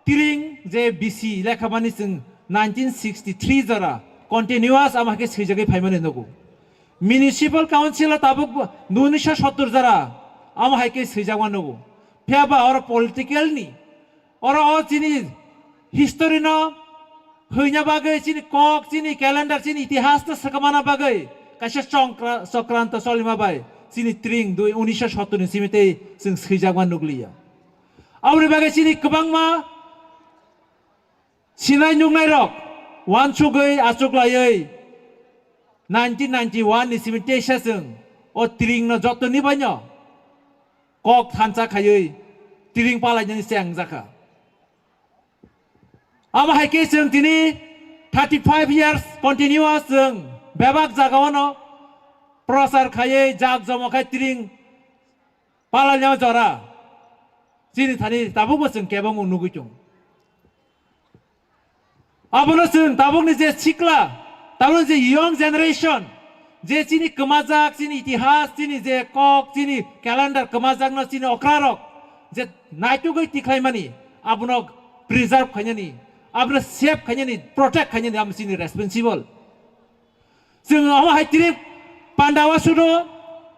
तिरिं जे बिसि लेखामानि जों 1963 जरा कन्टिन्यूअस आमाके सैजागै फाइमाने नंगौ म्युनिसिपल काउन्सिल ताबुक 1970 जरा आमाके सैजागवा नंगौ फेबा और पलिटिकलनि और अ चिनि हिस्टोरी न हैना बागै चिनि कक चिनि क्यालेन्डार चिनि इतिहास त सकमाना बागै कासे संक्रान्त सलिमा बाय चिनि त्रिं 1970 नि सिमिते जों सैजागवा नुगलिया आउनि बागै चिनि गोबां मा सिनाय नुनाय रक वानसुगै आचुकलायै 1991 नि सिमिते जों अ त्रिं न जतनि बायनो कक थानसा खायै त्रिं पालायनि सें जाखा आम हायके जों दिनै 35 years कन्टिन्यूअस जों बेबाक जागावनो प्रसार खायै जाग जमखाय त्रिं पालायनायाव जरा जिनि थानि दाबुबो जों केबां नुगैथों आबनो जों दाबुनि जे सिक्ला दाबुनि जे यंग जेनेरेशन जे चिनि कमाजाक चिनि इतिहास चिनि जे कक चिनि क्यालेन्डार कमाजाक न चिनि अक्रारक जे नायटुगै तिख्लायमानि आबनो प्रिजार्भ खायनानि आबनो सेफ खायनानि प्रोटेक्ट खायनानि आम चिनि रेसपन्सिबल जों आमा हायतिरि पान्डावा सुदो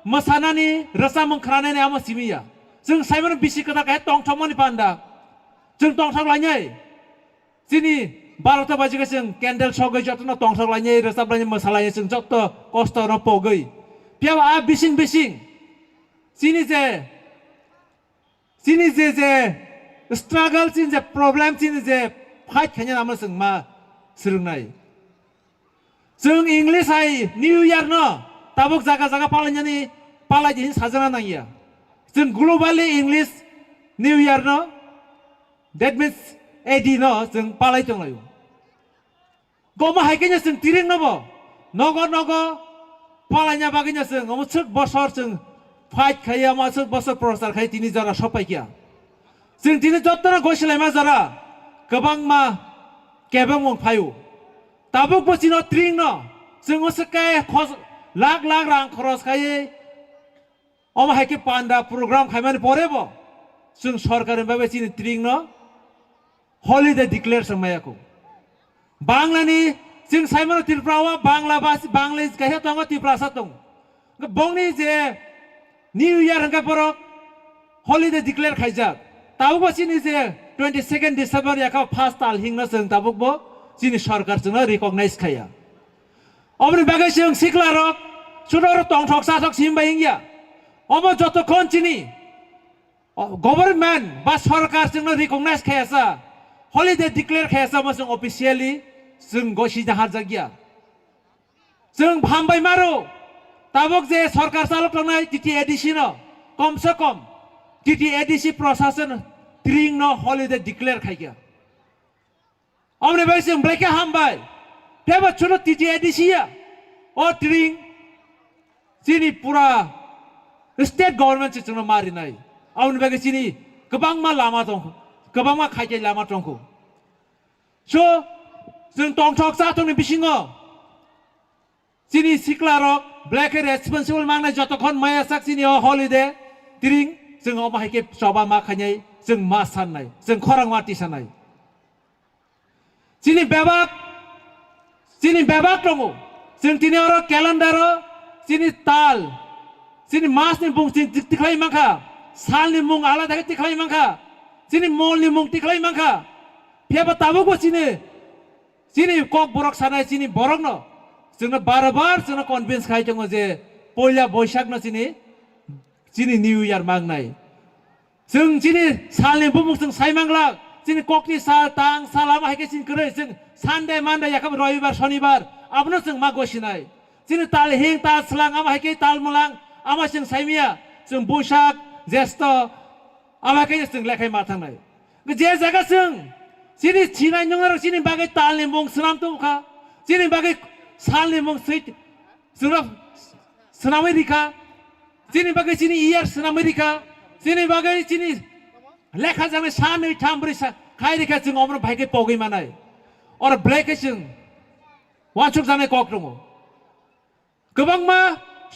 मोसानानि रोजामों खानानै आमो सिमिया जों साइमन बिसि खोथा काहे टंथमनि पान्दा जों टंथक लाइनाय जोंनि 12टा बाजिखौ जों केन्डेल सगै जतन टंथक लाइनाय रोजाबलायनाय मोसालायनाय जों जत कस्त न पगै पियाव आ बिसिं बिसिं जोंनि जे स्ट्रागल जोंनि जे प्रब्लेम जोंनि जे फाइट खायनो नामा जों मा सोलोंनाय जों इंलिश आइ निउ इयार न ताबुक जागा जागा पालायदिनि साजना नांगिया जों ग्ल'बेलि इंलिश निउ इयार न that means एडि न जों पालाय दंलायो गमा हायकेनो जों तिरिं नबो नग पालायना बागैनो जों अमसुक बसर जों फाइट खायो अमसुक बसर प्रचार खायो तिनि जरा सपायकिया जों तिनि जत्तन गयसलाय मा जरा गोबां मा केबं मं फायो ताबुक बसिनो त्रिं न जों असकाय लाख रां खरस खायो अम हायके पान्दा प्रग्राम खायमानि परेबो जों सरकारनि बाबे तिनि त्रिं न हलिडे डिक्लेयर समायाखौ बांलानि जों साइमन त्रिपुरावा बांला बास बांला गाहे दङ त्रिपुरासा दं बंनि जे निउ इयार हंगा पर हलिडे डिक्लेयर खायजाक ताबुक बसिनि जे 22 डिसेम्बर याखा फार्स्ट ताल हिंना जों ताबुकबो जोंनि सरकार जोंनो रिकगनाइज खाया अमनि बागै जों सिक्लारक सुदर टंथक साथक सिमबायिंया अम जतखन चिनि गभर्नमेन्ट बा सरकार जोंनो रिकगनाइज खायासा हलिडे डिक्लेयर खायासा जों अफिसियली जों गसि जाहार जागिया जों हामबाय मारो ताबुक जे सरकार चालक थांनाय टिटि एडिसि न कम से कम टिटि एडिसि प्रशासन त्रिं न हलिडे डिक्लेयर खायगिया अमने बागै जों ब्लेके हामबाय तेबो छुनो टिटि एडिसिया ओ त्रिं जोंनि पुरा स्टेट गभर्नमेन्ट जोंनो मारिनाय अमने बागै जोंनि गोबां मा लामा दं गोबां मा खायजाय लामा दंखौ स जों टंथक जाथोंनि बिसिङाव जोंनि सिक्लारक ब्लेक रेसपन्सिबल मांनाय जतखन मायासाक जोंनि हलिडे त्रिं जों अमाहायके सभा मा खायनाय जों मा साननाय जों खरां माति साननाय जोंनि बेबाक दङ जों दिनै आरो केलेन्डार जोंनि ताल जोंनि मासनि मुं तिख्लाय मांखा सालनि मुं आलादा तिख्लाय मांखा जोंनि मलनि मुं तिख्लाय मांखा फेबा ताबुकबो जोंनि कक बरक सानाय जोंनि बरक न जोंनो बार जोंनो कनभिन्स खाय दङ जे पहिला बैसाग न जोंनि निउ इयार मांनाय जों जोंनि सालनि मुं जों सायमांला जोंनि ककनि साल तां सालामा हायके जों करे जों सानडे मानडे याखा रविबार शनिबार आबनो जों मा गसिनाय जोंनि ताल हिं ताल स्लां आमा हायके ताल मलां आमा जों सायमिया जों बैसाग ज्येष्ठ आमा हायके जों लेखाय मा थांनाय जे जायगा जोंनि थिनाय नङा जोंनि बागै तालनि मुं सोनाम दंखा जोंनि बागै सालनि मुं सोनामै रिखा जोंनि बागै जोंनि इयार सोनामै रिखा जोंनि बागै जोंनि लेखा जानाय सानै थाम ब्रै खाय रिखा जों अमनो भाइके पगै मानाय और ब्लेके जों वानसुक जानाय कक दङ गोबां मा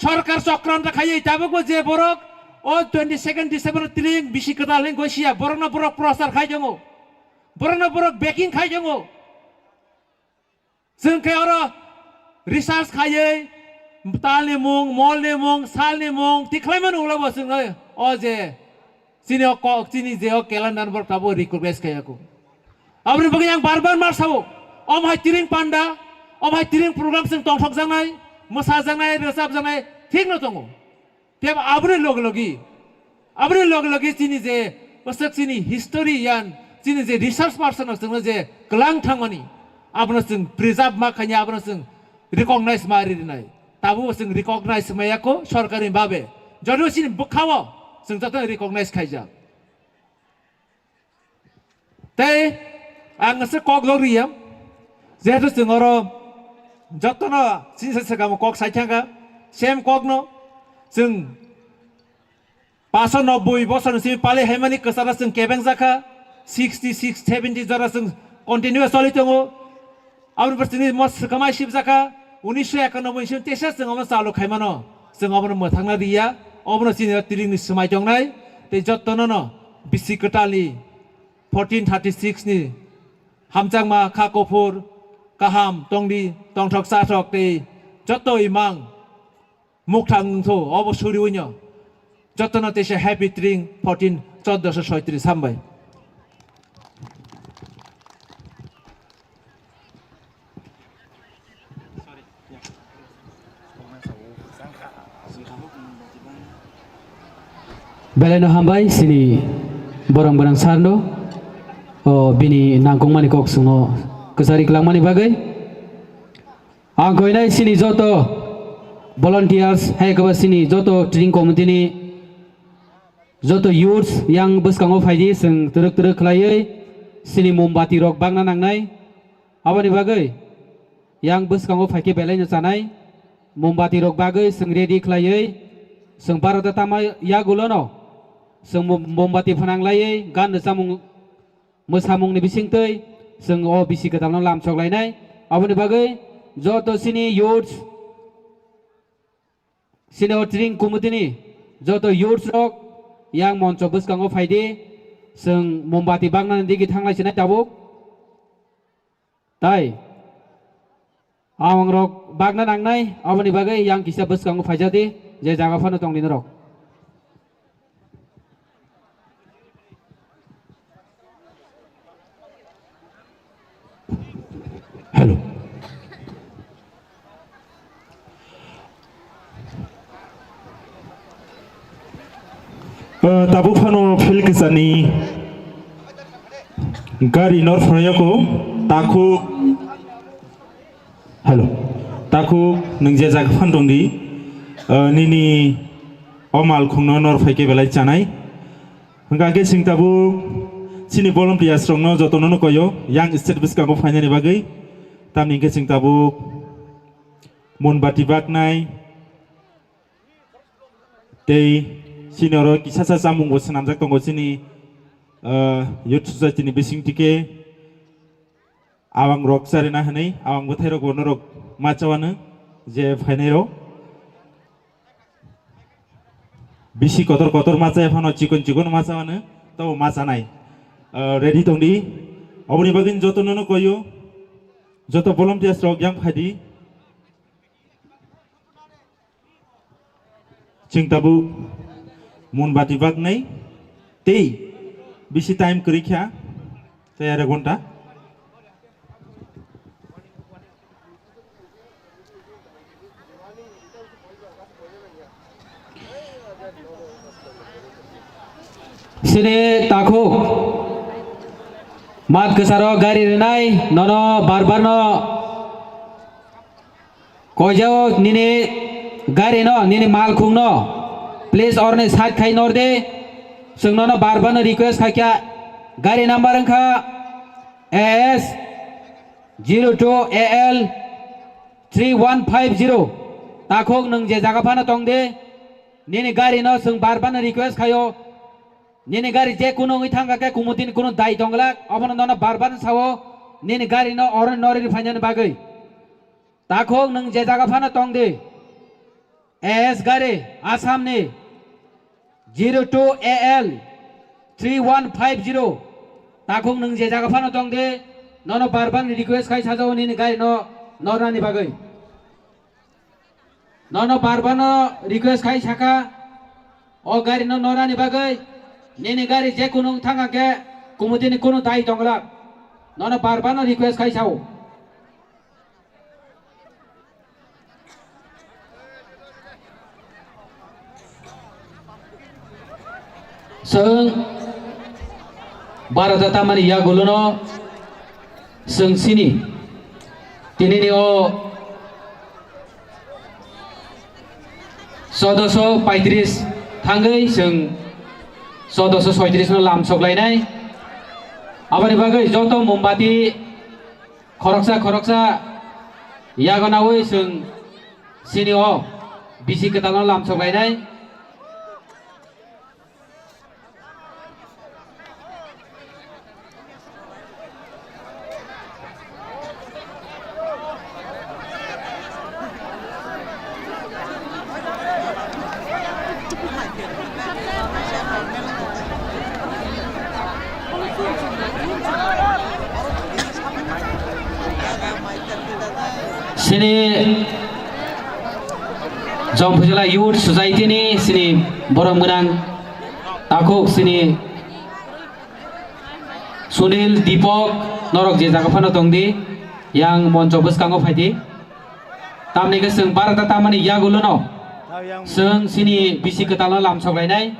सरकार चक्रान्त खायो ताबुकबो जे बरक ओ 22 डिसेम्बर त्रिं बिसि कदाल हिं गसिया बरक न बरक प्रचार खाय दङ बरक न बरक बेकिं खाय दङ जों खाय आरो रिसार्च खायै तालनि मुं मलनि मुं सालनि मुं तिख्लायमोन उलाबो जोङो अ जे जोंनि जे केलेन्डार बर ताबो रिकगनाइज खायाखौ आबनि बागै आं बार मारसावो अमहाय तिरिं पान्डा अमहाय तिरिं प्रग्राम जों टंथक जानाय मोसा जानाय रोजाब जानाय ठीक न दङ तेब आबनि लग लगी जोंनि जे असक जोंनि हिस्टोरियान जोंनि जे रिसार्च पार्सन जोंनो जे गोलां थांमानि आबनो जों प्रिजार्भ मा खायनो आबनो जों रिकगनाइज मारिनाय ताबो जों रिकगनाइज मायाखौ सरकारनि बाबे जदिव जोंनि बुखावो जों जत रिकगनाइज खायजा ताई आंसो कक लरिया जेहेतु जों आरो जतन सिगाम कक साइथांगा सेम कक न जों 590 बोसोरसिम पाले हायमानि कसारा जों केबें जाखा 66 70 जरा जों कन्टिन्युअस चलि दङ आबनि बरसिनि मस कमाय शिब जाखा 1991 सिम तेसा जों अमन चालु खायमानो जों अमन मोथांना रिया अमन सिनि तिरिंनि समाय दंनाय ते जतन न बिसि कटालि 1436 नि हामजांमा खाकफुर काहाम तंदि तंथक साथक ते जत इमां মুখথাংথো অবসরি উইন্য যতন তেসে happy ট্রিং 14 হামবাই Beleno hambai sini borong borong sarno bini nangkong mani kok sungo kesari kelang mani bagai angkoi nai sini joto volunteers hai kaba sini joto training committee ni joto youths yang beskango faidi seng teruk khlaiei sini mombati rok bangna nangnai abani bagai yang beskango faike belai chanai mombati rok bagai seng ready khlaiei seng barata tama ya gulono seng mombati phananglaiei gan samung mosamung ni bisingtei seng o bisi katalno lamchok lainai abani bagai joto sini youths sini o training committee ni joto youths rok yang monco beskango faidi seng mombati bangna digi thanglai sinai tabuk tai awang rok bagna nangnai abani bagai yang kisa beskango faijati je jaga phano tong din rok hello tabu phano phil kisani gari nor froyako taku hello taku ningje jaga phan dongdi nini omal khungno nor phaike belai chanai hangga ke singtabu sini volunteers rongno jotono no koyo yang state biskango fainani bagai tamni ke singtabu monbati baknai tei sini oro kisasa samung bo sanamjak tongo sini youth society ni bising tike awang rok sarina hanai awang bothai rok bonorok machawana je fainai ro bisi kotor macai phano chikon machawana to machanai ready tongdi oboni bagin joto nono koyo joto volunteers rok yang phadi chingtabu monbati bag nai tei bisi time korikha tei ara gonta sini takuk mat kesaro gari renai nono barbar no kojao nini gari no nini mal khung no please और ने साथ खाई नोर दे संग no barbar no request khai kya gari number angka AS 02 AL 3150 takuk nung je jaga phana tong de nini gari no sung barbar no request khayo nini gari je kuno ngi thanga ke kumutin kuno dai donglak abon no barbar sawo nini gari no or nori phanjan bagai takhok nung je jaga phana tong de AS gari asam ni 02 AL 3150 takhok nung je jaga phana tong de nono barbar request khai sajao nini gari no norani bagai nono barbar no request khai saka o gari no norani bagai nini gari je kuno thanga ke kumutini kuno dai donglak nono barbar no request khai sao seng barata tamani ya guluno seng sini tini ni o sodoso 35 thangai seng sodoso 36 no lam soklainai abani bagai joto mombati khoroksa yagonawoi seng sini o bisi ketalno lam soklainai sini jom phujala youth society ni sini borom genang takuk sini Sunil Dipok norok je jaga phano tongdi yang monco boskango phaidi tamni ke seung barata tamani yagulo no seung sini bisi ketalo lam soklainai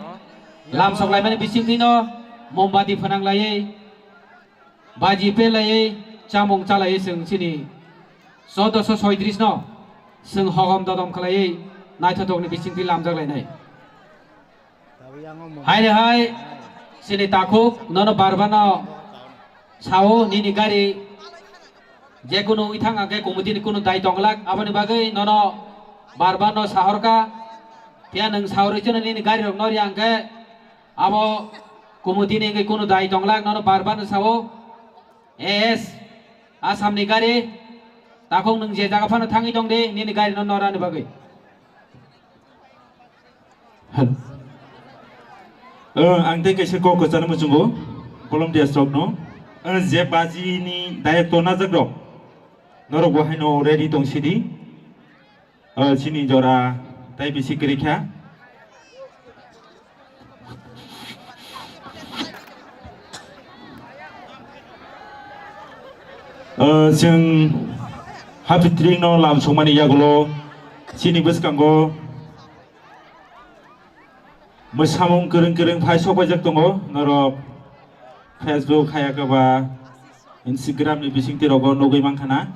lam soklai mani bisi dino mombati phanang lai baji pe lai chamong chalai seung sini 1436 no seung hogom dodom khalai naithatok ni bisi di lam jaklainai hai sini takuk nono barbano sao nini gari je kuno ithang age komiti ni kuno dai tonglak abani bagai nono barbano sahorka tia nang sahori chona nini gari rok nori angke abo komiti ni kuno dai tonglak nono barbano sao es asam ni gari takong nang je jaga phano thangi tongde nini gari no norani bagai ang te kaisa ko ko chana muchungo kolom dia stok no je baji ni dayak to na jagro norok bo haino ready tong sidi sini jora tai bisi kirikha जों हाफित्रिं no lam songmani yagulo sini boskango mosamung kereng phai sokbajak tongo norok Facebook hayakaba Instagram ni bising tirogo nogoi mangkhana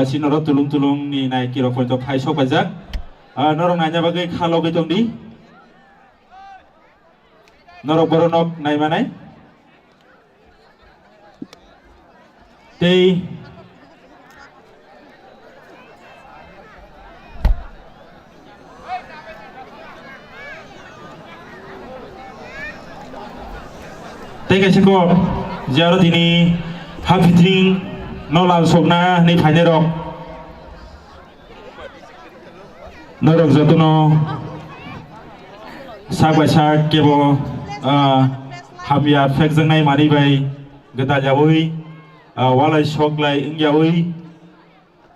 sinoro tulung ni nai kiro pointo phai sokbajak norok nanya bagai khalogoi tongdi norok boronok nai manai tei kaisa ko jaro dini hafitring no lam sokna ni phaine rok norok jotono sagbai sak kebo hamya fekjang nai mani bai geda jawoi walai soklai ingyaoi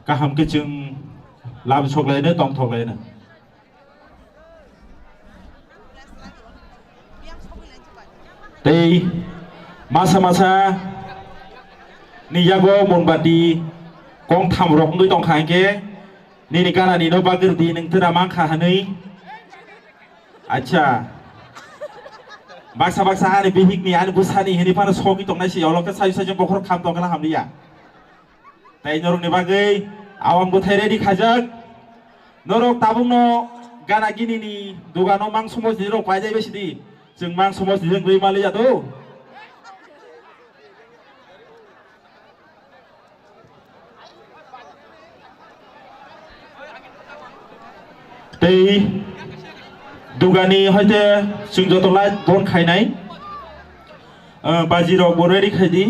kaham ke chung lam soklai ne tong thoklai ne tei masa ni yago monbati kong tham rok ngui tong khai ke ni kana ni no bagir di ning tera mang kha hanei acha baksa ani bihik ni ani busani hini pana soki tong nai si yolo ka sai jong bokhor kham tong kala hamli ya tai norok ni bagai awang bu thaire di khajak norok tabung no gana gini ni dugano mang somos di rok pai jai besi di जों mang somos di jeng mali ya to tei dugani hoite जों jotolai bon khainai baji rok boreri khaidi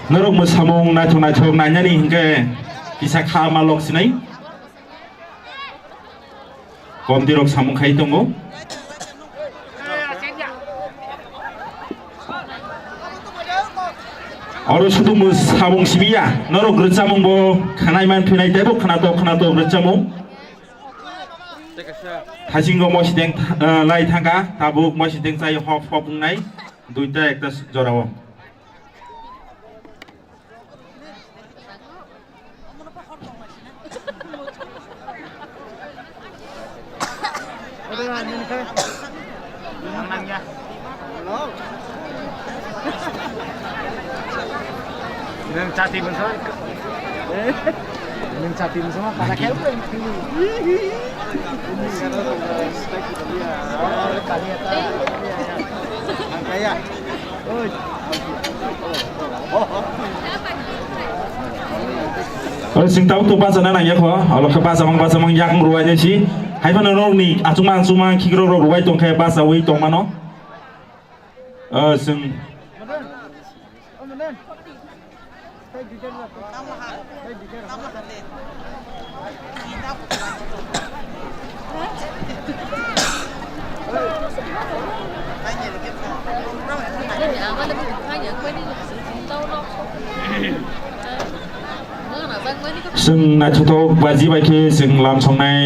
norok mosamung naithok nainani hingke bisa kama lok sinai kom dirok samung khai tongo aro sudu samung sibia norok rejamung bo khanai man phinai tebo khana to rejamung thasinggo mosideng lai thanga tabuk mosideng chai hop bungnai duita ekta jorao Neng cati benso, neng cati benso mah pada kelp. Angkaya, sing tau tu bahasa nana ya kho, kalau ke bahasa mang yak ruai je si, hai mana orang ni, acuma kikro ruai tong kayak bahasa wei tong mano, sing Anh nhớ cái जों नायथावथाव बाजि बायखे जों लामसंनाय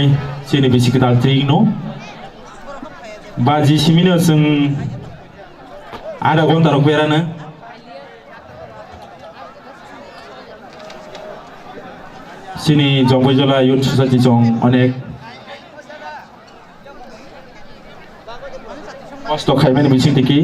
जोंनि बिसि गोदाल ट्रिं न' बाजिसिमिनो जों आधा घन्टा बेरानो जोंनि जंगैजला इयुन ससाइटि जं अनेक खस्थ' खालामनायनि बिथिं देखि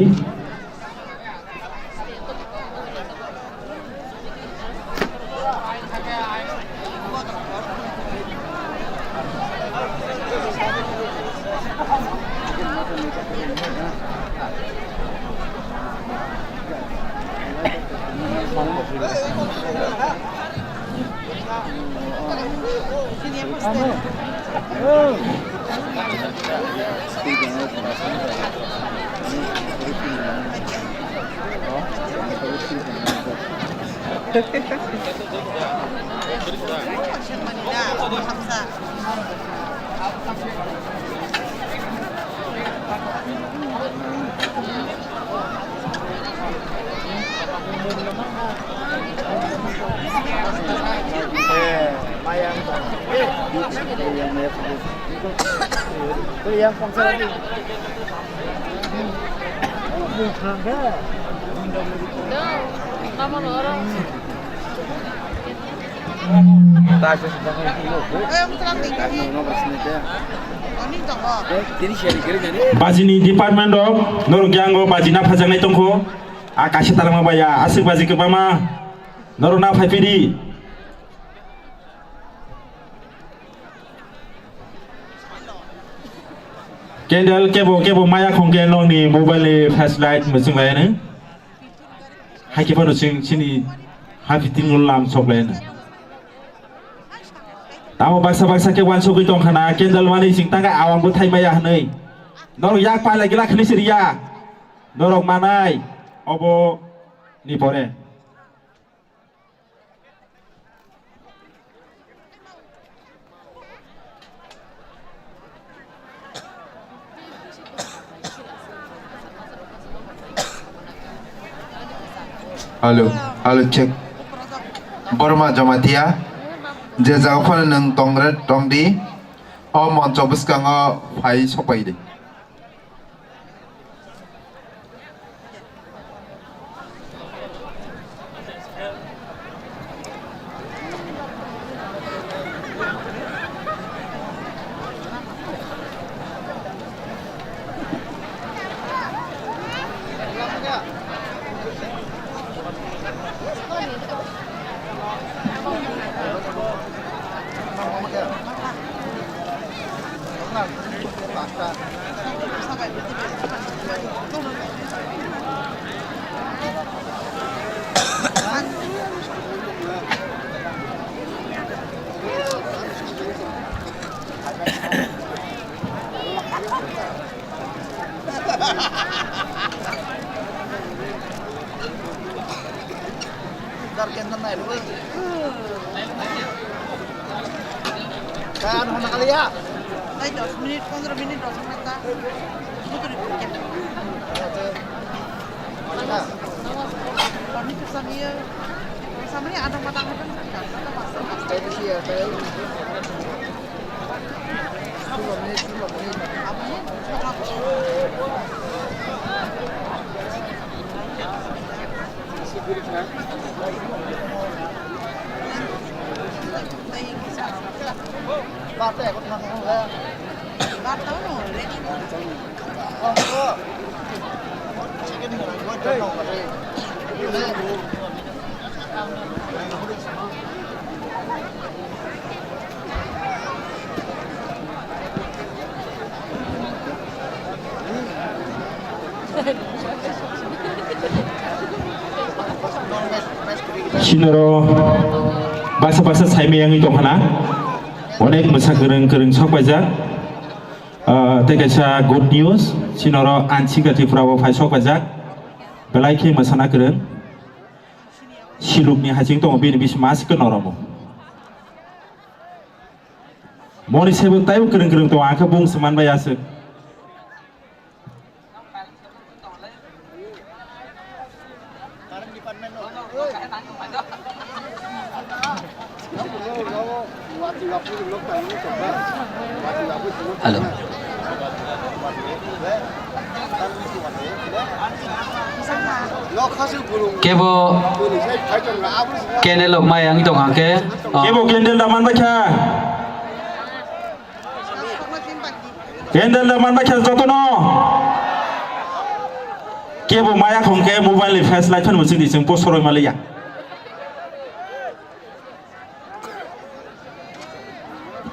yang konser lagi. Bajini department dong, norong janggo bajina pajang nai tongko, akasih talang mabaya, asik baji ke mama, norong na pidi. Kendal kebo maya kongken long ni mobile flashlight mesing lain ni, hai kipan using sini hafitin ngulam sok lain. Tamu baksa ke wan sok itong kana kendal wani sing tangga awang butai maya hanai, norong yak pa lagi lak ni siria, norong manai, obo ni pore. Halo cek Borma Jamatia je jagafan nang tongret tongdi o moncho buskanga phai sopai de Kan mana kali ya? 10 menit, 15 menit, 10 menit ka. Betul itu. Nah, kami pesan dia. Sama ni ada matang kan? Ada pasal. Itu sih ya, saya. 10 menit. Apa ni? Bate ko na ko ha. Bata no, ready. Oh, ko. Chicken mo ko to no ka rin. Sinoro bahasa saime yang itu kana onek masa gereng sok baja tegesa good news sinoro anci gati prawo phai sok baja belai ke masana gereng silupni hajing tong bini bis mas ke noromo moni sebe tayo gereng tong angka bung seman bayase Halo. Kebo kene lok mai ang itong hangke. Kebo kendel daman baca. Kendel daman baca joto no. Kebo maya khongke mobile flash light kan musing di sing post soroi malaya.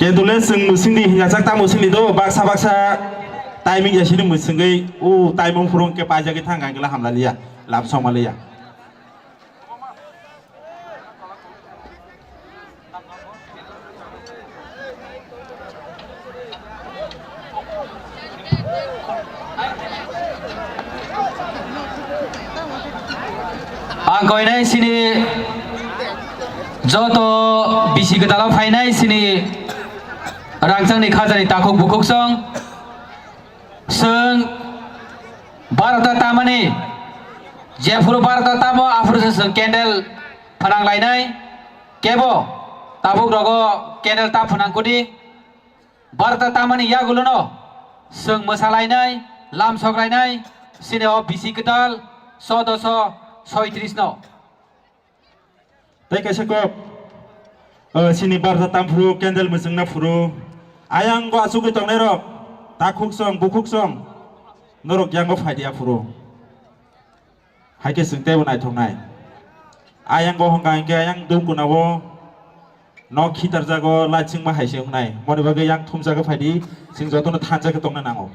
Kendule sing musing di ngajak ta musing di do baksa timing ya sini musing gai timing furung ke paja ke thang gangla hamla liya lap somalia. Angkoi nai sini joto bisi ketala fainai sini rangchang ni khajani takuk bukuk song seng Bharata tamani jefuru Bharata tamo afur seng candle phanang lainai kebo tabuk rogo candle ta phanang kudi Bharata tamani ya gulono seng masalainai lam soklainai sini o bisi ketal sodoso 36 no. Tapi kasih sini Bharata tampuru candle meseng na furu ayang gua asuki tong nero takuk song bukuk song norok yang gua faidia furu hai ke sengte bunai tong nai ayang gua hongkai ke ayang dum kunawo no khitar jago laching ma hai seng nai mone bagai yang thum jago faidi sing joto no than jago tong na nango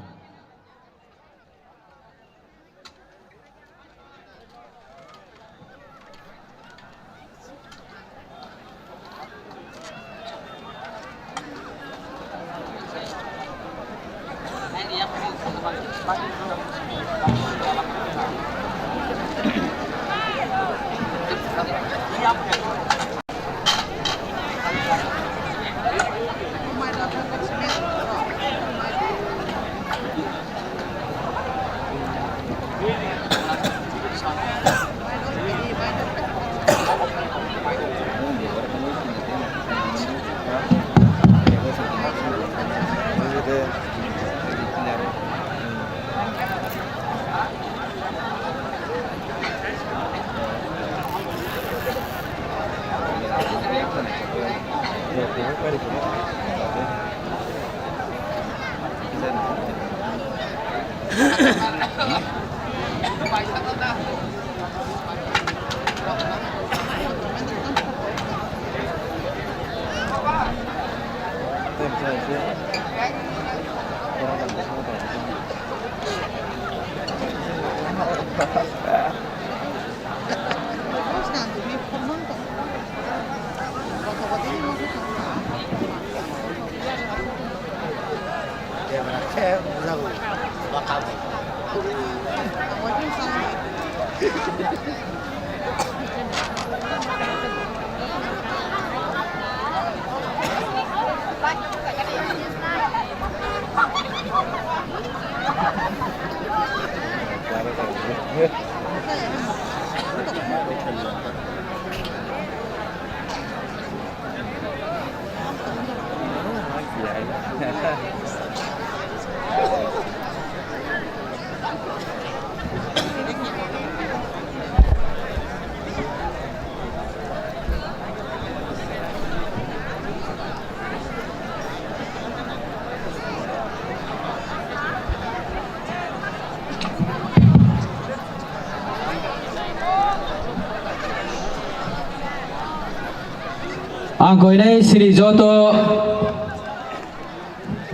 Angkoi nai sini joto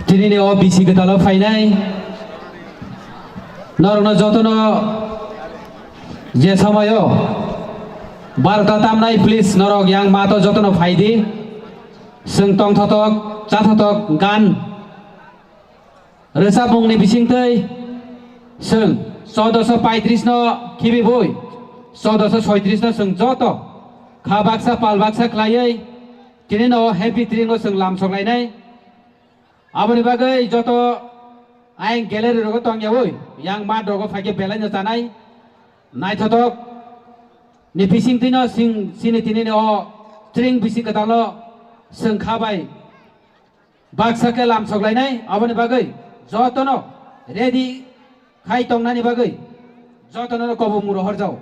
tini ne o bisi ketala fainai norno joto no je samayo Bharata tamnai please norok yang mato joto no faidi seng tong thotok cha thotok gan resa bong ni bising tei seng 1435 no khibi boi 1436 no seng joto khabaksa palbaksa klaiai kini no happy tree no seng lam sok lainai aboni bagai joto aing gallery rogo tong yawoi yang mat rogo fage belai no tanai nai thotok ni bising tino sini tini ni o string bisi katalo seng khabai baksa ke lam soklai nai aboni bagai jotono ready khai tongnani bagai jotono kobo muro horjao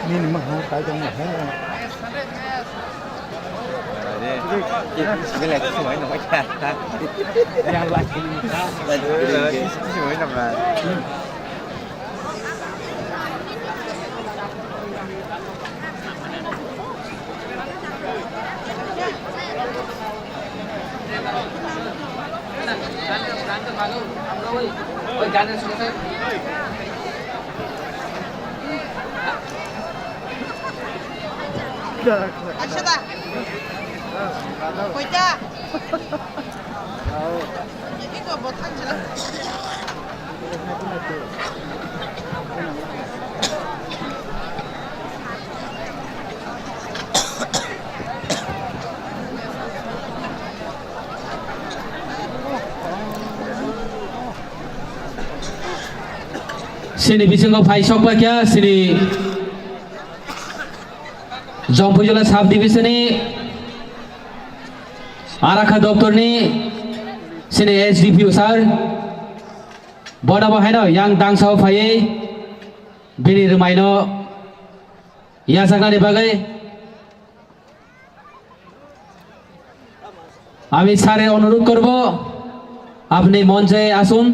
Ini mah cái trong một hết rồi. Cái này cái mới nó mới ra. Ra lại. Cái mới nằm là. Asyada. Kuita. Ini kok botak jelas. sini bisingo phai sokba kya sini Jompujola sub division ni Arakha doktor ni sini SDPO sir boda baheno yang dangsau phai bini rumaino ya sakani bagai আমি স্যারের অনুরোধ করব আপনি মঞ্চে আসুন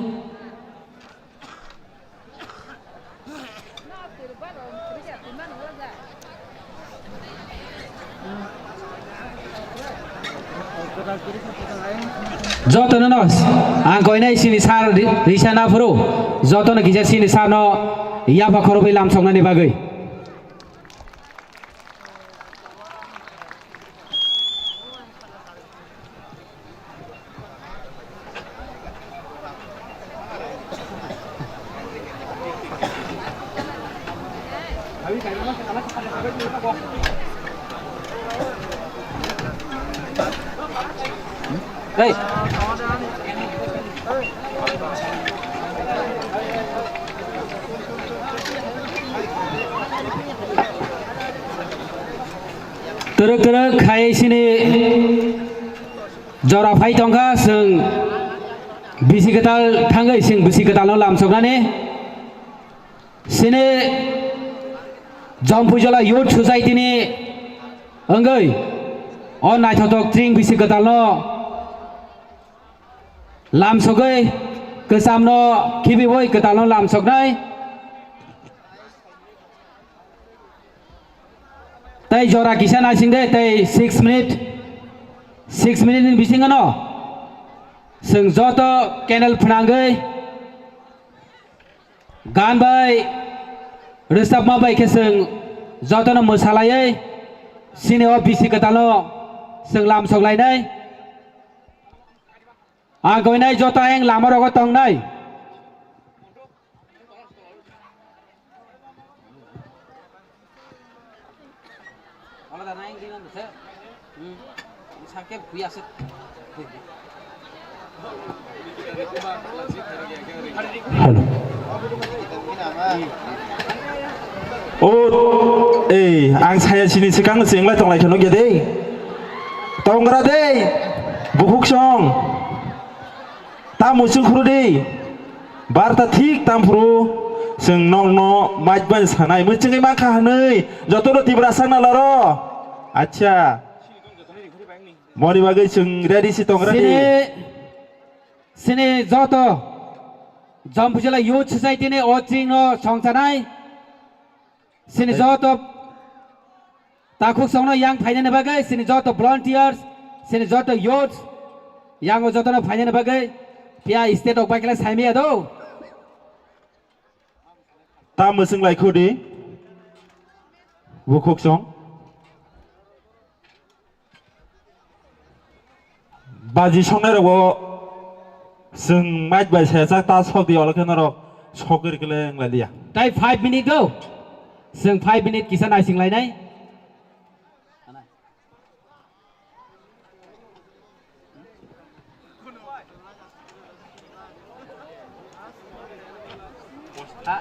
যতন নস আং কইনাই সিনি সার রিসানা ফরো যতন গিজা সিনি সানো ইয়াফা খরबै লামসंनानि बागै Đây. Teruk-teruk khai sini jora phai tongka sing bisi ketal thangai sing bisi ketal no lamsoknani sini Jompujola Youth Society ni anggai on naithotok tring bisi ketal no làm sọc ấy cứ sam nó khi bị vôi cứ tao nó làm sọc đấy tay jora kisan asing deh tay 6 minute ini bising ano seng joto channel penanggai gan bay resap ma bay ke seng joto no masalai sini oh bisi ke tao nó seng làm sọc lại đấy à coi này cho tay anh làm ở đâu có tầng này ô ê anh sai xin xin căng tiếng lại tông lại cho nó kia đi tông ra đi bukuk song tamu sung khuru di barta thik tam khuru sung nong no maj ban sanai mu chengai ma kha nei joto ro tibra sang na laro acha mori bagai sung ready si tong ready sini joto Jompujola Youth Society ni otring no songsanai sini joto takuk songno yang final bagai sini joto volunteers sini joto youth yang joto no final bagai pia state ok baiklah sai me do ta musung lai khudi bukuk song baji songnai rago जों might bye सेजा ता सगदि अलखन र सगोर गले लालिया tai 5 minute go जों 5 minute किसान icing लायनाय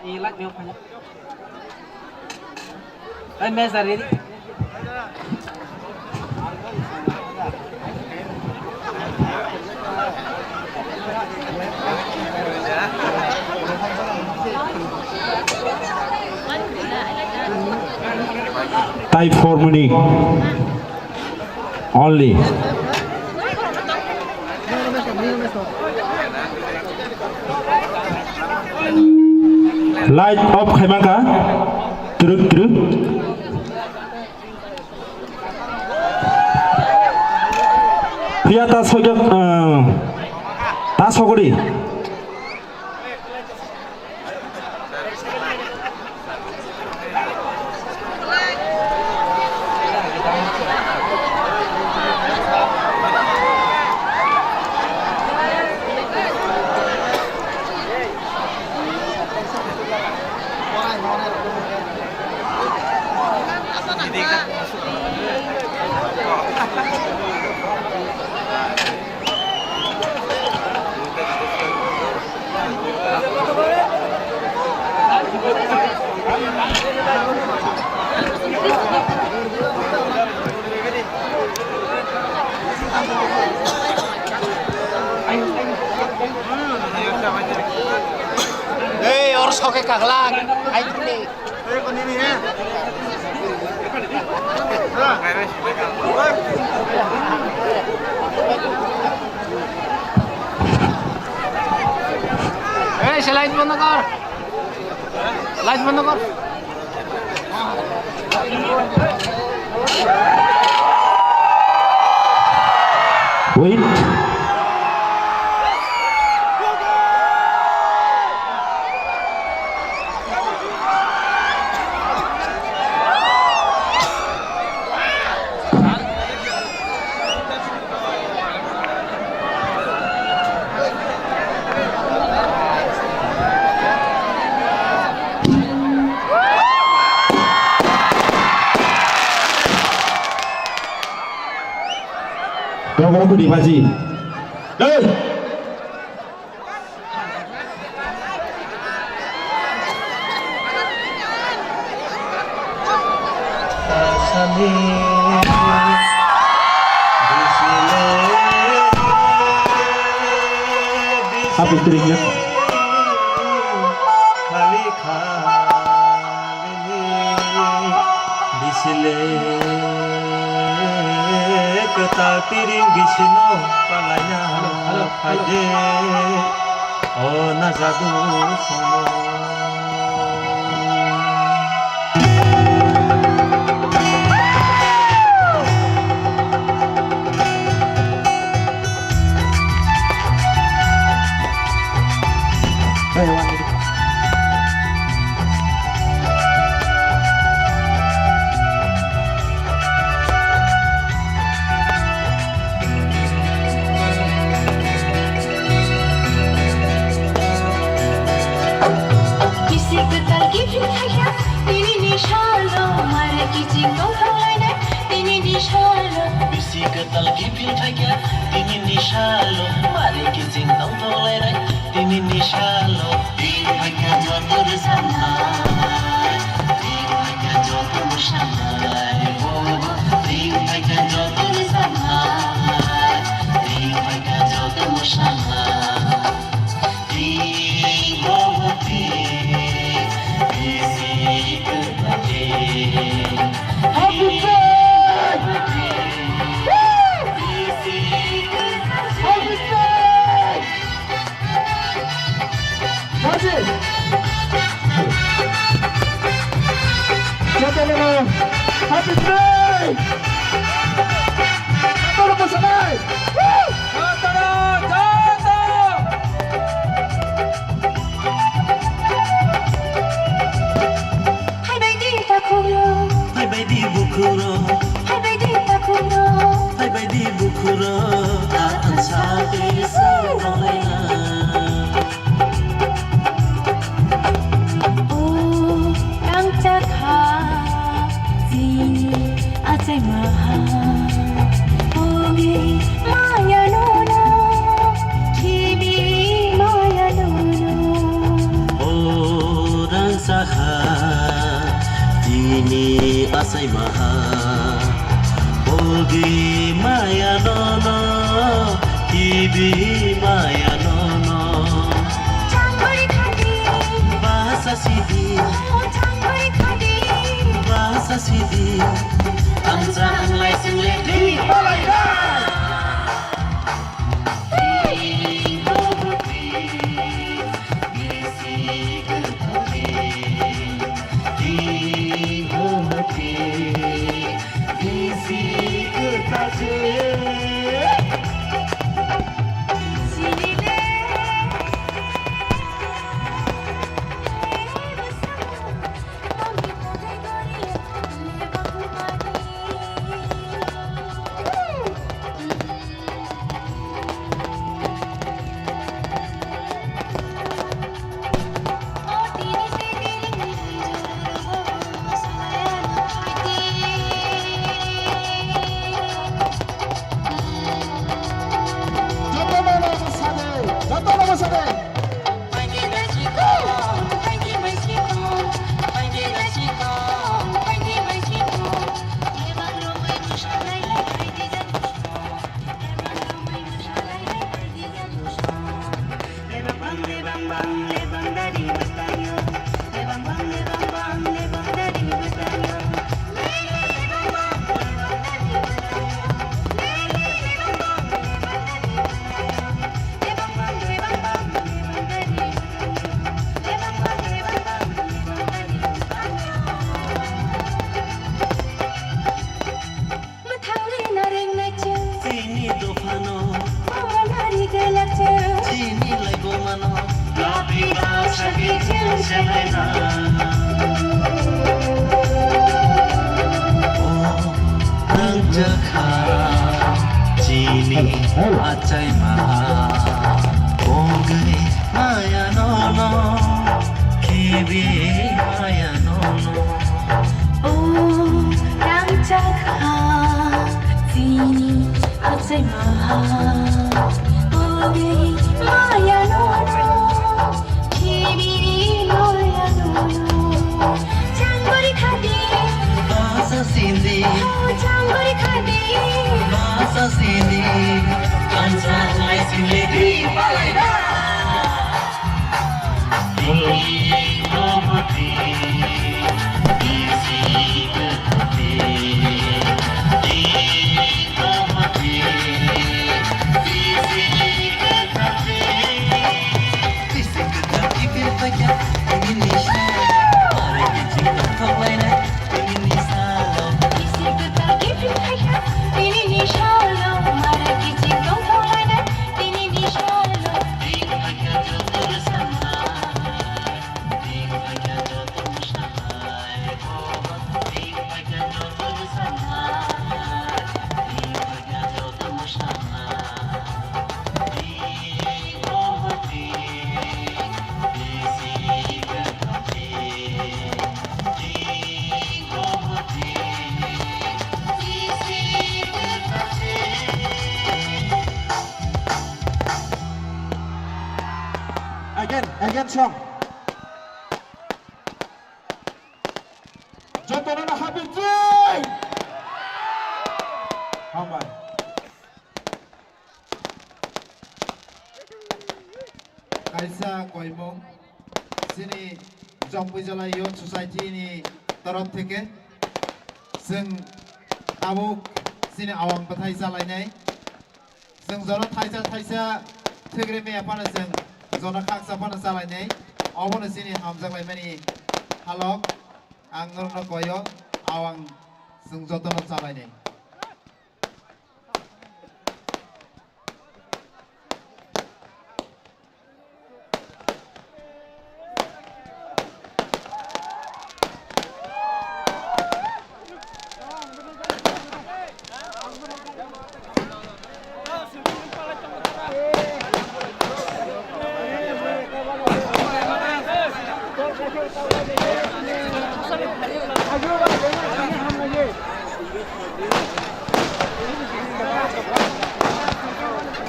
ई light में fine ए match ready Type 4 minute only. Light off khaimaka truk truk Pia ta sojak ta sogori Hey, orang sok ke kaklang, ayo ni. Kon ini ya. Eh, selain benda kor. Light benda kor. Wait. Kau di baji. Hey. Apa teringat? Kali kali disile ketal piring gisino palanya aje oh nazadu sono Happy birthday! Asai maha Ogi maya nono Ibi maya nono Bahasa sidi Bahasa sidi Anza anglai single di Acai maha Ogi maya nono Kibi maya nono Oh Rangcakha Sini acai maha Ogi maya nono Kibi maya nono Janggori khadi Bahasa Sindi Janggori khadi Bahasa Sindi Anza anglai single di Balaida Again song. Jotorana happy day. Hambai. Kaisa Koimong sini Jompuijala Youth Society ni तरफ থেকে जों आबुक sini awang bathai salainai जों जरा थाइसा थोग्रे मेयाफानो जों जना खाकसाफानो सालायनाय अबनो सिनि हामजालायमानि हालक आं नरनो कयो आवं जों जतन जाबायनाय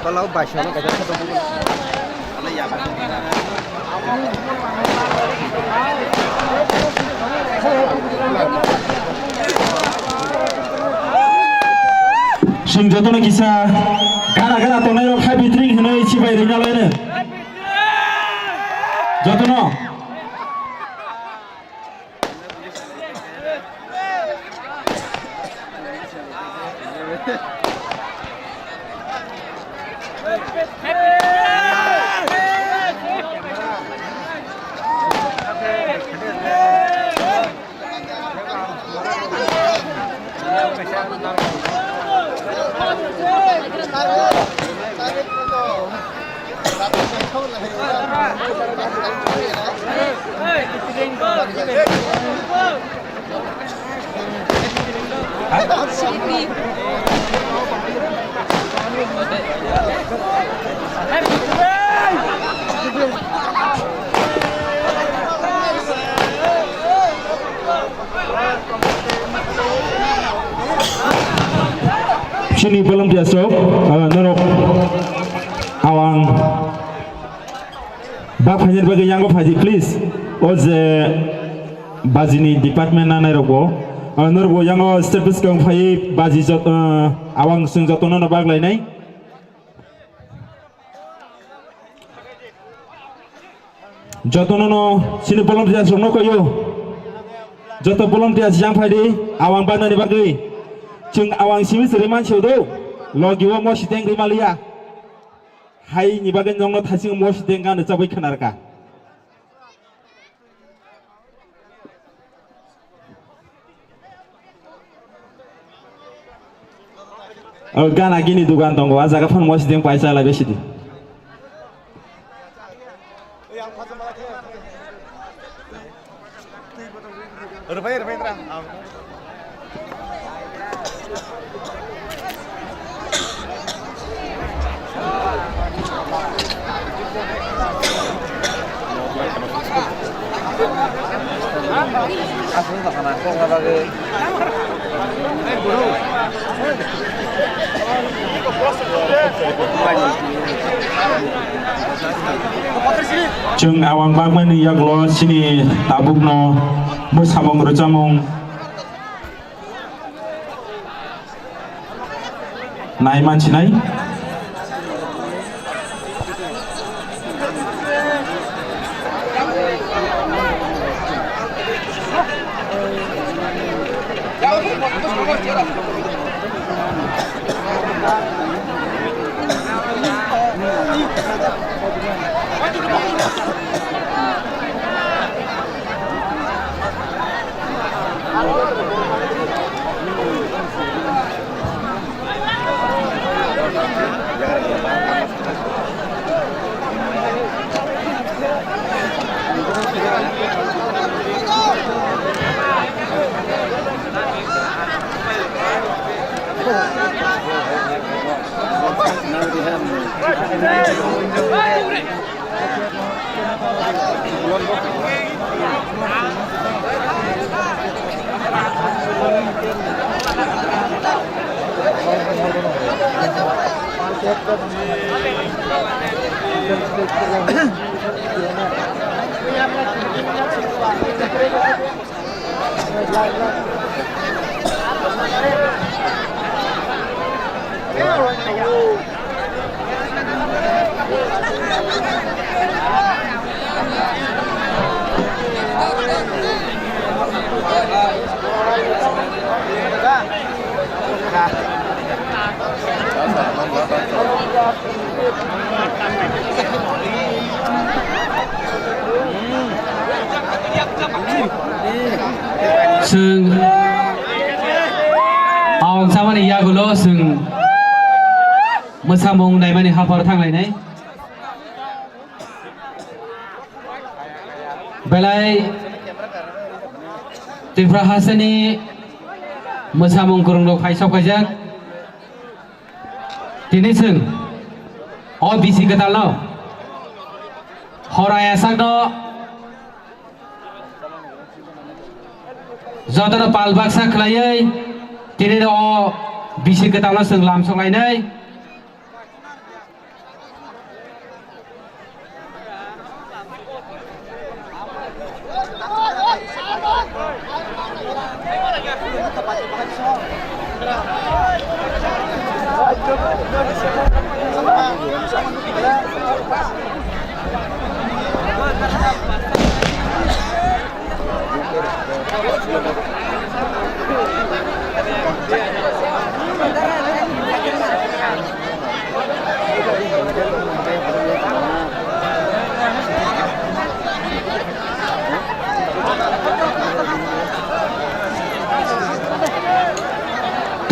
Kalau bahasa lo kagak ketemu. Kalau ya जों जतन किसा गाना गाना तनाय रक हाइ बिट्रिं होनो सिबाय रिनालायनो जतन Sini belum dia sok, norok awang bak hajar bagi yang haji please, oz bazini department na nairoko, norok yang service kang fai bazi jot awang sung jotono na bag lainai. Jotono no sini belum dia sok no koyo, joto belum dia yang fai di awang bag na di bagi. Jeng awang simi seriman chodo logiwa mo sideng rimalia hai ni bagen jongno thasing mo sideng kan chabai khanarka gana gini dugan tongo ajaga phon mo sideng paisa la besidi Rupai tra. Asal tak kena kok nggak pakai. Guru. Jeng awang bangman yang lo sini tabuk no bersamong bercamong naiman sinai. Sương माने यागुलो जों मोसामुं नायमानि हाफार थांलायनाय बेलाय त्रिपुरा हासोनि मोसामुं गुरुंलो फाइसाव खायजां दिनै जों अ बिसि गोदाल न हराया साग न जतन पाल बाक्सा खलायै दिनै अ बिसि गोदाल जों लामसंलायनाय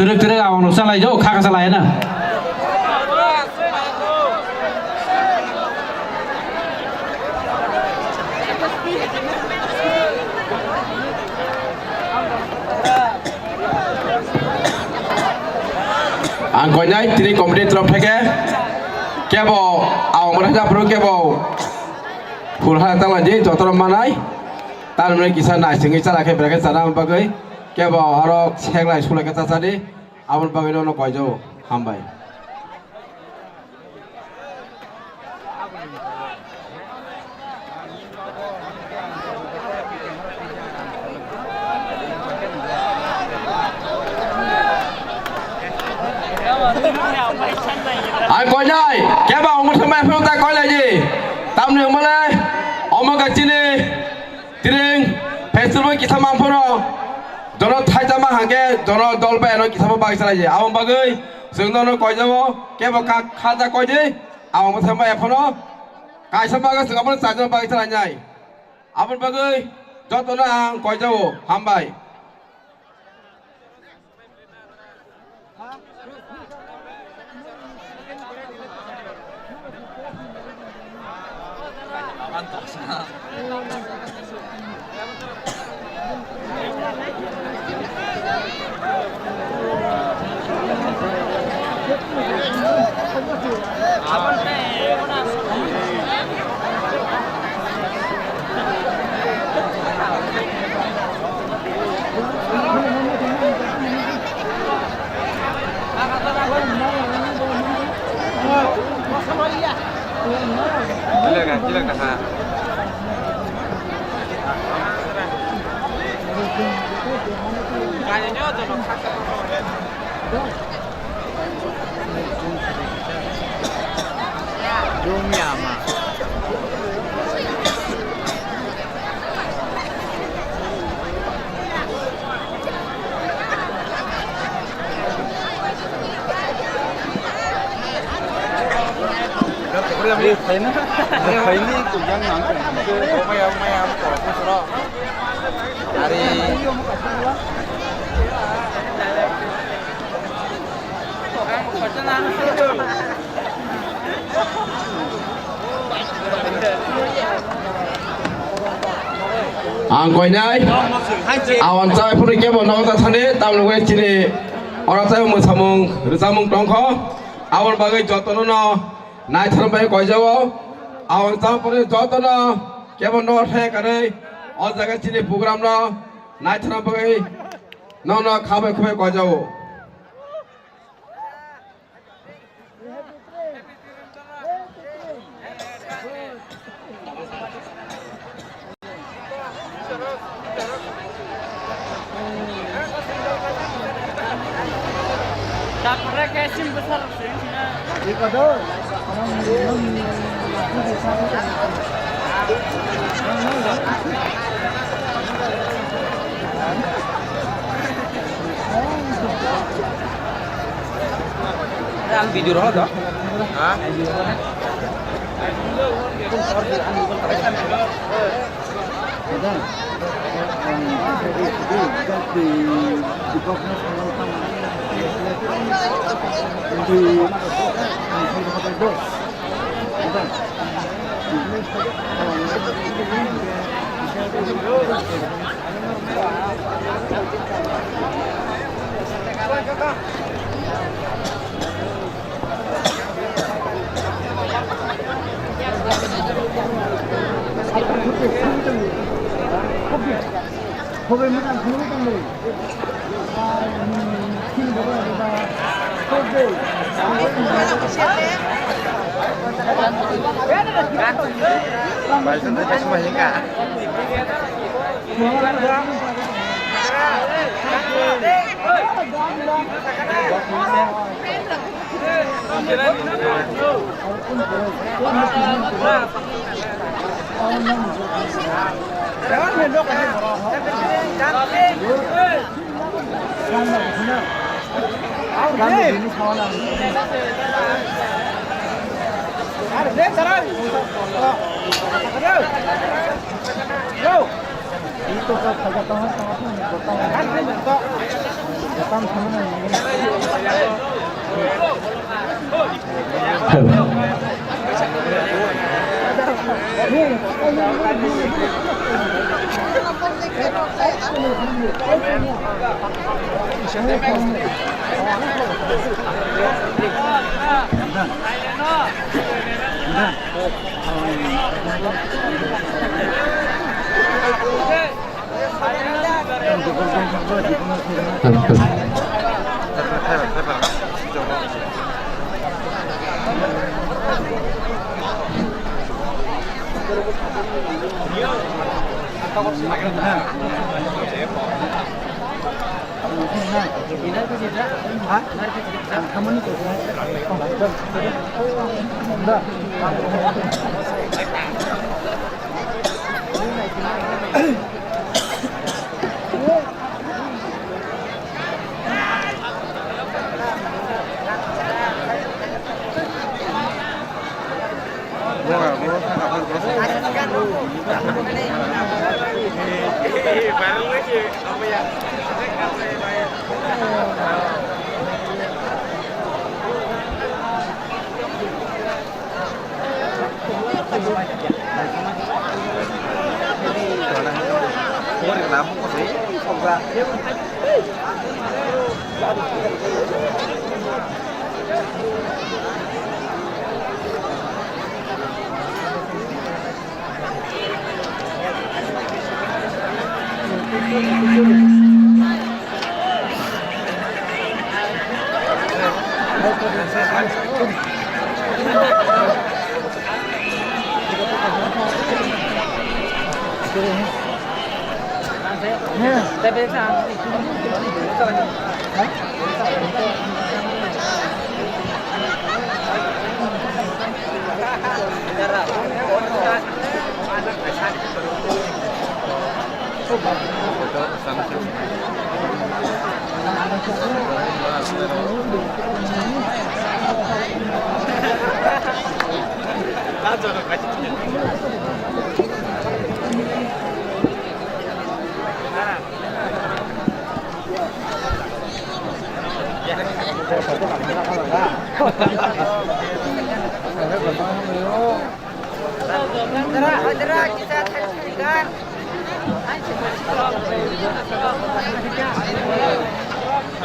Terus awang nusa lah jauh kakak salah ya na. Angkonya ini komedi terlalu kebo awang mereka perlu kebo pulha tang lagi jotor manai tan mereka kisah naik singgih cara ke mereka sana membagai kebo orang sehelai sekolah kita tadi awal bagai nono kau jauh hambai ai coi nhai kéo vào một thằng mẹ phương ta coi là gì tam đường mà đây ông mà cái gì này tiền festival kita mampu nó dono thay cho mang hàng cái dono đol bè nó kita mang cái gì ông bà ơi sướng nó coi cho kéo vào các khán giả coi đi ông một thằng mẹ phương nó cái sao mà cái sướng ông nó mang cái nhai ông bà ơi cho tôi nó coi cho ham bài ini kujang nangkep ke mayam kalau kusro dari angkonya awan saya pun kebo nong ta thane tam lu ke chini orang saya mau samung tongko awan bagai jotono no nai thram bai koi jawo awan sa pore jotono kebo no the kare o jaga chini program no nai thram bagai no khabe khabe koi jawo Ang video roh dah. Hah? Balsam saja semuanya kak.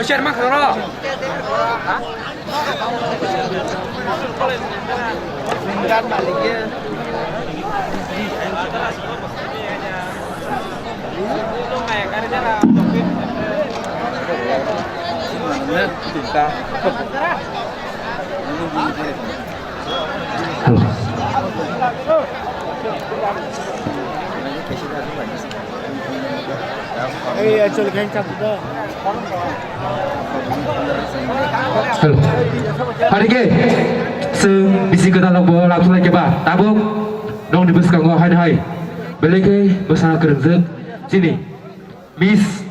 Share mak roro. Tinggal baliknya. Belum kayak karena lah. Cinta. actually kain capuda. Halo. Hari ke, sebisi kita lakukan langsung lagi bah. Tabuk, dong dibeskan gua hai. Balik ke bersama kerja sini. Miss,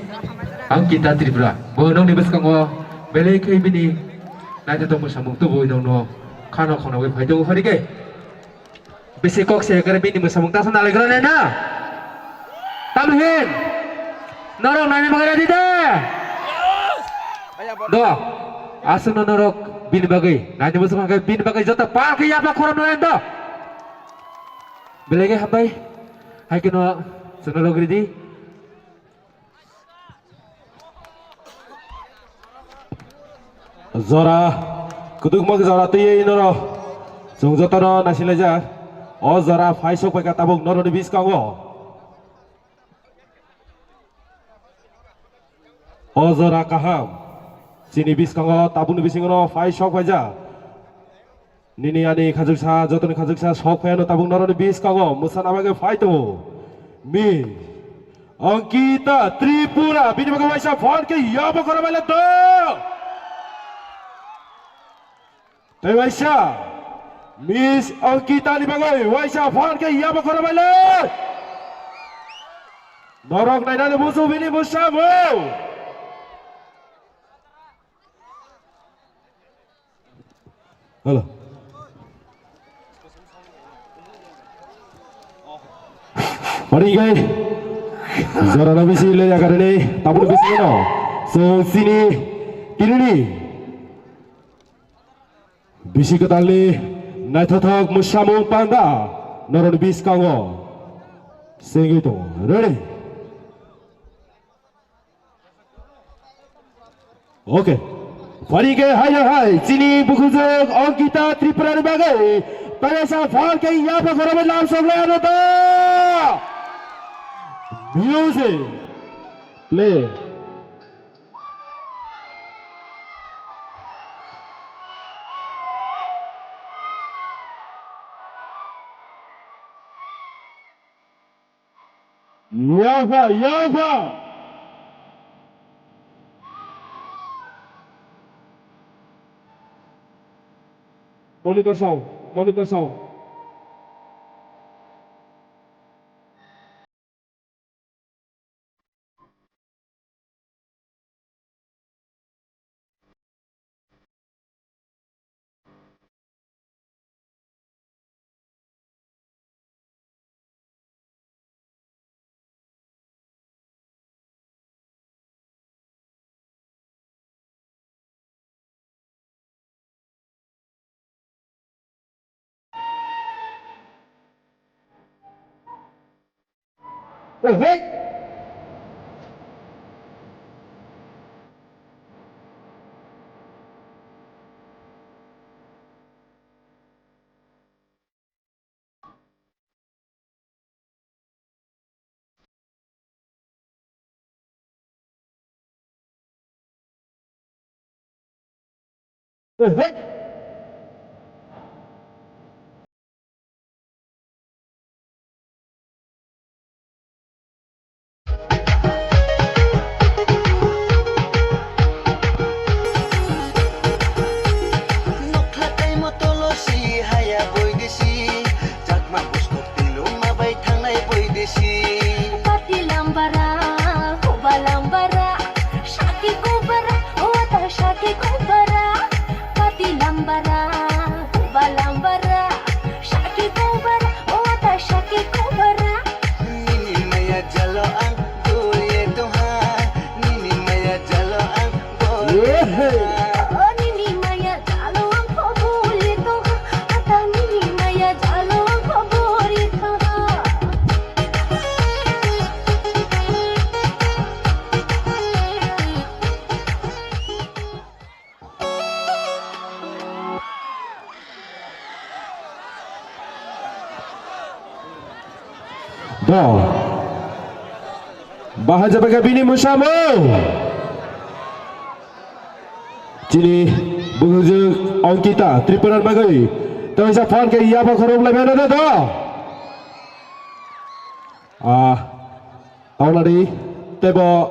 ang kita Tripura. Gua dong dibeskan gua balik ke ini. Nanti tunggu sambung tu boleh dong no. Kano kano we pai dong hari ke. Bisi kok saya kerja ini bersambung tasan alai kerana na. Tamhin. Norong nanya mengenai tidak. Doa. asung norok bin bagai nanti musuh makai bin bagai jota pak ya apa koram lain to belege habai hai kino sunolo gridi Zora kuduk mag zora tiye inoro jong jota no nasileja o zora faisok pai katabuk noro ni bis kango o zora kaham sini bis kango tabun bis ngono faisok paja nini ani khajuksa jotoni khajuksa sok payano tabuk noro ni bis kango musana bage faito mi Angkita Tripura bini bagai waisa phone ke yaba kora bala to Waisa Miss Angkita ni bagai waisa phone ke yaba kora bala Norok naina ni musuh bini musamu Halo Mari guys Zara na bisi le ya karene tabun bisi no so sini kini bisi ketali naithothok musamu panda noron bis kango singito ready okay Mari guys hai sini bukujok Angkita Tripura ni bagai Payasa phone ke ya pa kharabe lam sogle ano to Music play Yaga Monitor sound Hey! Bahaja bagai bini musamu Cini bungujuk Angkita Tripura bagai Tahu isa phone ke iya pa khorom lai mana to Tahu lari tebo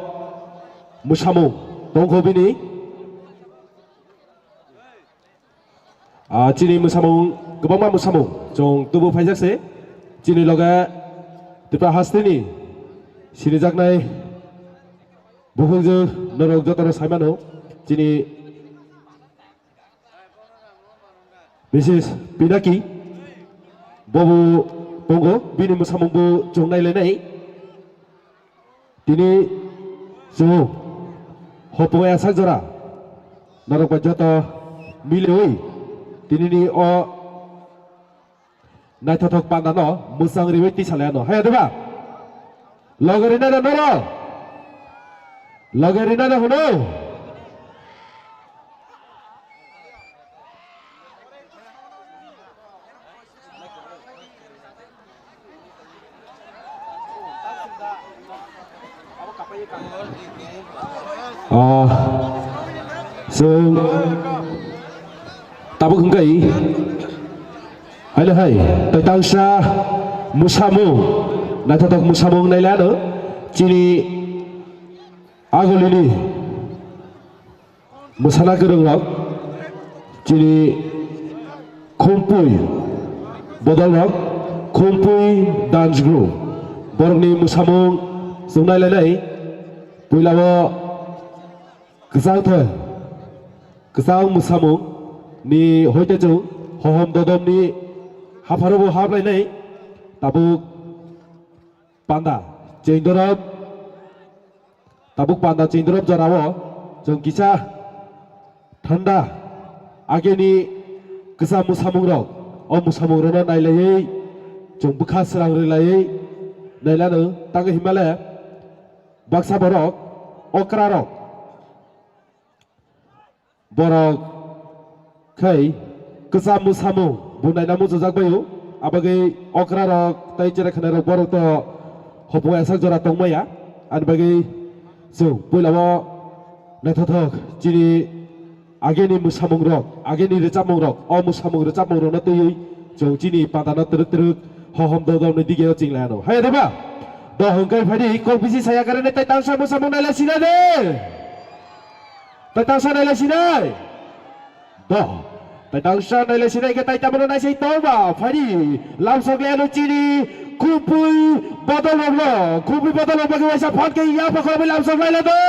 musamu tongko bini Cini musamu kebama musamu jong tubuh pajak se Cini loga Tripura hastini Sini jaknai buhungjo norok jotoro saimano cini Mrs. Pinaki bobu tongo bini musamungbu jongnai lenai tini so hopoya sagjora norok ba joto miloi tinini o naithothok pandano musang riwe ti salano hai adeba logerina na noro logerina na hunoซึ่ง tabuk hengkai hai hai tai tang sa musamung na thotok musamung nai la no chini agolini musana kereng rok chini khumpui bodol rok khumpui dance group borokni musamung sungnai la nai puilabo kesang the kesang musamung ni hoite chung hohom dodom ni hafarobo hablai nei tabuk panda cendorop tabuk panda cendorop jarawo chung kisa thanda age ni kisa musamung rok o musamung rona nailai chung bukha srang relai nailano tang himalaya baksa borok okra rok borok khai kesa musamung bunai namu jajak bayu abagai okra rok tai jera khana rok borok to hopo esak jora tongmaya an bagai so puilabo naithothok chini ageni musamung rok ageni recapmung rok o musamung recapmung rok na tui chung chini padana truk truk hohom dodom ni dige chinglano hai deba do hongkai phadi kolpisi saya karane tai tangsa musamung naila sina de tai tangsa naila sina do tai tangsa naila sina ke tai tamono nai sei toba phadi lamsok lelo chini kupui bodol lo kupui bodol lo bagi wasa phot ke ya pakho bi lamsok laila do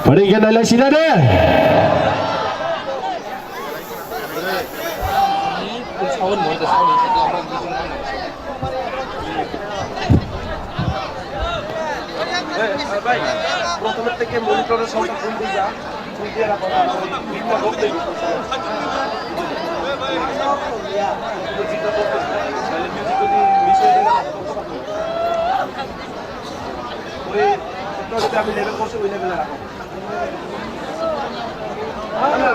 Pari ke naila sina de প্রথমে থেকে মনিটরের sound ফুল দিয়ে যা ফুল দিয়ে রাখো বিভিন্ন রোগ দেই আমি লেভেল করছি ওই লেভেলে রাখো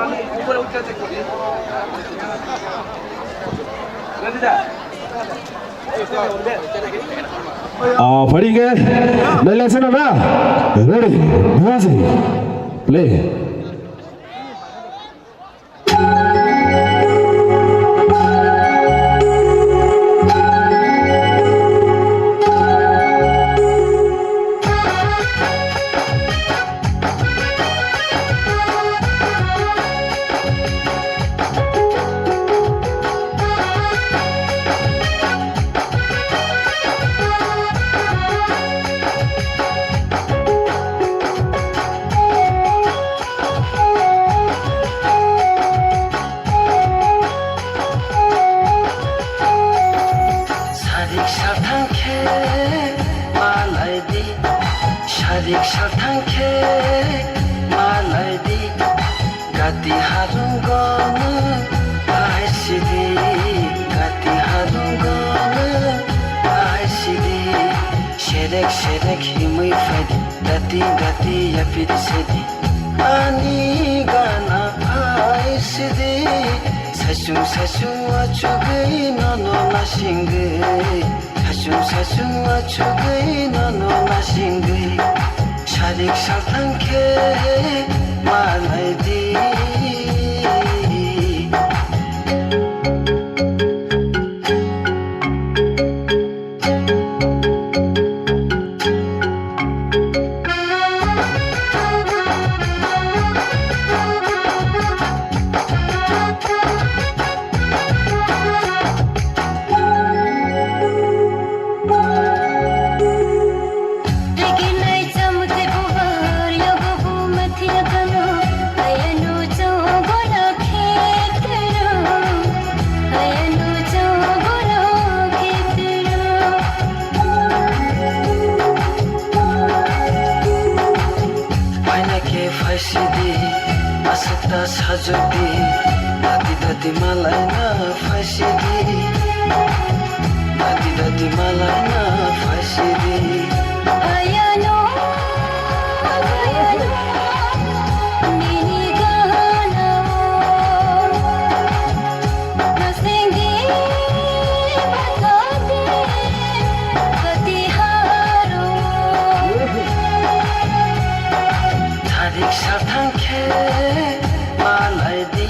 আমি উপরে উঠে চেক করি Pari ke naila sina na ready music play rickshaw tangke malai di gati harung gonu ai sidi gati harung gonu ai sidi sherek sherek himui fadi gati gati yapit sidi ani gana ai sidi sasung sasung achugai nono nasingai sasung sasung achugai nono nasingai sharik saltangke malai di फाइसिदि आसक्ता साजोदि दादी दादी मलाई न फाइसिदि दादी दादी मलाई न फाइसिदि भयानो भयानो निनी गाना नसेंगे बता दे कति हारो थारिक सार्थांखे मलाई दि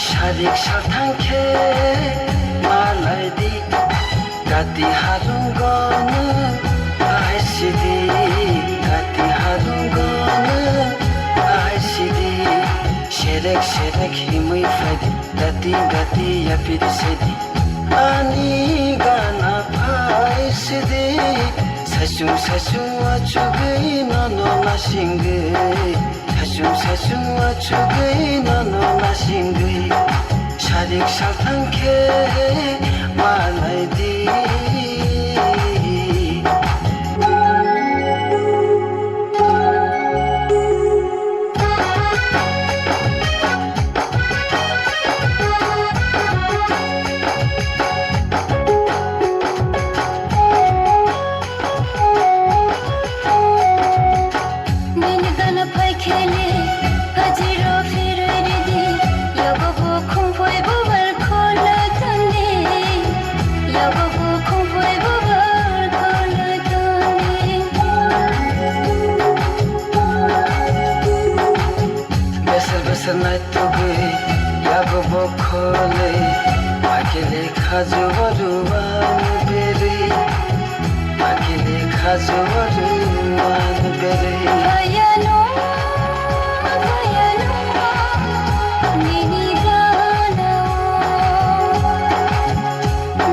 शारिक सार्थांखे मलाई दि गाती हारुं गर्नु आइसिदि गाती हारुं गर्नु आइसिदि सेरेक सेरेक हिमै फाइदि गाती गाती यापिरिसिदि अनि गाना फाइसिदि सासुं सासुं आचुगै ननो नासिंगै सासुं सासुं आचुगै ननो नासिंगै शारिक सार्थांखे मलाई दि निनी गाना फाइ खेले हजिरो फिरै दि यगो खुंफै बुबार खोल तंदे यगो खुंफै बुबार खोल तंदे बेसर बेसर नाइटुगै यागो बखोले आकेले खाजोहरू आन बेरै आकेले खाजोहरू आन बेरै भयानो भयानो निनी गाना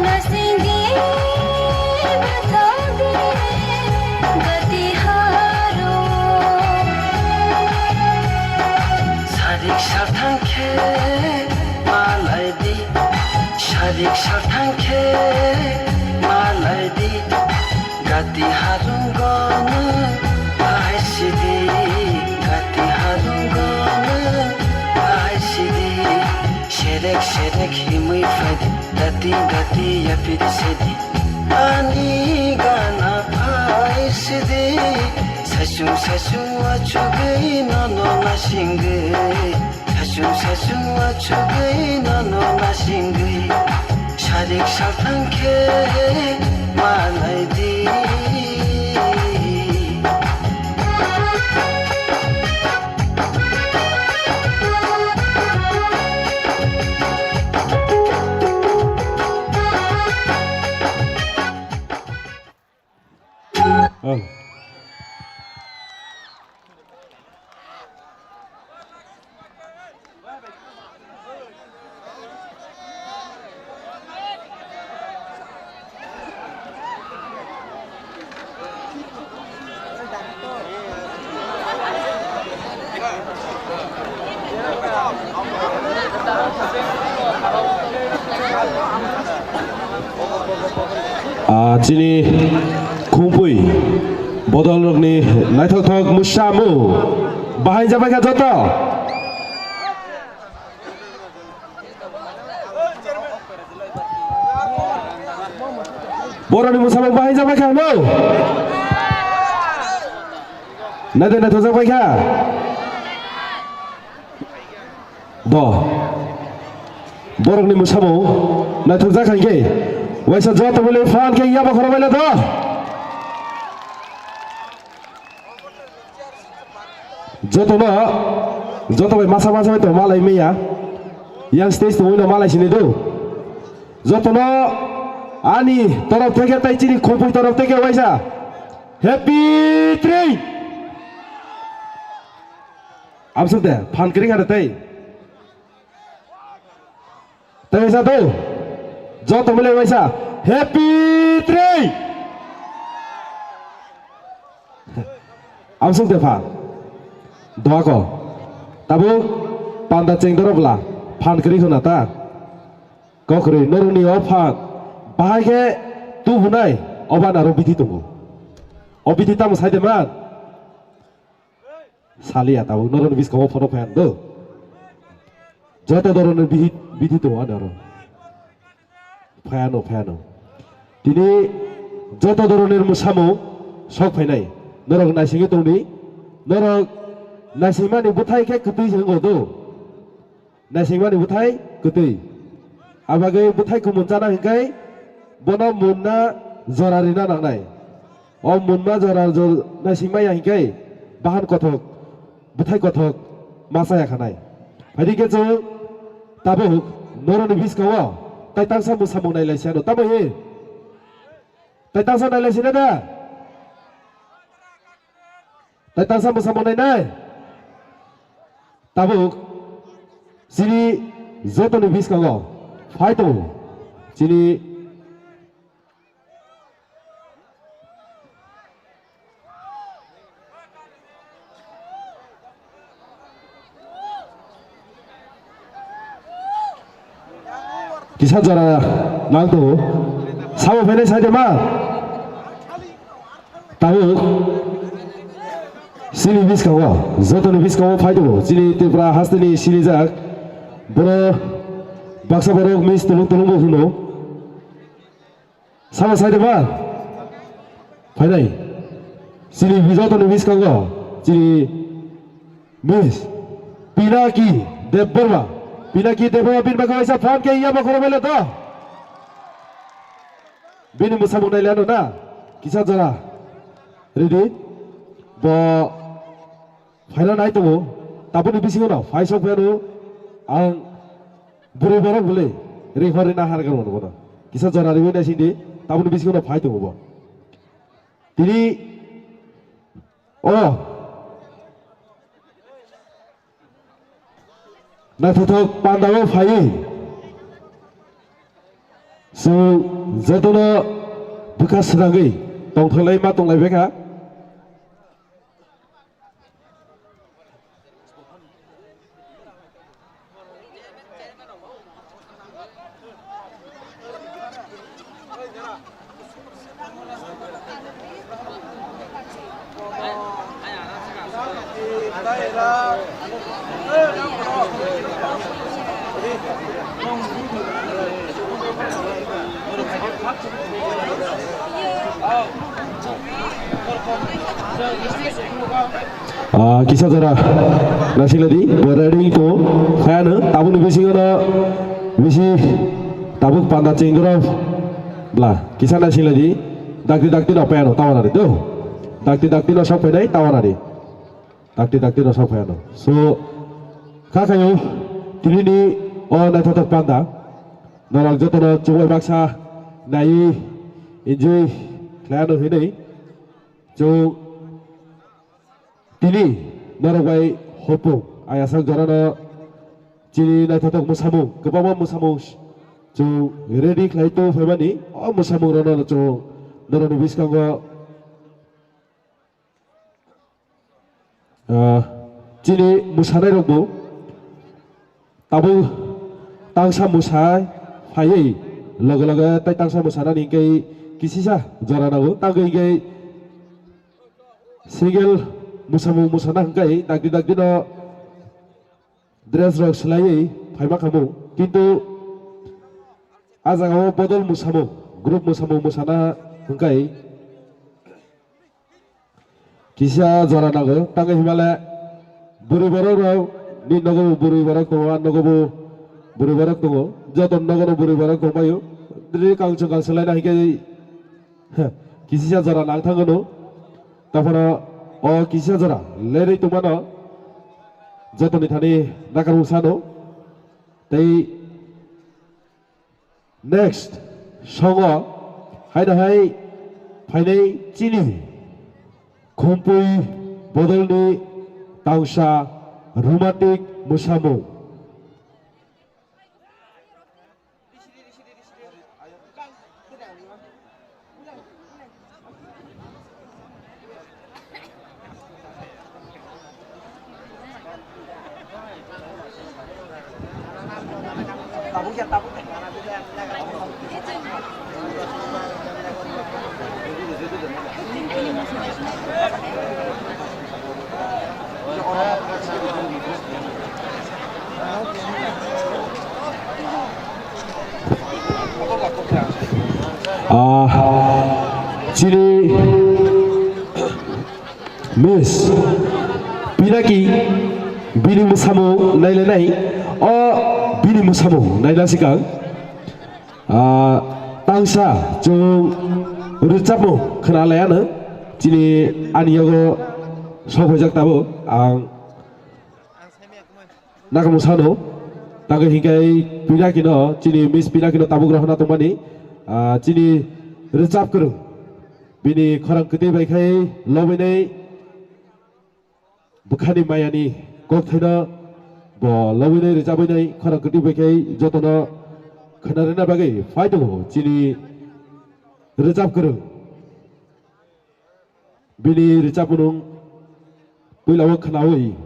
नसेंगे बता दे गति हारो शारिक सार्थांखे मलाई दि शारिक सार्थांखे मलाई दि गाती हारुं गर्नु आइसिदि गाती हारुं गर्नु आइसिदि सेरेक सेरेक हिमै फाइदि गाती गाती यापिरिसिदि अनि गाना फाइसिदि सासुं सासुं आचुगै ननो नासिंगै सासुं सासुं आचुगै ननो नासिंगै शारिक सार्थांखे मलाई दि Chini kumpui bodol rokni naithok thok musamu bahai jabai ka joto boroni musamu bahai jabai ka no nade naithok jabai ka do borokni musamu naithok jakai ke waisa joto bole fan ke iya bakhara bale do joto bai masa masa to malai meya yang stage to wino malai sini do joto no ani torok theke tai chini khopui torok theke waisa happy tree amsute fan kring ada tai waisa do joto bole waisa happy tree amsute fan doa ko tabu panda ceng dorobla fan kri khona ta ko kri noruni o fan bahai ke tu bunai oban aro biti tungu obiti tam sai demat salia tabuk noron bis kamu photo fan do jota doron bihi to adaro fan tini jota doroner musamo sok fainai norok naisingi tongni norok naisingmani buthai ke ketui jenggo do naisingmani buthai ketui abagai buthai kumunjana hingkai bono munna jorarina nangnai o munma jorar jor naisingmaya hingkai bahan kothok buthai kothok masaya khanai haidike jo tabuk noroni biskawa tai tangsa musamung nai laisiano tabo he tai tangsa nai laisina da tai tangsa musamung nai tabuk sini jotoni biskawa faito sini kisah jara nangto sama fene saja mah tahu sini bis kawa zoto ni bis kawa faito sini tepra hastini sini jak boro baksa boro mis tulung huno sama saja mah fainai sini bizoto ni bis kawa sini mis pinaki deborma Pinaki dewa bin bagaimana fan ke iya bakoro bela to bin musamung nai lano na kisah jara ready bo final nai to tapuni bisingo na faisok beno ang buru borok bole referee na har karon bono kisah jara rewe na sindi tapuni bisingo na fai to bo tini oh na thothok pandawo phai so jatono buka srangai tongthlai ma tonglai beka kisah jara nasi lagi berada itu fan tabuk bisi kana bisi tabuk panda cengkro belah kisah nasi lagi dakti no fan tawan ada tu dakti no sok fan tawan ada dakti no sok fan so kakayo tini ni oh na thotok panda norok jotono cubai baksa nai enjoy klano hini jo tini norok hopo ayasang jarana cini na thotok musamung kebama musamung jo ready klai to famani oh musamung rono jo noroni biskanggo cini musanai rokbo tabu tangsa musai phai logo tai tangsa musana ni kai kisisa jarana go tagai kai single musana kai dakdi no dress rok selai phaima kamu kintu ajagao bodol musamu group musana hingkai kisa jarana go tagai himala buru boro ni nogo buru boro ko nogo buru boro ko joton nogo buru boro ko mayo dri kang selai na hingkai kisa jara nang thangono tapora o kisa jara lerei tumano jotoni thani nakar usano tei next songo haida hai phainai chini khompui bodolni tangsa romantic musamu Cini Miss Pinaki Bini Musamu Nailanai or Bini Musamu Nailasikang Tangsa Jung Rucamu Kenalayana Cini Aniyago Sokojak Tabu Ang Nakamusano Taga Hikai Pinakino Cini Miss Pinakino Tabu Grahana Tomani Cini Rucap Kuru Bini Korang Kete Baikai Lobine Bukhani Mayani Kokthena Bo Lobine Rucapine Korang Kete Baikai Jotono Kanarena Bagai Faido Cini Rucap Kuru Bini Rucapunung Puilawa Kanawi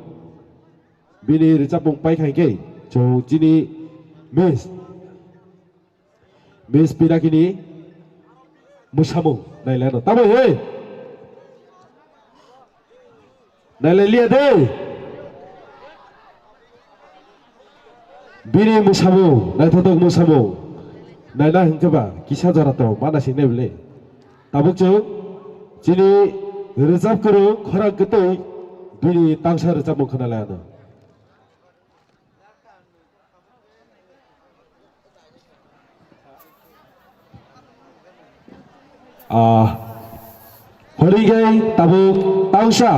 Bini Rucapung Paikai Gay So Cini Miss Pinakini Musamu Nailano Tamu hey Nailalia de Bini Musamu Naitodok Musamu Naila Hinkaba Kisha Jarato Manasi Nevle Tabukju Cini Rizab Kuru Korak Ketui Bini Tangsa Rizamu Kanalano Horigai Tabuk Tangsa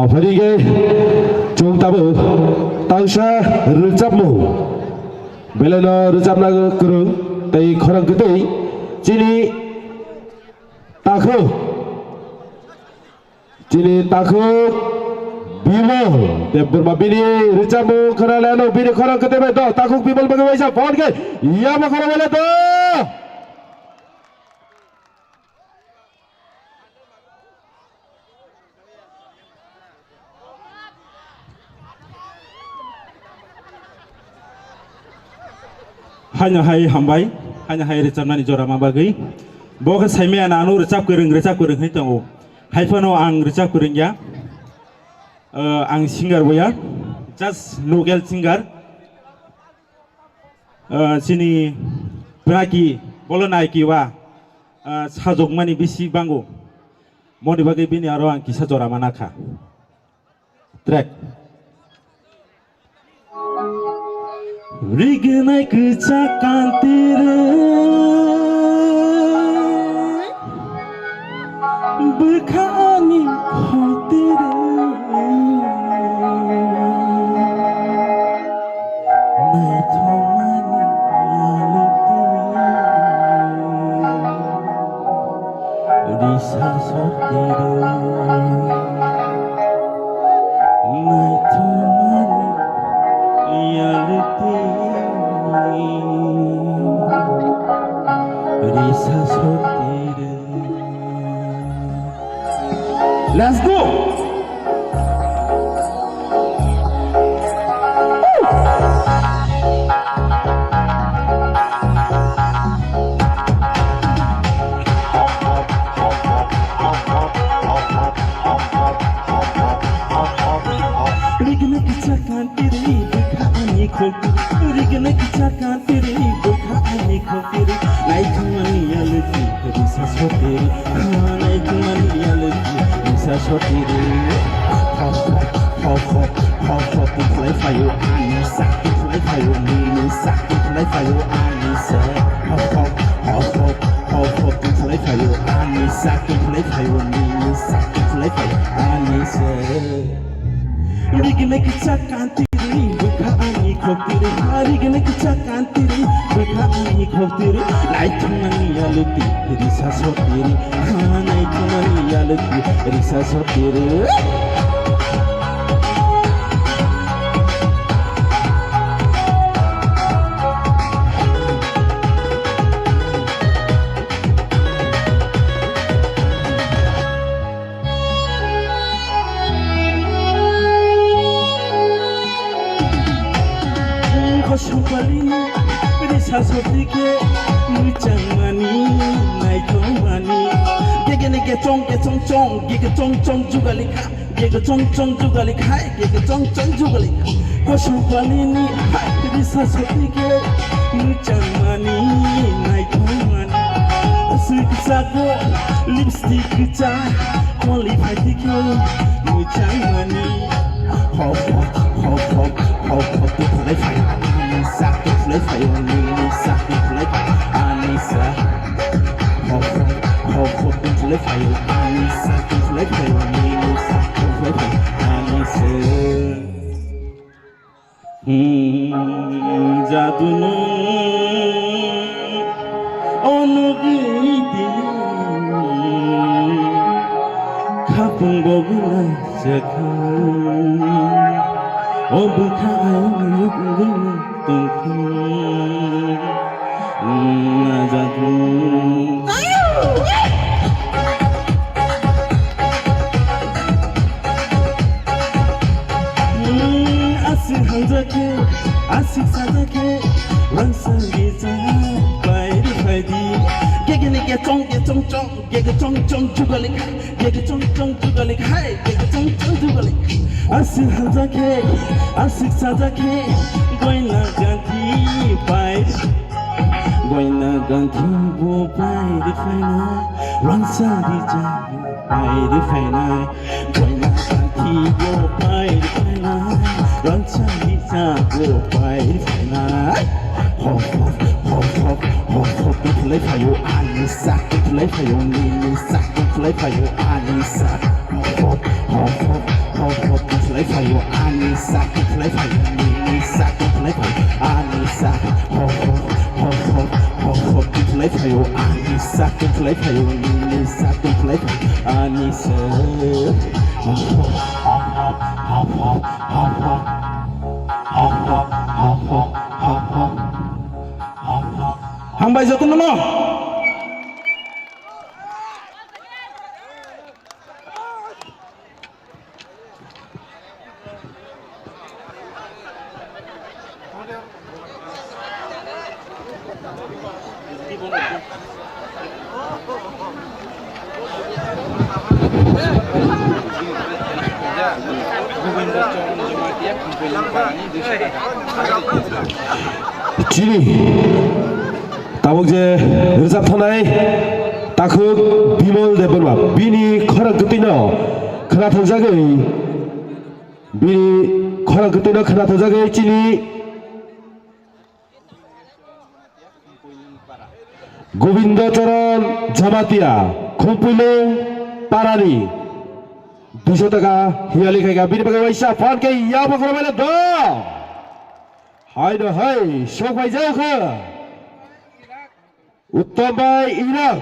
Horigai Jung Tabu Tangsa Rucapmu Belano Rucapna Kuru Tai Korang Kete Cini Takuk Bimo Debberma Bini Rucapmu Kanalano Bini Korang Kete Beto Takuk Bimol Bagawaisa Pohon ke Iya Makara Beleto Hanya hai hambai, hanya hai recapnani jorama bagai. Boga saimea na anu recap kering hai tango. Hai pano ang recap kering ya. Ang singer boya, just local singer. Sini beraki bolonai kiwa. Sajok mani bisi bango. Moni bagai bini aro ang kisah jorama naka. Track. Rignai kecakan tira Berkani kau tira Nai tomani yaleti Risa sortira Nai tomani yaleti Risa sortira Let's go! Rigna kecakan tiri berkaani kopi Rigna kecakan tiri berkaani kopi Naik kemani ya lagi Risa sortiri Naik kemani ya lagi Risa sortiri Hop to play for you Anissa to play for you Nisa to play for you Anissa Hop to play for you Anissa to play for you Nisa to play for you Anissa Rigna kecakan tiri berkaani kopi Rigna kecakan tiri berkaani kopi Naik kemani ya lagi Risa sortiri Naik kemani ya lagi Risa sortiri sotike muchang mani nai thong mani ge chong ge chong jugali kha ge chong jugali khai ge chong jugali kosu pani ni hai bisa sotike muchang mani nai thong mani sweet sako lipstick cha only patike muchang mani hop to play fire Anissa to play fire Anissa to play fire Anissa hop to play fire Anissa to play fire Anissa to play fire Anissa jadunu onugiti kapung bogula sekang Oh bukan guna tungku najatu asik hanjake asik sajake rasa gisa baidi baidi ge chong jugali hai ge chong jugali asik hanjake asik sajake goina ganti bo baidi faina rasa gisa baidi faina goina ganti bo baidi faina rasa gisa bo baidi faina hop to play for you Anissa to play for you Nissa to play for you Anissa hop to play for you Anissa to play for you Nissa to play for you Anissa hop to play for you Anissa to play for you Nissa to play for you Anissa Hambai jatuh nono. Cini tabuk je rizab thanai takhuk bimol deborma bini khara gutino khana thangjagai bini khara gutino khana thangjagai cini Govindo Charan Jamatia Khumpuilung Parani 200 টাকা হিয়ালি খাইগা bini bagai waisa phone ke ya bakro mele do hai do hai sok bai jao kha Uttom bai Irak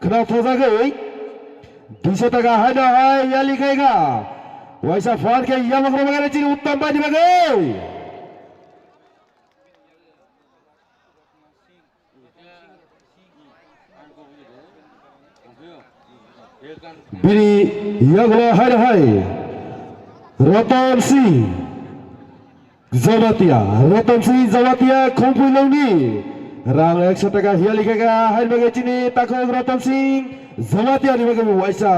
khana thojagai 200 টাকা hai do hai hiali khaiga waisa phone ke ya bakro bagai cini Uttom bai ni bagai bini yaglo hai Ratan Singh Zawatia Khumpuilung ni rang 100 টাকা hiali khaiga hai bagai cini takhuk Ratan Singh Zawatia ni bagai waisa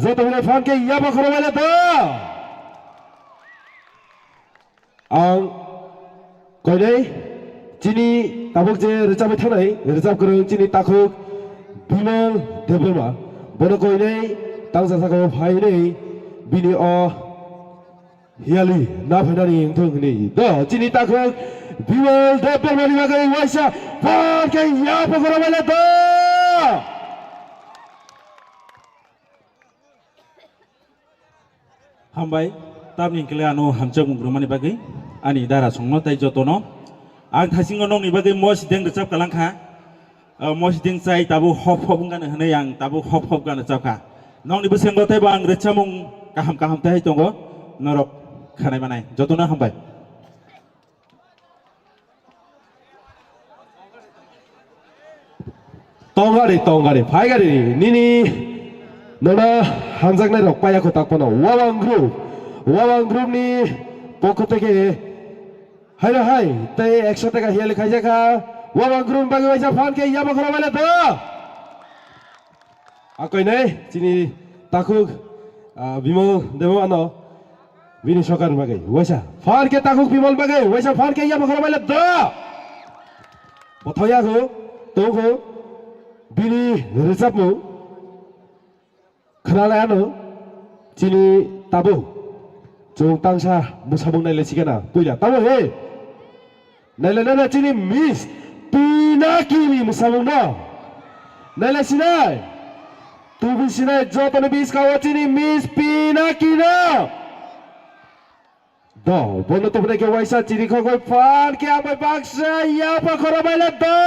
joto bile phone ke ya bakro bale to ang koidai cini tabuk je recabai thanai recap gorong cini takhuk Bimal Deborma bono koinai tangsa sako phai nei bini o hiali na phainani thung ni do cini takhuk Bimal Deborma ni bagai waisa phone ke ya bakro bale to Hambai tamni keleano hamjak mungrumani bagai ani dara songno tai jotono ang thasingo nong ni bagai mosideng recap kalangkha mosideng chai tabu hop gan hane yang tabu hop gan chapka nong ni besenggo tai bang rechamung kaham tai tongo norok khanai manai jotona hambai tongari phaigari nini nona hamjaknai rok paya ko takpono wawang group ni pokho theke hai tei 100 টাকা hiali khaijaka wabang grum bagi waisa fan ke ya bakro bale to akoi nei chini takuk bimol demo ano bini sokan bagai waisa fan ke takuk bimol bagai waisa fan ke ya bakro bale to pothoya go to go bini resapu khnala ano chini tabu chung tangsa musabung nai lesikana puila tabu he nai chini miss pinaki musabung no nai sinai tu sinai jotone bis kawa chini miss pinaki no do bono to ke waisa chini khogoi fan ke abai baksa ya pa khora baila do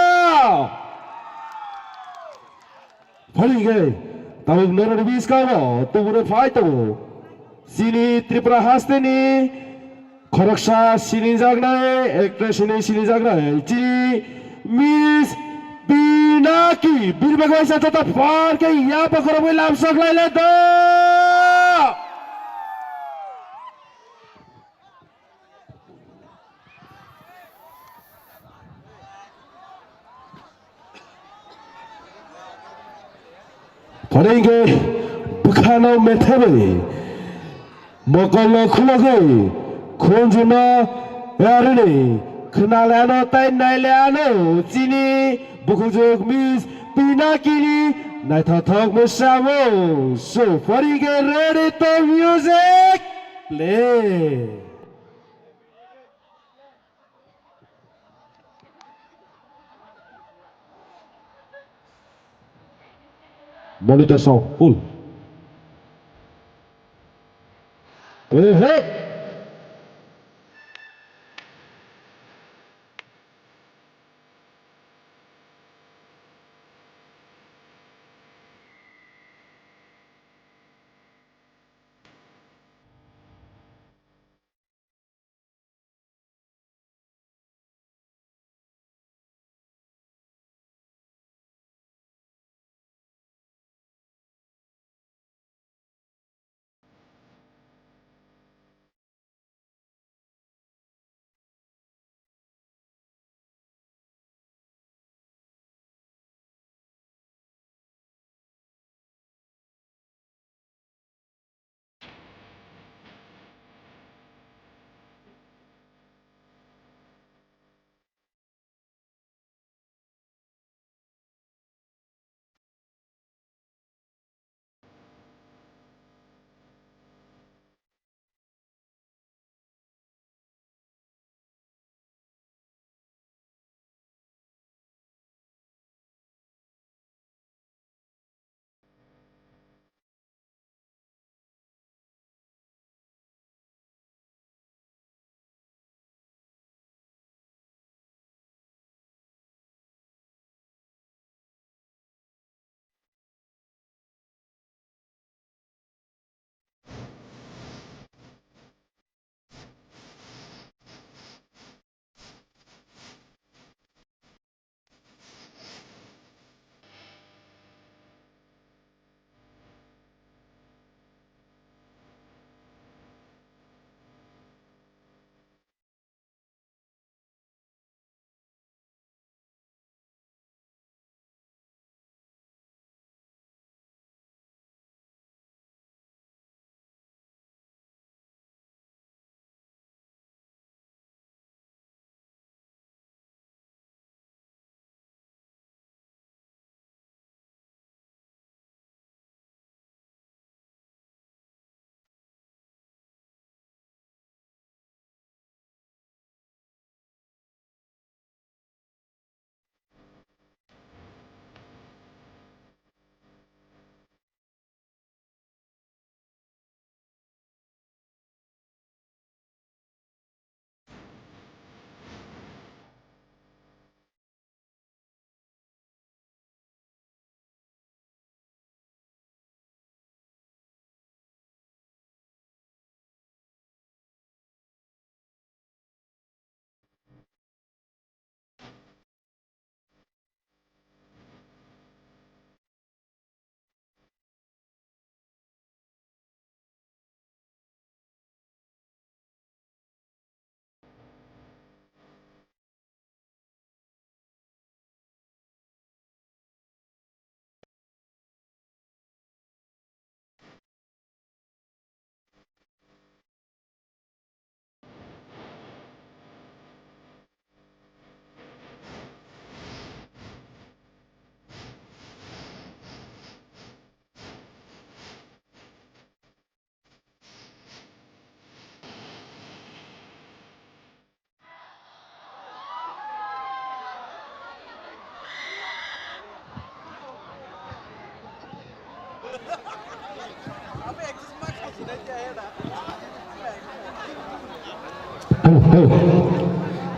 phali ge tabu noro bis kawa tu bure phai to sini Tripura hasteni khoroksa sini jagnai ekta sini jagnai chini miss pinaki birba waisa tata fan ke ya pa khora baila amsak laile do Paringe bukhano methebe mokolo khulage khonjuna yarene khnalano tai nailano chini bukhujok miss pinakini naithathok musamo so paringe ready to music play monitor sound full. Hey!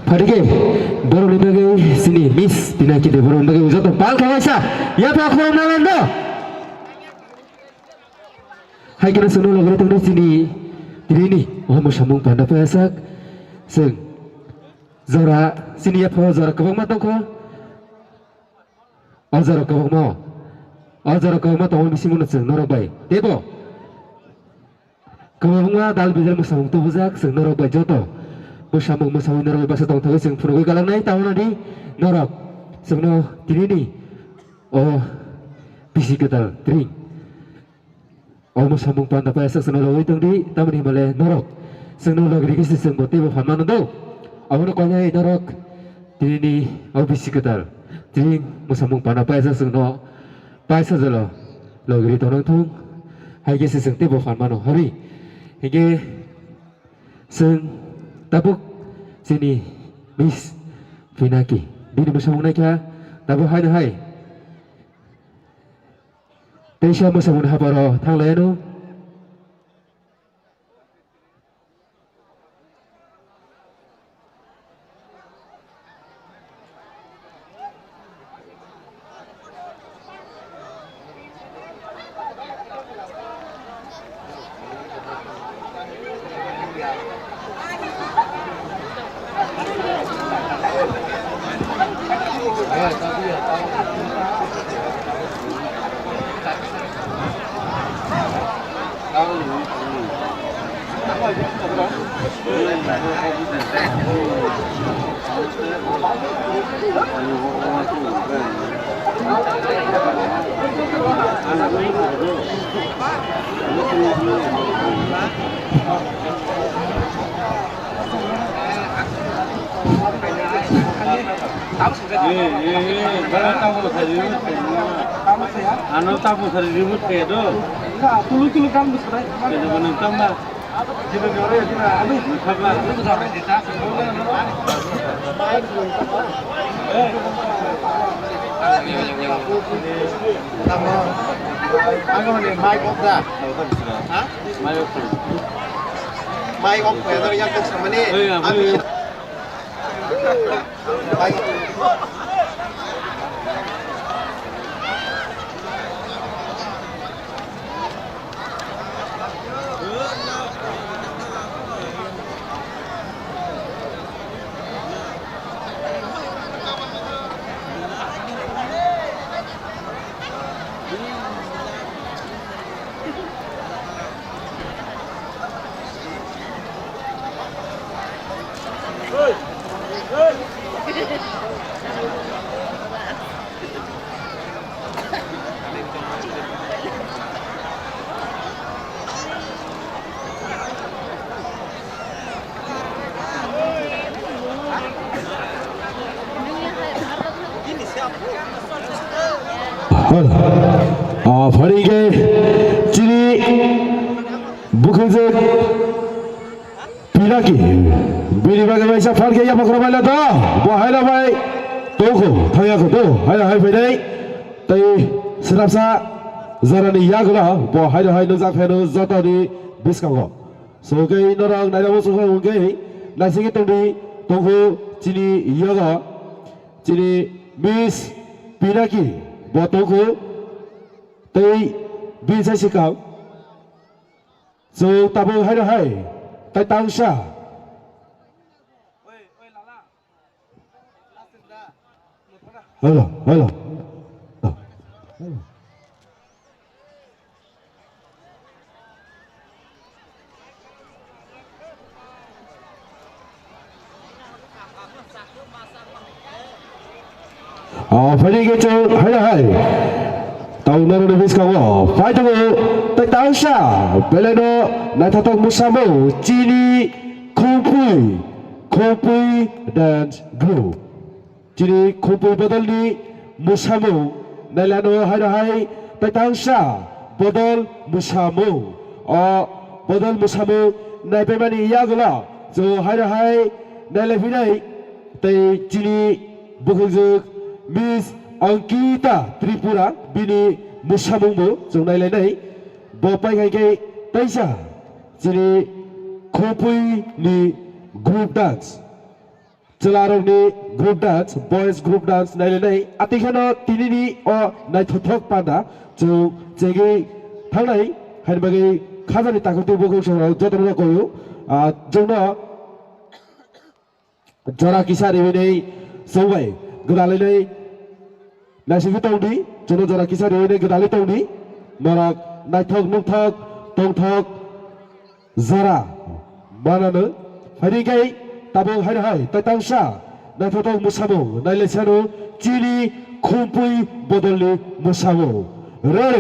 Farige baru lembaga sini Miss Pinaki de baru lembaga usaha pal kawaisa ya pak aku nalan do hai kena sunu lagi tengah sini ini oh mau sambung pada pasak seng zara sini ya pak zara kebang matang ko zara kebang mau zara kebang matang orang bisi munat seng norobai debo kebang mah dal bijal mau sambung tu buzak seng norobai joto Musamung norok bahasa tong tahu sing purugoi galang nai tahu nadi norok sebno ini oh bisi ketal tring oh musamung panda paisa seno loi tong di tamu ni male norok seno lagi kisi seng boti bo faman do awon ko nyai norok ini oh bisi ketal tring musamung panda paisa seno paisa jalo lagi tonong tong hai kisi seng te bo faman hari hige seng tabuk sini Miss Pinaki bini bersama naik ya tabuk hai Tesha bersama naik paro thang lain Ano tapo sa remote kayo do? Tulo-tulo kan bus kaya. Kaya ba nang tama? Dito ni ore dito ano? Sabla. Dito sa akin dito. Tama. Ano ni mic off da? Ha? Mic off. Mic off kaya yang ke sama ni. Farige ciri bukan Pinaki bini bagai macam farge yang makro bala tu buah hai labai toko thaya ko tu hai bedai tai serapsa zarani ya gula buah hai nuzak pheno zata di biskago so gai norang nai ramu so gai nasi tongdi toko cini yaga cini Miss Pinaki buat toko tai bisa sikau so tabu hai tai tangsa halo Fadi gitu hai tahu nara lebih sekarang fight tu tak tahu sah beleno nak tahu musamu cini kopui dan glue cini kopui badal ni musamu nalano hai tak tahu sah badal musamu badal musamu nai pemani ya gula so hai nalefilai tai cini bukan Miss Angkita Tripura bini musamungbo jong nailai bopai kai taisa jini khopui ni group dance celarong ni group dance boys group dance nailai atikhano tinini o naithothok pada jo jegi thangnai hainbagi khajani takuti bokong sorau jotono koyo jongno jora kisari winei sobai gudalai nasi tongdi jono jora kisari winei gudalai tongdi norak naithok nungthok tongthok jora manano harikai tabong hai tatangsa naithotong musabo nailesano chili khumpui bodoli musabo re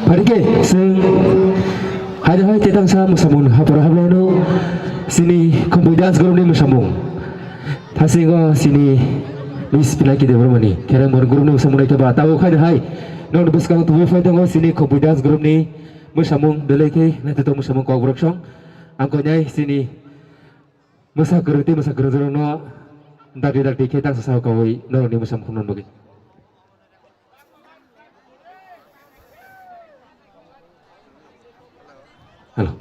Parike sing hai tetang sa musamun hapura hablono sini kemudian segera ni musamung thasingo sini mis pilaki de bermani kera mor guru ni musamun ke ba tahu hai non buskang tu fai tango sini kemudian segera ni musamung deleke na teto musamung ko broksong angko nyai sini masa gerti no dagi ketang sa kawai non ni musamung non bagi halo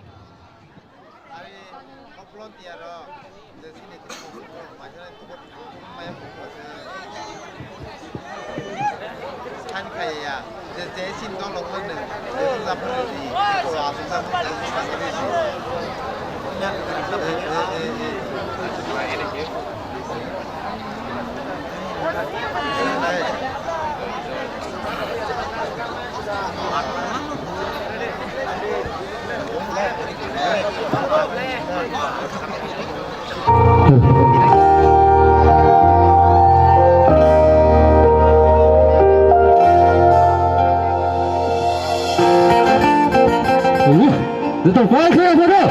Betul, baik saya betul.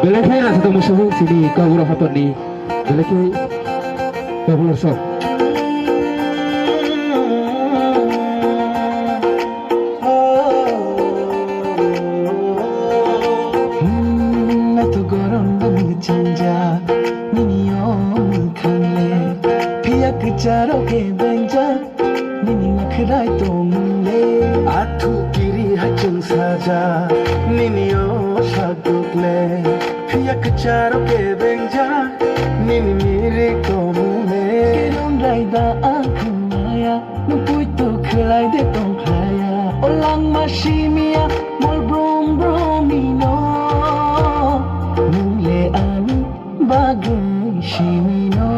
Belakang nak satu musuh sini kau urut apa ni? Belakang kau urut sok. Nato goron dami chanja, nini om khanle, piya kacharo ke benja, nini nakhrai tomle, athu kiri hachung saja, nini o shadukle, piya kacharo ke benja, nini mire tomle, keron raida akhmaya, nupui tu khlai de tong khlaya, olang mashimia, mol brom bromino. Bagai Shimino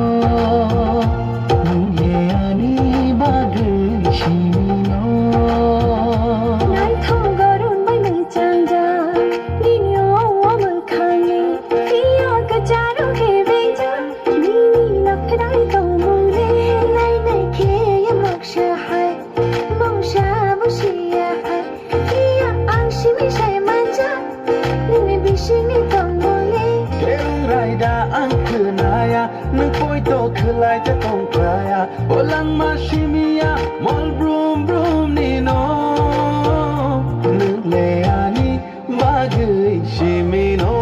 khulai te tong kaya olang ma shimia mol brum brum ni no le ani bagai shimino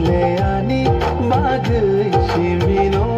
le ani bagai shimino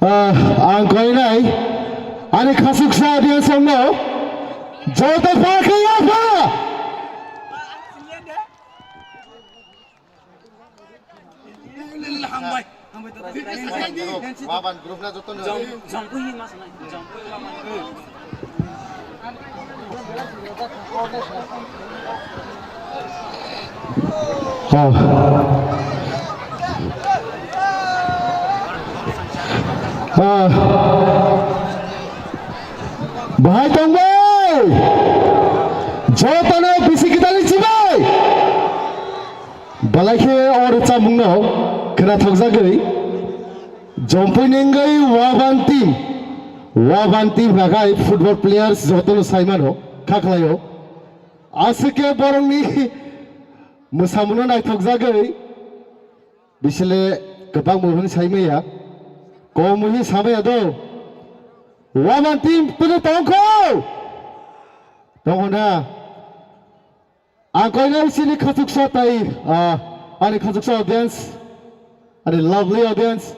ang koinai ani khasuksa dia somno jota pakhiya ba Bahai tongbai jotana bisi kita ni cibai balai ke or camung no kena thokja gei jompoi nengai waban team ragai football players jotano saimano khaklayo asike borong ni musamuno nai thokja gei bisile kebang mohon saimaya komuhi samaya do waban team punya tongko tongona angkoina sini khasuksa tai ani khasuksa audience ani lovely audience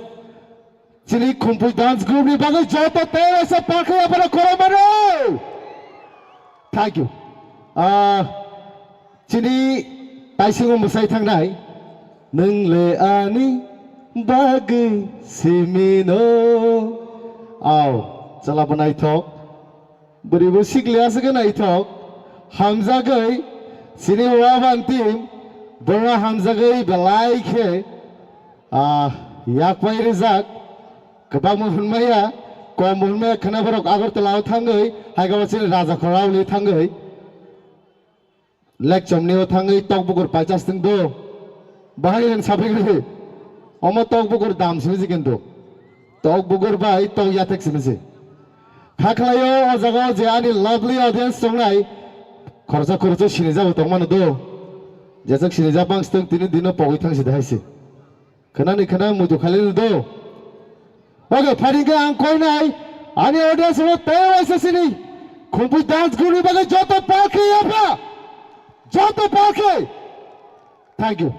sini kumpul dance group ni bagai joto tera sa pakai apa koromano thank you sini taisingo musai thangnai nung le ani bagai simino aw chala banai thok beribu sikliya se ganai thok hamza gai sini waban team bora hamza gai belai khe yak pai rizak kebang mohunmaya kom mohunmaya khana borok agartala thangai haigawa sini raja kharauli thangai lek chomni thangai tokbugur pachas ting do bahai ren sapigri omo tokbugur dam simi kendo tokbugur bai tok yatek simi খাখলায়ো ও জায়গা যে আনি lovely audience সংলাই খরচা খরচ সিনে যাব তংমানো দো যেসক সিনে যা বাংস্তং তিনি দিন পগই থাংসি দাইছে খানানি খানা মুদু খালি দো ওকে ফারিকে আং কই নাই আনি অডিয়েন্স ও তে হইছে সিনি খুবই ডান্স গুনি বাগে যত পাখি আপা যত পাখি থ্যাংক ইউ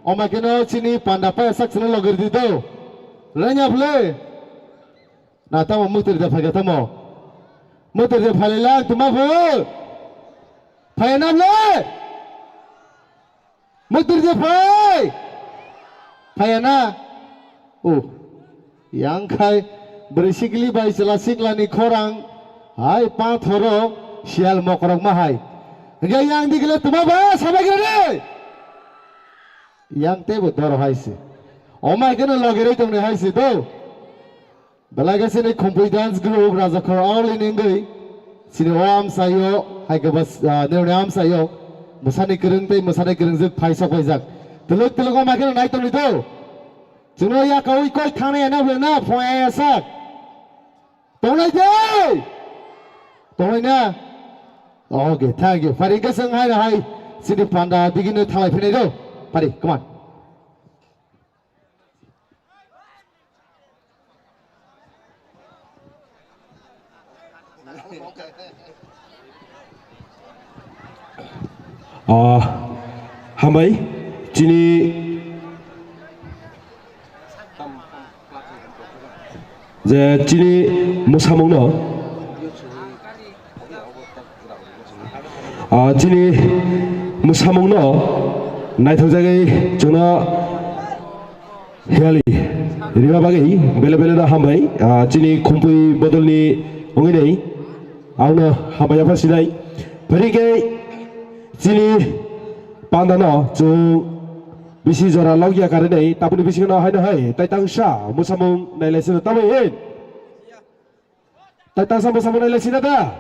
ওমাকে নো চিনি পান্ডা পা সাকসনে লগের দি দো রেঞ্জ আপলে না তাম মুতির দে ফাগা তাম muter de phalilang tuma phu phayanam le muter de phayana yang khai brisikli bai chela siklani khorang hai pa thoro sial mokrok ma hai ga yang dikle tuma ba sabagre re yang te bo dor haise omai kena logere tumne haise do Balaga sini kumpul dance group raja khor all in ingai sini wam sayo hai ke bas neunam sayo musani kereng juk paisa paijak teluk ma kena naik tong itu juno ya kau ikoi thane na na phoi sak tonai je tonai na okay thank you pari ke sang hai sini panda digine thalai phine do pari come on hambai chini je chini musamung no chini musamung no naithok jagai jona hiali riba bagai bele da hambai chini kumpui bodolni ongi nei auna hambai apa sidai perike chini pandano chu bisi jora logia kare nei tapuni bisi na hai na hai tai tang sha musamung nai lesin tamin tai tang sa musamung nai lesin da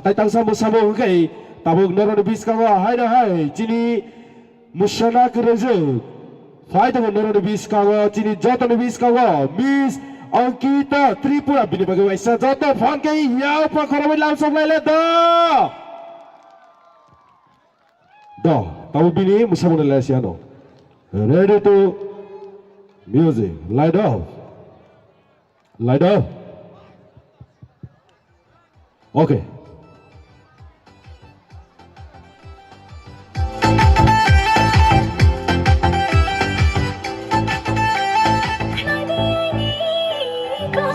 tai tang sa musamung kai tabuk noro bis ka hai na hai chini mushana kreje fai ta noro bis ka chini joto bis ka miss Angkita Tripura bini bagai waisa joto phone kai yau pa khorobai lam sok lai le do tahu bini musamung nai lesiano ready to music light off okay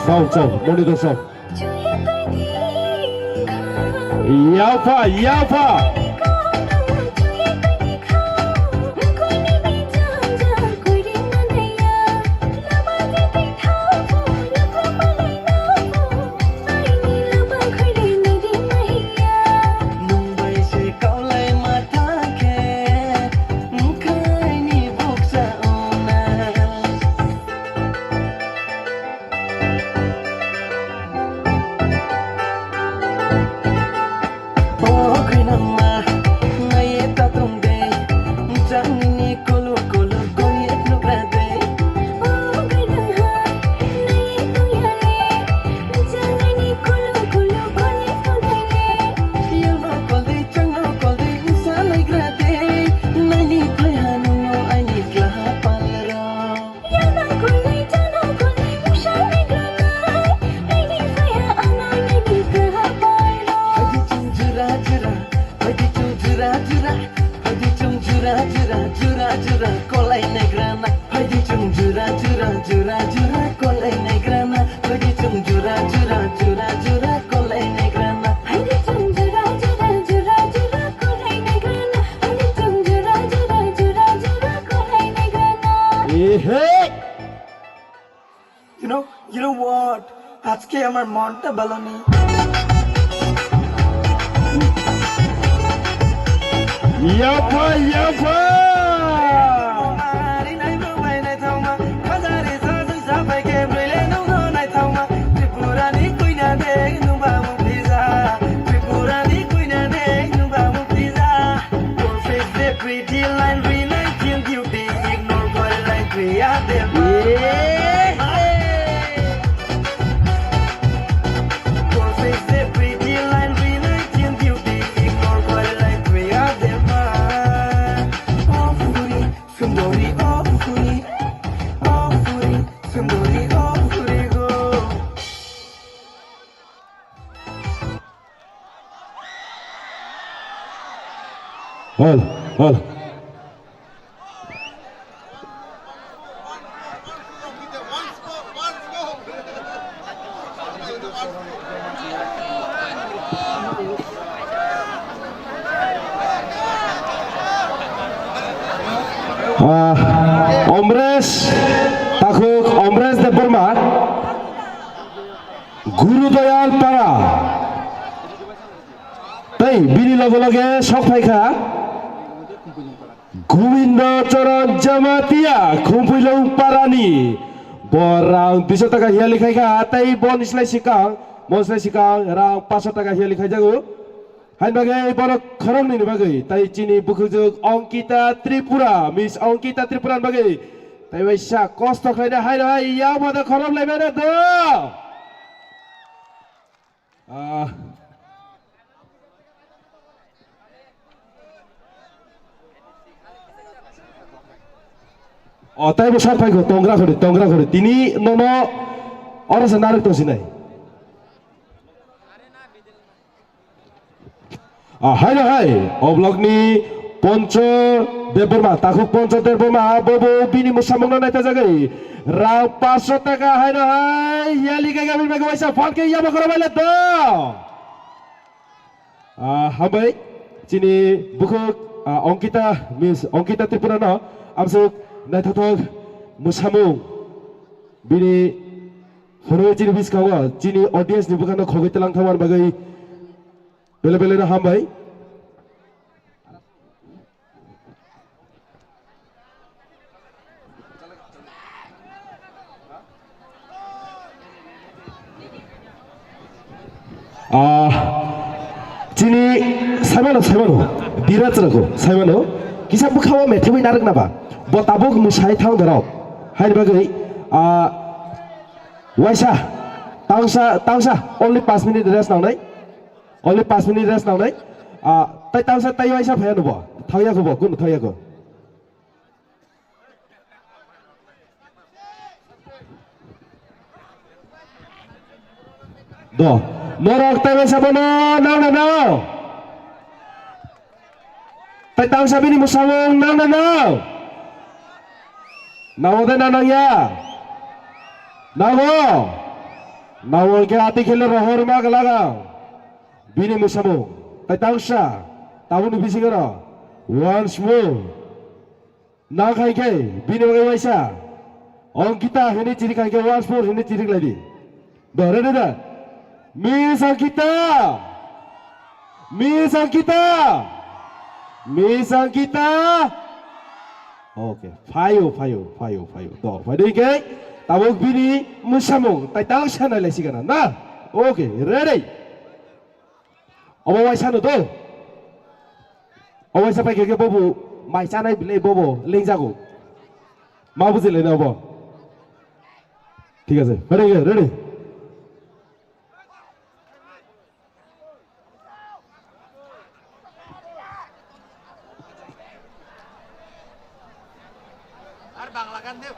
sau sau moni do sau yao pa You know what? আজকে আমার মনটা ভালো নেই Yapa! Pretty line, really think you be ignored by like we are them. Pretty line, really think you be ignored by like we are them. Oh, Furi, Sundari, oh, Furi, oh, Furi, Sundari, oh, Furi, go. Hol. Omres Takuk Omres de Burma Guru Doyal Para Tei Bini Logo Loge Sok Paika Govindo Charan Jamatia Kumpulong Parani Borang 200 taka hiya likhai ka Tei bon islai sikang Monslai sikang Rang 500 taka hiya likhai jago Hain bagai borok khorong ni bagai tai chini bukhujug Ongkita Tripura Miss Ongkita Tripura bagai tai waisa kosto khaida hai hai ya bada khorong lai bada do tai bo sar pai ko tongra khore tini nono orasa narik to sinai Hai oblogni Ponco Deborma Takuk Ponco Deborma Bobo Bini Musamong Naita Jagai Rau 500 taka hai Yali Gagamil Mega Waisa Fon ke Yama Koro Bailat do Hambai Chini Bukuk Ongkita Miss Ongkita Tripura no Amsuk Naitatok Musamong Bini Hono Chini Bis Kawa Chini audience ni bukan Khogai Telang Thawan Bagai Bele na hambai Chini Saimano Biratsrako Saimano Kisah bukhawa methebai narak naba Botabok musai thang darau Hai bagai Waisa Tangsa only 5 minutes rest now nai Only 5 minutes rest now, right? Tai tang sa tayo ay sa phayan bo. Thaya ko bo, kun thaya ko. Do. Norok tayo sa bono, no. Tai tang sa bini musawong, no. Nawo na nang ya. Nawo. Nawon ke ati khele rohor ma galaga. Bini musamo. Tai tangsha. Tabun bisingara. Once more. Na khai ke bini bagai waisa. Angkita hini ciri khai ke once more hini ciri lagi. Dore deda. Miss Angkita. Miss Angkita. Miss Angkita. Okay. Fayo. Dor. Fadi ke. Tabuk bini musamo. Tai tangsha na lesi kana na. Okay. Ready. Awa waisa no do. Awa waisa pai ke bobo. Mai cha nai bile bobo. Ling jago. Ma বুঝলে না বাবা ঠিক আছে ready আর বাংলা গান দেব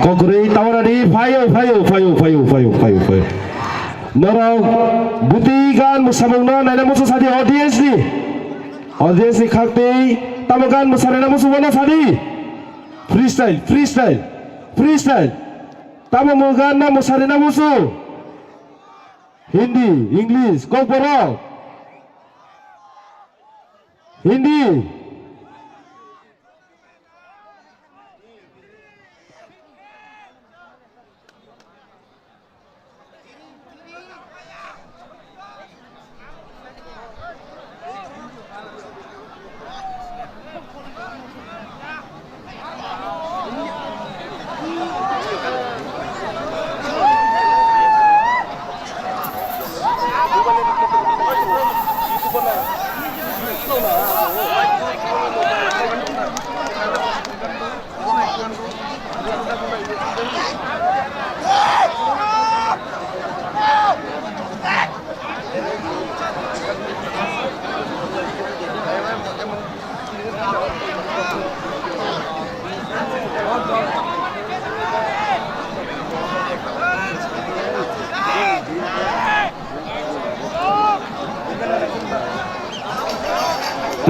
Kokuri tawarani fayo. Norong butikan musamungna naila musu sadi audience ni khakti tamakan musarena musu wana sadi freestyle tamamugan na musarena musu Hindi English kok borok Hindi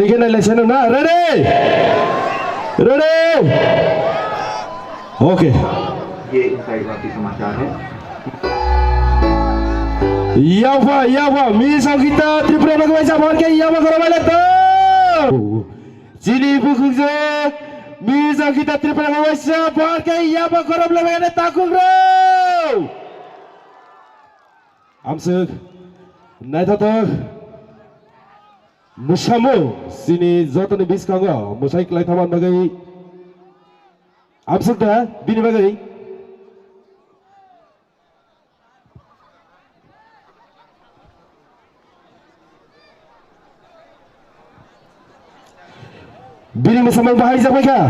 Bikin election na ready okay ये inside बाकी समाचार है Yawa misal kita Tripura Bagwai Sabon ke Yawa Korobale to Cili bukuk misal kita Tripura Bagwai Sabon ke Yawa Korobale Bagane takuk bro Amsuk Naitatok Musamo sini jotoni biskanga musai kelai thaman bagai Amsuk dah bini bagai Bini musamang bahaya siapa kah?